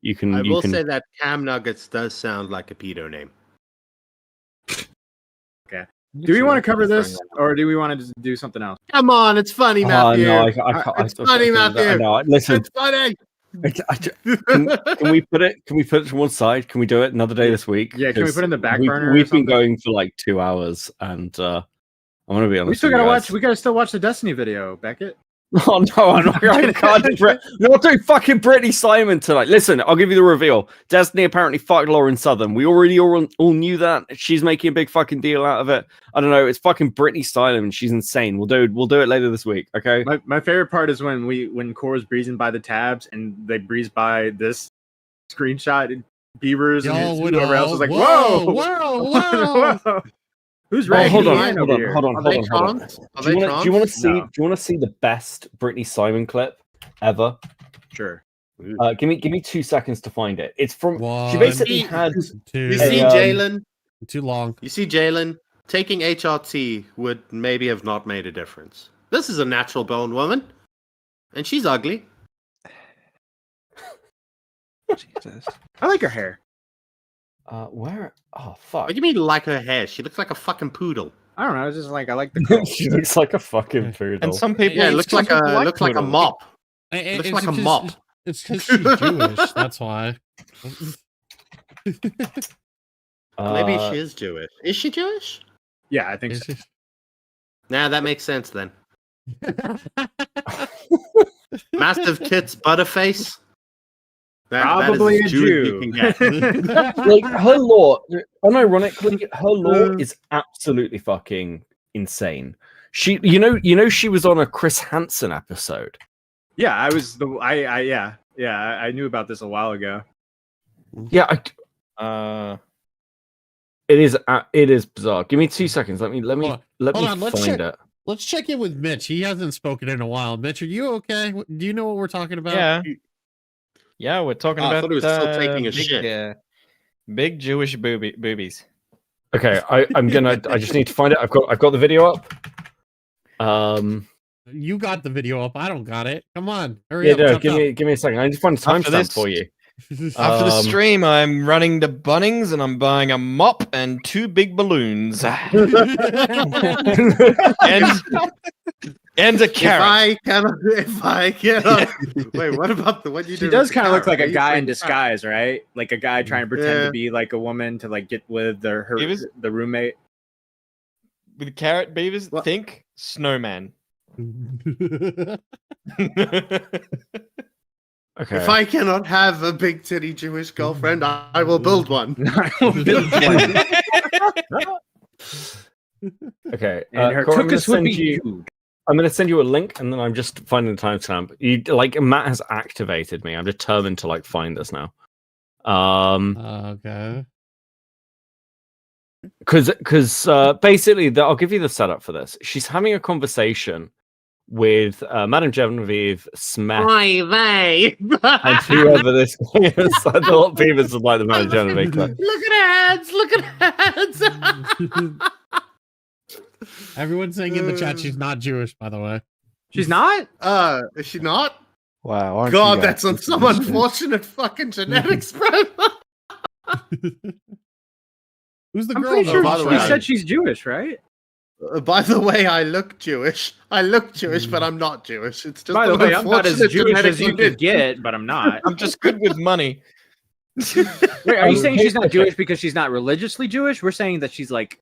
You can. I will say that Cam Nuggets does sound like a pedo name. Okay. Do we want to cover this, or do we want to just do something else? Come on, it's funny, Matthew. No, it's funny, Matthew. No, listen, it's funny. Can we put it to one side? Can we do it another day this week? Yeah, can we put it in the back burner? We've been going for like 2 hours, and I want to be honest. We still gotta watch. We gotta still watch the Destiny video, Beckett. Oh no, I'm not going to. We're not doing fucking Brittany Simon tonight. Listen, I'll give you the reveal. Destiny apparently fucked Lauren Southern. We already all knew that. She's making a big fucking deal out of it. I don't know. It's fucking Brittany Simon. She's insane. We'll do it later this week. Okay. My favorite part is when Cora's breezing by the tabs and they breeze by this screenshot and Beavers and whoever else is like, whoa. Who's right? Hold on. Do you want to see the best Brittany Simon clip ever? Sure. Give me 2 seconds to find it. It's from. She basically had. You see Jalen? Too long. You see Jalen taking HRT would maybe have not made a difference. This is a natural bone woman, and she's ugly. Jesus. I like her hair. Where? Oh fuck! What do you mean like her hair? She looks like a fucking poodle. I don't know. It's just like I like the curls. She looks like a fucking poodle. And some people, it looks like a mop. It looks like a mop. It's because she's Jewish. That's why. Maybe she is Jewish. Is she Jewish? Yeah, I think so. Nah, that makes sense then. Massive tits, butterface. Probably that is a Jew. You can get. Like her law, unironically, her law is absolutely fucking insane. She, you know, she was on a Chris Hansen episode. Yeah, I knew about this a while ago. Yeah, it is bizarre. Give me 2 seconds. Let me find it. Let's check in with Mitch. He hasn't spoken in a while. Mitch, are you okay? Do you know what we're talking about? Yeah, we're talking about. I thought he was still taking a shit. Big Jewish boobies. Okay, I just need to find it. I've got the video up. You got the video up. I don't got it. Come on, hurry up. No, give me a second. I need to find a timestamp for you. After the stream, I'm running to Bunnings and I'm buying a mop and 2 big balloons. and a carrot. If I cannot. Wait, what about the what you do? She does kind of look like a guy in disguise, right? Like a guy trying to pretend to be like a woman to like get with the roommate. With the carrot, Beavers, think snowman. Okay. If I cannot have a big titty Jewish girlfriend, I will build one. Okay. And her cookies would be huge. I'm going to send you a link, and then I'm just finding the timestamp. Matt has activated me. I'm determined to find this now. Okay. Because basically, I'll give you the setup for this. She's having a conversation with Madame Genevieve Smith. Oy vey. And whoever this guy is. I thought Beavis would like the Madame Genevieve. Look at ads. Look at ads. Everyone's saying in the chat she's not Jewish, by the way. She's not? Is she not? Wow. aren't God, you that's guys some interesting? unfortunate fucking genetics, bro. Who's the I'm girl? pretty sure by the she way, said she's Jewish, right? By the way, I look Jewish. but I'm not Jewish. It's just By the an way, I'm not as unfortunate Jewish as genetic you can condition. get, but I'm not. I'm just good with money. Wait, are you saying she's not Jewish because she's not religiously Jewish? We're saying that she's like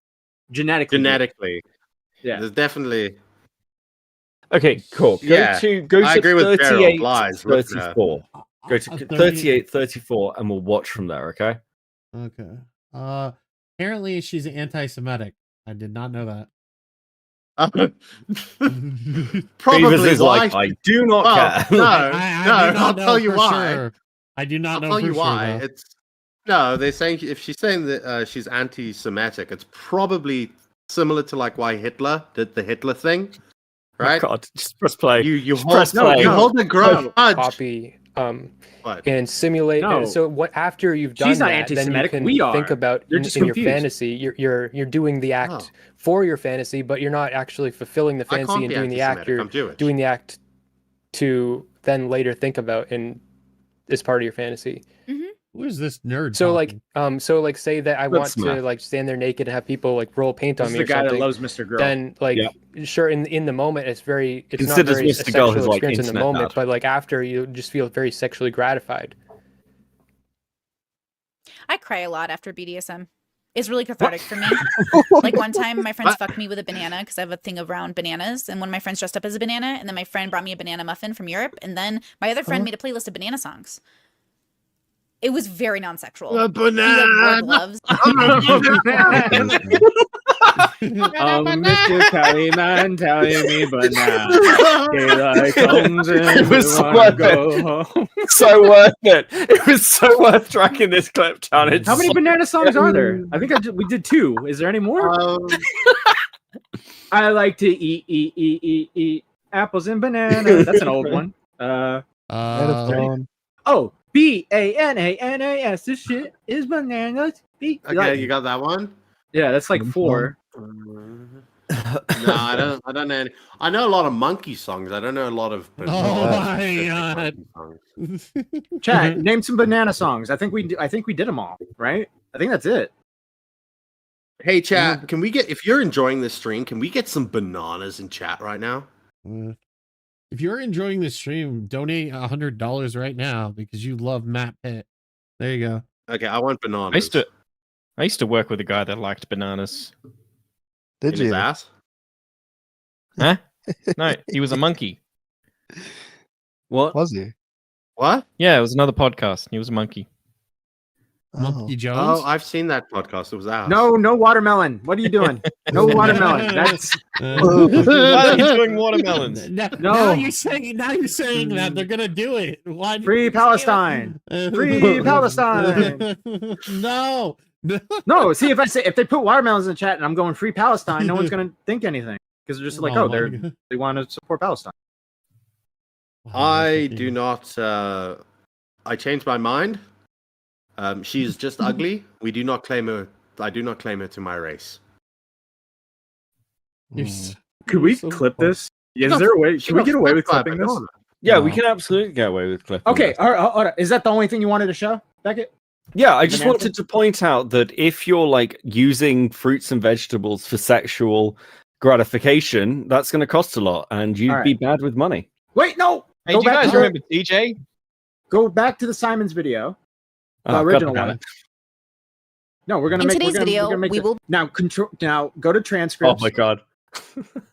genetically. Genetically. Yeah. There's definitely. Okay, cool. Go Yeah, to I agree with Gerald 38, Bly's. Look at her. 34. Go to 38, 34, and we'll watch from there, okay? Okay. Apparently she's anti-Semitic. I did not know that. Probably Beavis is why. like, I do not care. No, I do not I'll know tell you for why. sure. I do not know I'll tell for you sure, why. though. It's no. They're saying if she's saying that she's anti-Semitic, it's probably similar to like why Hitler did the Hitler thing, right? Oh God, just press play. You Just hold press play. you hold the grudge. Copy and simulate. No. So what after you've done She's not that, then you anti-Semitic, can we are. think about They're in just your confused. fantasy. You're doing the act for your fantasy, but you're not actually fulfilling the I fantasy can't and be doing the act. anti-Semitic, You're I'm Jewish. doing the act to then later think about and as part of your fantasy. Who is this nerd? So talking? like say that I That's want to math. like stand there naked and have people like roll paint This on is me the or guy that something. loves Mr. Girl. Then like Yeah. sure in the moment it's not Considers very a Mr. Girl sexual his, like, experience in the internet moment, dad. but like after you just feel very sexually gratified. I cry a lot after BDSM. It's really cathartic for me. Like one time my friends fucked me with a banana because I have a thing around bananas, and one of my friends dressed up as a banana, and then my friend brought me a banana muffin from Europe, and then my other friend made a playlist of banana songs. It was very non-sexual. A He, like, wore gloves. Mr. Kellyman telling me banana. Daylight comes in, It was so we wanna worth go it. home. So worth it. It was so worth tracking this clip down. It's How many so- banana songs are there? I think we did 2. Is there any more? I like to eat apples and bananas. That's an old one. Oh, BANANAS. This shit is bananas. Okay, you got that one. Yeah, that's like 4. No, I don't know any. I know a lot of monkey songs. I don't know a lot of. my songs. Chat, name some banana songs. I think we did them all, right? I think that's it. Hey, chat, can we get, if you're enjoying this stream, can we get some bananas in chat right now? If you're enjoying the stream, donate $100 right now because you love Matt Pitt. There you go. Okay, I want bananas. I used to work with a guy that liked bananas. Did In his you? ass? Huh? No, he was a monkey. What was he? What? Yeah, it was another podcast. He was a monkey. Monkey Jones? Oh, I've seen that podcast. It was out. No watermelon. What are you doing? No watermelon. That's Why are you doing watermelons? Now you're saying that they're gonna do it. Why? Free Palestine. Free Palestine. No. No, see if they put watermelons in the chat and I'm going free Palestine, no one's gonna think anything because they're just like, Oh oh, my God. they want to support Palestine. I do not. I changed my mind. She's just ugly. We do not claim her. I do not claim her to my race. Could we clip this? Is there a way? Can we get away with clipping this? Yeah, we can absolutely get away with clipping. Okay, this. all right, hold on. Is that the only thing you wanted to show, Beckett? Yeah, I just Banana? wanted to point out that if you're like using fruits and vegetables for sexual gratification, that's going to cost a lot, and you'd All be right. bad with money. Wait, no. Hey, do you guys remember DJ? Go back to the Simons video, the Oh, original God damn one. it. No, we're gonna In make. today's we're gonna, video, we're gonna make we the- will- now control. Now go to transcripts. Oh my God.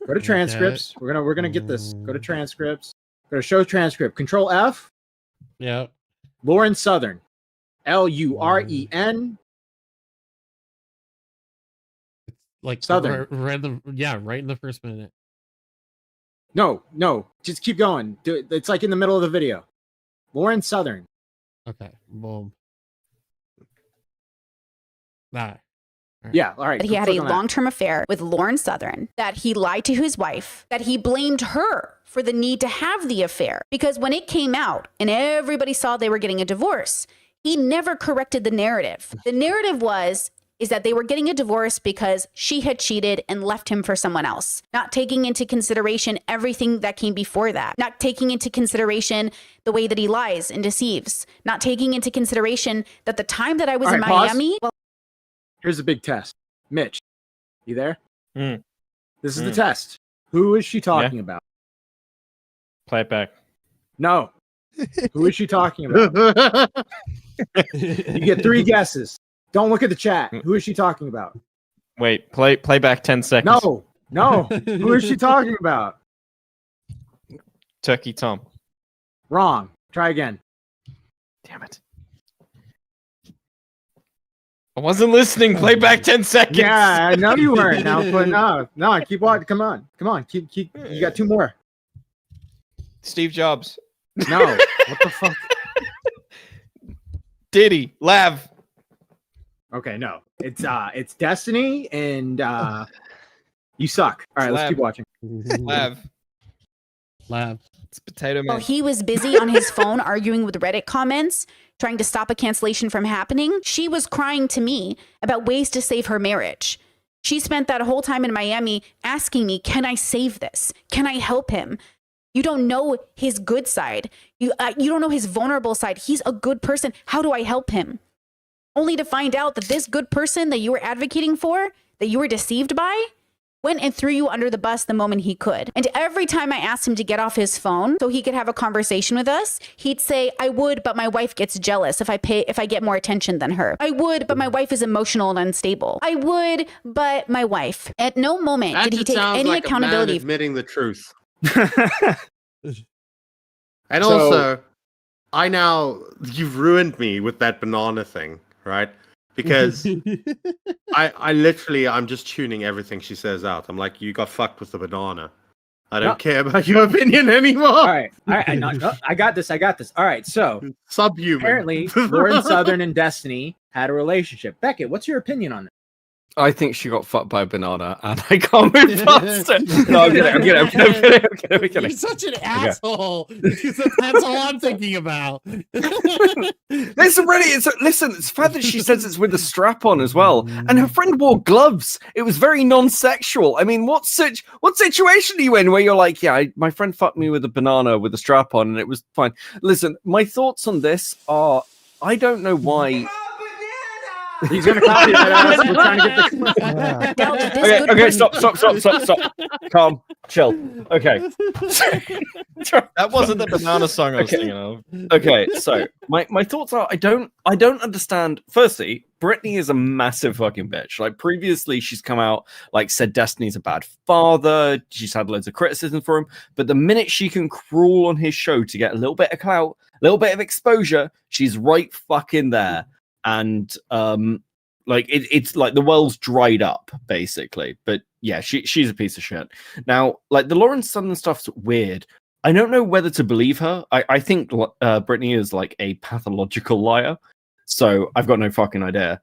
Go to transcripts. We're gonna get this. Go to transcripts. Go to show transcript. Control F. Yeah. Lauren Southern. LUREN. Like Southern. right in the first minute. No, just keep going. Do it. It's like in the middle of the video. Lauren Southern. Okay. Boom. That. Yeah, all right. That he let's had a look on that. long-term affair with Lauren Southern, that he lied to his wife, that he blamed her for the need to have the affair. Because when it came out and everybody saw they were getting a divorce, he never corrected the narrative. The narrative is that they were getting a divorce because she had cheated and left him for someone else, not taking into consideration everything that came before that, not taking into consideration the way that he lies and deceives, not taking into consideration that the time that I was All in right, pause. Miami, well, Here's a big test. Mitch, you there? Mm. This is the test. Who is she talking about? Play it back. No. Who is she talking about? You get 3 guesses. Don't look at the chat. Who is she talking about? Wait, play back 10 seconds. No. Who is she talking about? Turkey Tom. Wrong. Try again. Damn it. I wasn't listening. Play back 10 seconds. Yeah, I know you weren't. Now, but no, keep watching. Come on. Keep. You got 2 more. Steve Jobs. No. What the fuck? Diddy. Lav. Okay, no. It's Destiny and you suck. All right, let's keep watching. Lav. It's Potato Man. while he was busy on his phone arguing with Reddit comments, trying to stop a cancellation from happening, she was crying to me about ways to save her marriage. She spent that whole time in Miami asking me, can I save this? Can I help him? You don't know his good side. You don't know his vulnerable side. He's a good person. How do I help him? Only to find out that this good person that you were advocating for, that you were deceived by, went and threw you under the bus the moment he could. And every time I asked him to get off his phone so he could have a conversation with us, he'd say, I would, but my wife gets jealous if I get more attention than her. I would, but my wife is emotional and unstable. I would, but my wife. At no moment That did he just take sounds any like a man accountability. admitting the truth. And also, you've ruined me with that banana thing, right? Because I'm just tuning everything she says out. I'm like, you got fucked with the banana. I don't care about your opinion anymore. All right. I got this. All right. So, subhuman. Apparently, Lauren Southern and Destiny had a relationship. Beckett, what's your opinion on it? I think she got fucked by a banana, and I can't move past it. No, I'm kidding. You're such an asshole. That's all I'm thinking about. Listen, really, it's the fact that she says it's with a strap on as well, and her friend wore gloves. It was very non-sexual. I mean, what situation are you in where you're like, yeah, my friend fucked me with a banana with a strap on, and it was fine. Listen, my thoughts on this are, I don't know why. He's gonna copy that. We're trying to get Okay, stop. Calm, chill. Okay. That wasn't the banana song I was thinking of. Okay, so my thoughts are, I don't understand. Firstly, Brittany is a massive fucking bitch. Like, previously she's come out, like, said Destiny's a bad father. She's had loads of criticism for him, but the minute she can crawl on his show to get a little bit of clout, a little bit of exposure, she's right fucking there. And it's like the well's dried up, basically. But yeah, she's a piece of shit. Now, like, the Lauren Southern stuff's weird. I don't know whether to believe her. I think Brittany is like a pathological liar, so I've got no fucking idea.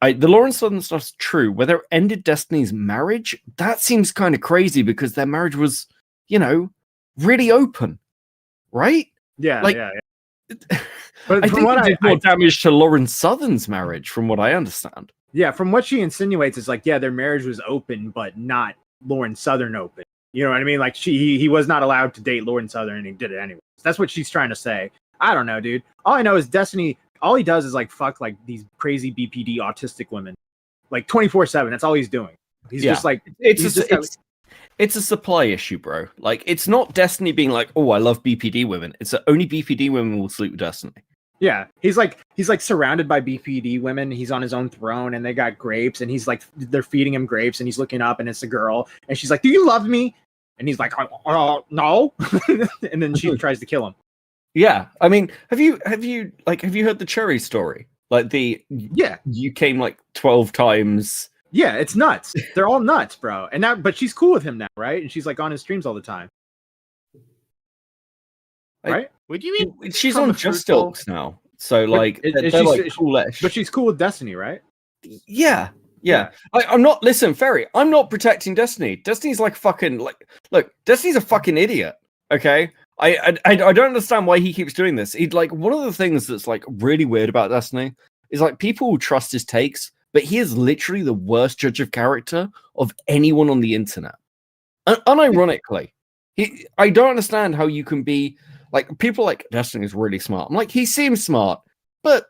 The Lauren Southern stuff's true. Whether it ended Destiny's marriage, that seems kind of crazy because their marriage was, really open, right? Yeah, like, yeah. But I think it did more damage to Lauren Southern's marriage, from what I understand. Yeah, from what she insinuates, is like, yeah, their marriage was open, but not Lauren Southern open. You know what I mean? Like, he was not allowed to date Lauren Southern, and he did it anyway. That's what she's trying to say. I don't know, dude. All I know is Destiny. All he does is like fuck like these crazy BPD autistic women, like 24/7. That's all he's doing. He's just like It's a supply issue, bro. Like, it's not Destiny being like, oh, I love BPD women. It's that only BPD women will sleep with Destiny. Yeah, he's like surrounded by BPD women. He's on his own throne, and they got grapes, and he's like, they're feeding him grapes, and he's looking up, and it's a girl, and she's like, "Do you love me?" And he's like, "No," and then she tries to kill him. Yeah, I mean, have you heard the Cherry story? Like you came like 12 times. Yeah, it's nuts. They're all nuts, bro. And now, but she's cool with him now, right? And she's like on his streams all the time. Right? Would you mean she's on Just Stalks now? So like, they're like cool-ish. But she's cool with Destiny, right? Yeah, Yeah, I'm not. Listen, Ferry, I'm not protecting Destiny. Destiny's like fucking look. Destiny's a fucking idiot. Okay, I don't understand why he keeps doing this. He'd like one of the things that's like really weird about Destiny is like people will trust his takes, but he is literally the worst judge of character of anyone on the internet. Unironically, I don't understand how you can be like people like Destiny is really smart. I'm like he seems smart, but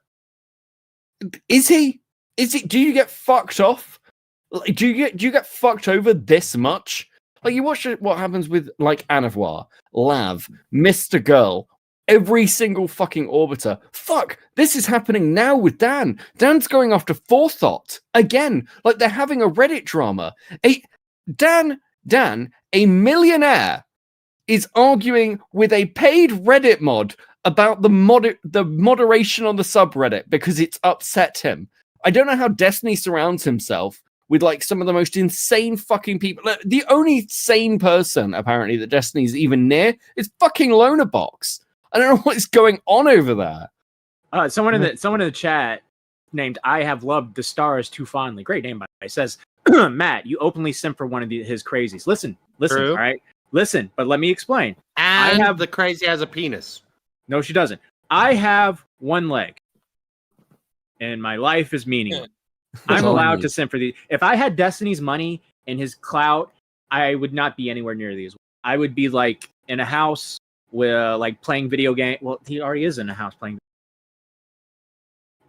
is he? Do you get fucked off? Like, do you get fucked over this much? Like you watch what happens with like Anavoir, Lav, Mr. Girl, every single fucking orbiter. Fuck, this is happening now with Dan. Dan's going after Forethought again. Like they're having a Reddit drama. Dan, a millionaire, is arguing with a paid Reddit mod about the moderation on the subreddit because it's upset him. I don't know how Destiny surrounds himself with like some of the most insane fucking people. The only sane person apparently that Destiny's even near is fucking Lonerbox. I don't know what is going on over there. Someone in the chat named I have loved the stars too fondly. Great name by the way. Says Matt, you openly simp for one of his crazies. Listen, True. all right. Listen, but let me explain. And I have the crazy has a penis. No, she doesn't. I have one leg. And my life is meaningless. I'm allowed to simp for these. If I had Destiny's money and his clout, I would not be anywhere near these. I would be like in a house with like playing video game. Well, he already is in a house playing.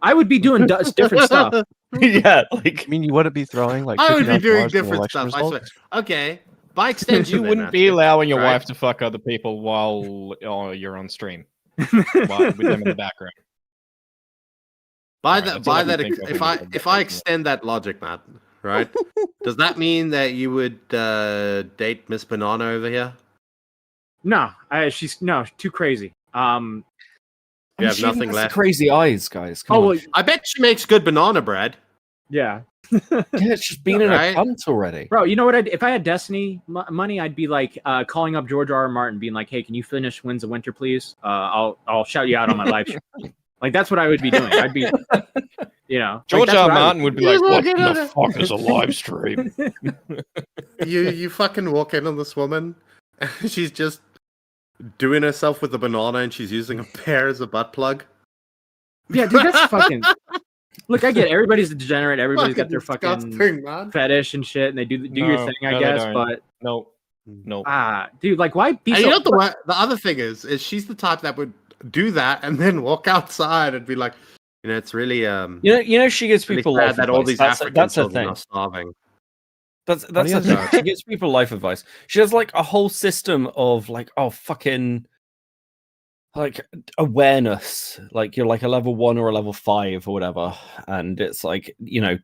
I would be doing different stuff. Yeah, like I mean, you wouldn't be throwing like. I would be $50 doing for the different election stuff. I swear. results? Okay. By extension, You wouldn't be allowing your wife to fuck other people while you're on stream with them in the background. If I extend that logic, Matt, right? Does that mean that you would date Miss Banana over here? No, she's too crazy. You have nothing left. Crazy eyes, guys. Come Oh, on. well, I bet she makes good banana bread. Yeah. Yeah, it's just been in a cunt already. Bro, you know what? If I had Destiny money, I'd be like calling up George R. R. Martin, being like, "Hey, can you finish Winds of Winter, please? I'll shout you out on my live stream." Like that's what I would be doing. I'd be, George like, R. Martin would be like, "What in the fuck is a live stream?" You fucking walk in on this woman, and she's just doing herself with a banana, and she's using a pear as a butt plug. Yeah, dude, that's fucking. Look, I get it. Everybody's a degenerate. Everybody's got their fucking man. fetish and shit, and they do your thing, I guess. But no. dude, like, why be? And so... you know the other thing is she's the type that would do that and then walk outside and be like, it's really you know she gives really people sad life that all advice. these African that's a children thing. are starving. That's the thing. She gives people life advice. She has like a whole system of like fucking like awareness. Like you're like a level 1 or a level 5 or whatever, and it's like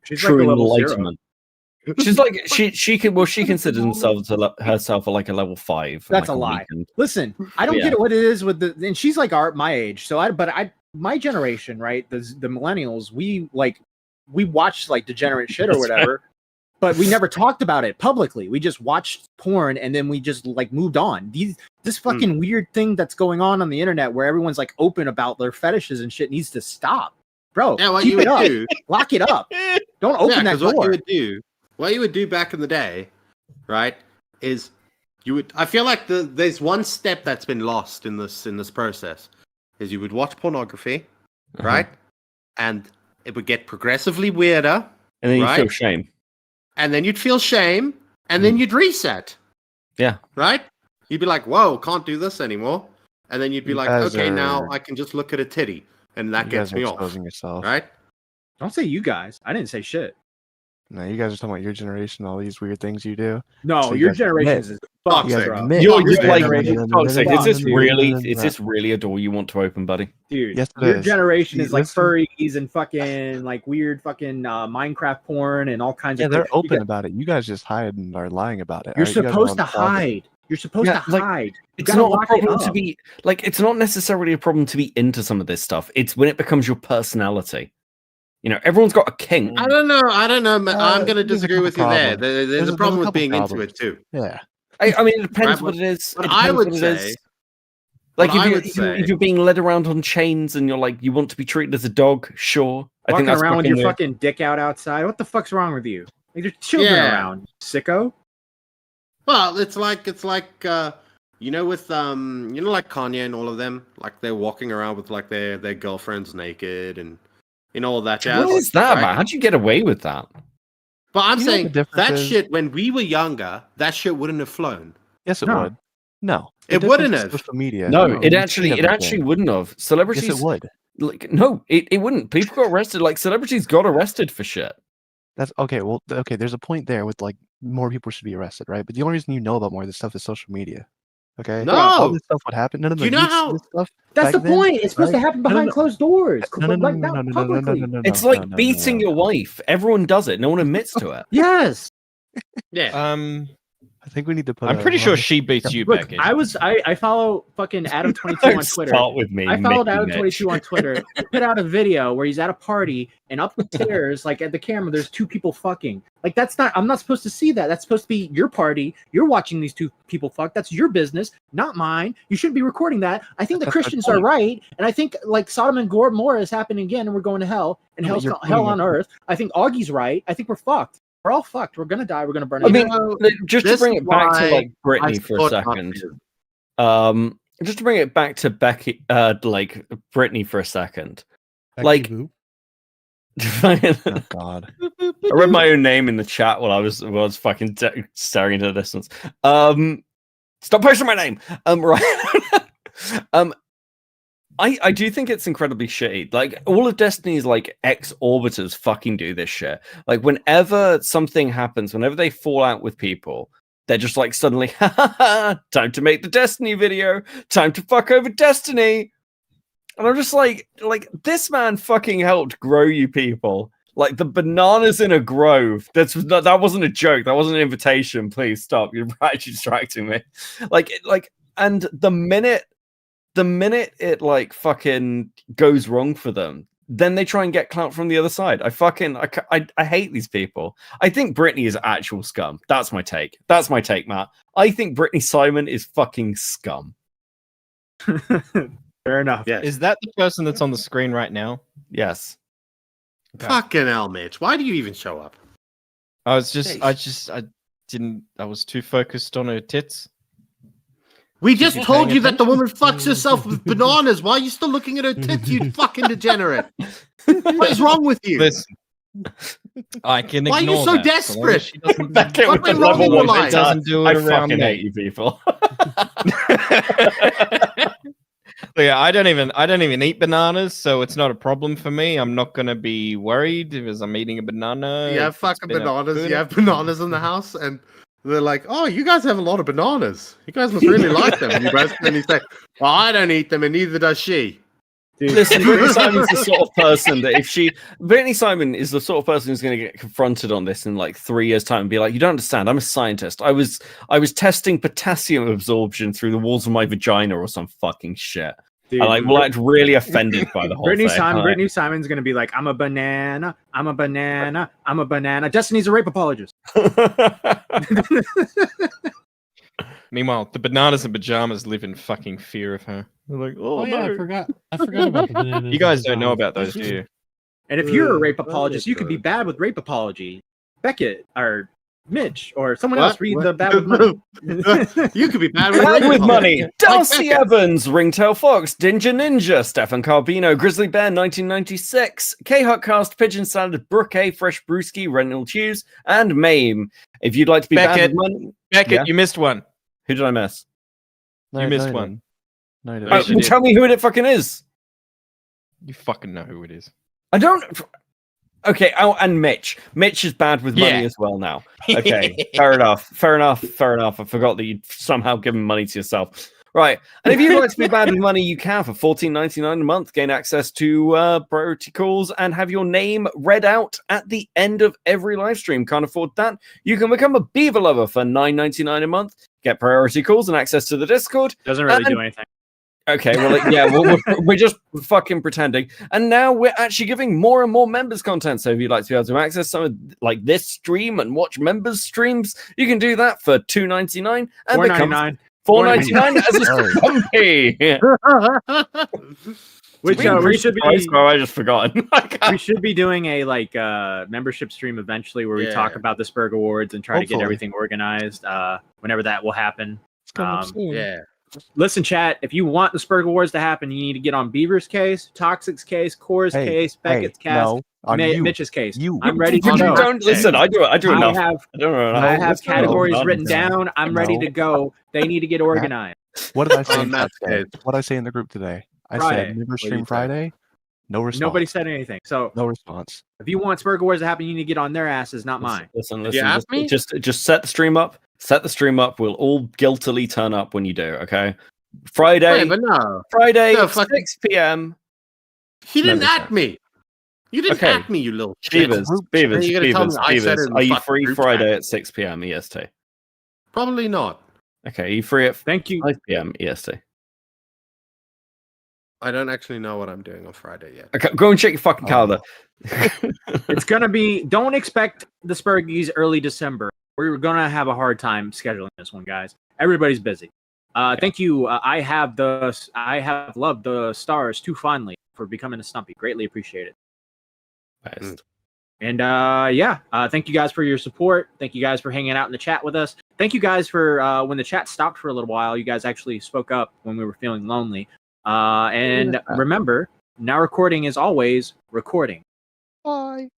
She's true like a level 0. enlightenment. She's like she considers herself like a level 5. That's like a lie. weekend. Listen, I don't get what it is with and she's like my age. So my generation, right? The millennials, we watched like degenerate shit or whatever, but we never talked about it publicly. We just watched porn and then we just like moved on. This fucking weird thing that's going on the internet where everyone's like open about their fetishes and shit needs to stop, bro. Yeah, what keep you it would up. do? Lock it up. Don't open that door. What you would do back in the day, right? Is you would. I feel like there's one step that's been lost in this process. Is you would watch pornography, right? And it would get progressively weirder, and then you right? feel shame, and then you'd feel shame, and then you'd reset. Yeah. Right? You'd be like, "Whoa, can't do this anymore," and then you'd be like, "Okay, now I can just look at a titty," and that gets me off. Yourself. Right? Don't say you guys. I didn't say shit. No, you guys are talking about your generation, all these weird things you do. No, So your guys generation admit- is you guys bro. admit- You're your like, generation- toxic. Is this really a door you want to open, buddy? Dude, Yes, it your is. generation is like Listen- furries and fucking like weird fucking Minecraft porn and all kinds Yeah, of. they're open about it. You guys just hide and are lying about it. You're alright? You guys supposed to want solve it. hide. You're supposed to like, hide. You It's gotta not a lock it problem to up. be like. It's not necessarily a problem to be into some of this stuff. It's when it becomes your personality. Everyone's got a kink. I don't know. Man. I'm going to there's a disagree with you couple there. problems. There's a problem with couple being into problems. it too. Yeah. I mean, it depends Right, what it is. But It I depends would what it say, is. Like what I would if say- you're being led around on chains and you're like you want to be treated as a dog, sure. Walking that's around with your weird. fucking dick out outside. What the fuck's wrong with you? Like, there's children around, sicko. Well, it's like you know, with like Kanye and all of them, like they're walking around with like their girlfriends naked and all that jazz. What is that, man? How'd you get away with that? But I'm You know what saying the difference that is? shit when we were younger, that shit wouldn't have flown. Yes, it No. would. No, It The wouldn't difference is have. Social media. No, We've it seen actually everything. wouldn't have. Celebrities, Yes, it would. Like, no, it wouldn't. People got arrested. Like celebrities got arrested for shit. That's okay. Well, okay. There's a point there with like more people should be arrested, right? But the only reason you know about more of this stuff is social media. Okay. No! All this stuff would happen. No, no, no. Do you know you'd see how- this stuff That's the back then, point. It's supposed to right? happen No, no, behind no. closed doors. No, no, no, like, no, not no, no, no, no, publicly. no, no, It's no, like no, no, beating no. your wife. Everyone does it. No one admits to it. Yes. Yeah. I think we need to put. I'm pretty sure she beats you, Look, Beckett. I follow fucking Adam22 on Twitter. Start with me. I followed Mickey Adam22 Mitch. on Twitter. He put out a video where he's at a party and up the stairs, like at the camera, there's two people fucking. Like I'm not supposed to see that. That's supposed to be your party. You're watching these two people fuck. That's your business, not mine. You shouldn't be recording that. I think the That's my Christians are point. right, and I think like Sodom and Gomorrah is happening again, and we're going to hell, and No, but hell you're on putting earth. I think Augie's right. I think we're fucked. We're all fucked. We're gonna die. We're gonna burn. I it mean, down. just to this bring is it back to why like I Britney for a thought second. not Just to bring it back to Becky, like Britney for a second. Becky Like, Boop. Oh God. I read my own name in the chat while I was fucking staring into the distance. Stop posting my name. Right. I do think it's incredibly shitty. Like all of Destiny's like ex-orbiters fucking do this shit. Like whenever something happens, whenever they fall out with people, they're just like suddenly, ha ha ha, time to make the Destiny video, time to fuck over Destiny. And I'm just like this man fucking helped grow you people. Like the bananas in a grove. That wasn't a joke. That wasn't an invitation. Please stop. You're actually distracting me. And the minute it like fucking goes wrong for them, then they try and get clout from the other side. I hate these people. I think Britney is actual scum. That's my take. Matt. I think Britney Simon is fucking scum. Fair enough. Yes. Is that the person that's on the screen right now? Yes. Okay. Fucking hell, Mitch. Why do you even show up? I was I was too focused on her tits. We just you told paying you that the attention? woman fucks herself with bananas. Why are you still looking at her tits, you fucking degenerate? What is wrong with you? Listen, I can Why are you ignore so that, so long as desperate? she doesn't- Beckett What with the went wrong in level your one life? guitar. Doesn't do it I around fucking me. hate you people. Yeah, I don't even eat bananas, so it's not a problem for me. I'm not gonna be worried because I'm eating a banana. You have if it's fucking been a bananas. food. You have bananas in the house, and they're like, "Oh, you guys have a lot of bananas. You guys must really like them." And you both and you say, "Well, I don't eat them, and neither does she." Dude. Listen, Brittany Simon's the sort of person that Brittany Simon is the sort of person who's going to get confronted on this in like 3 years' time and be like, "You don't understand. I'm a scientist. I was testing potassium absorption through the walls of my vagina or some fucking shit." Dude, I will act really offended by the whole Brittany thing. Simon, Like, Brittany Simon's gonna be like, "I'm a banana. I'm a banana. I'm a banana." Destiny's a rape apologist. Meanwhile, the bananas and pajamas live in fucking fear of her. They're like, Oh, "Oh, yeah, no." I forgot about the bananas. You guys don't know about those, do you? And if you're a rape apologist, you could be bad with rape apology. Beckett or Mitch or someone else read the bad with money. You could be bad with, Bad rape with money. apology. Darcy Like Beckett. Evans, Ringtail Fox, Ginger Ninja, Stefan Carbino, Grizzly Bear 1996, K-Hutcast, Pigeon Salad, Brooke A, Fresh Brewski, Reynolds Hughes, and Mame. If you'd like to be bad Beckett, with money, Beckett, Yeah? you missed one. Who did I miss? You missed one. No, I didn't. Yes, you Well, did. tell me who it fucking is. You fucking know who it is. I don't. Okay, oh, and Mitch. Mitch is bad with money Yeah. as well now. Okay, fair enough. I forgot that you'd somehow given money to yourself. Right, and if you'd like to be bad with money, you can for $14.99 a month. Gain access to priority calls and have your name read out at the end of every live stream. Can't afford that? You can become a Beaver Lover for $9.99 a month. Get priority calls and access to the Discord. Doesn't really And- do anything. Okay, well, yeah, we're just fucking pretending. And now we're actually giving more and more members content. So if you'd like to be able to access some of like this stream and watch members streams, you can do that for $2.99 and become $4.99. $4.99 as a stumpy. Which we we should be. I just forgotten. We should be doing a membership stream eventually where we talk about the Spurg Awards and try to get everything organized. Whenever that will happen. Yeah. Listen, chat. If you want the Spurg Awards to happen, you need to get on Beaver's case, Toxic's case, Core's case, Beckett's case, Mitch's case. I'm ready to go. Don't listen. I do enough. I have categories written down. I'm ready to go. They need to get organized. What did I say? What did I say in the group today? I said member stream Friday. No response. Nobody said anything. So no response. If you want Spurg Awards to happen, you need to get on their asses, not mine. Listen. Just set the stream up. Set the stream up. We'll all guiltily turn up when you do. Okay. Friday. Wait, but no. Friday, No, 6 p.m. He didn't at me. You didn't at me, you little shit. Beavers. Are you free group Friday chat. at 6 p.m. EST? Probably not. Okay. Are you free at Thank you. 5 p.m. EST? I don't actually know what I'm doing on Friday yet. Okay, go and check your fucking calendar. It's gonna be. Don't expect the Spurgies early December. We're gonna have a hard time scheduling this one, guys. Everybody's busy. Thank you. I have loved the stars too fondly for becoming a Stumpy. Greatly appreciate it. Nice. And thank you guys for your support. Thank you guys for hanging out in the chat with us. Thank you guys for when the chat stopped for a little while. You guys actually spoke up when we were feeling lonely. And remember, now recording is always recording. Bye.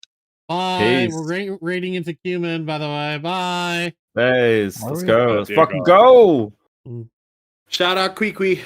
Bye. We're rating into Cumin, by the way. Bye. Let's go. Let's fucking go. Shout out Kwee.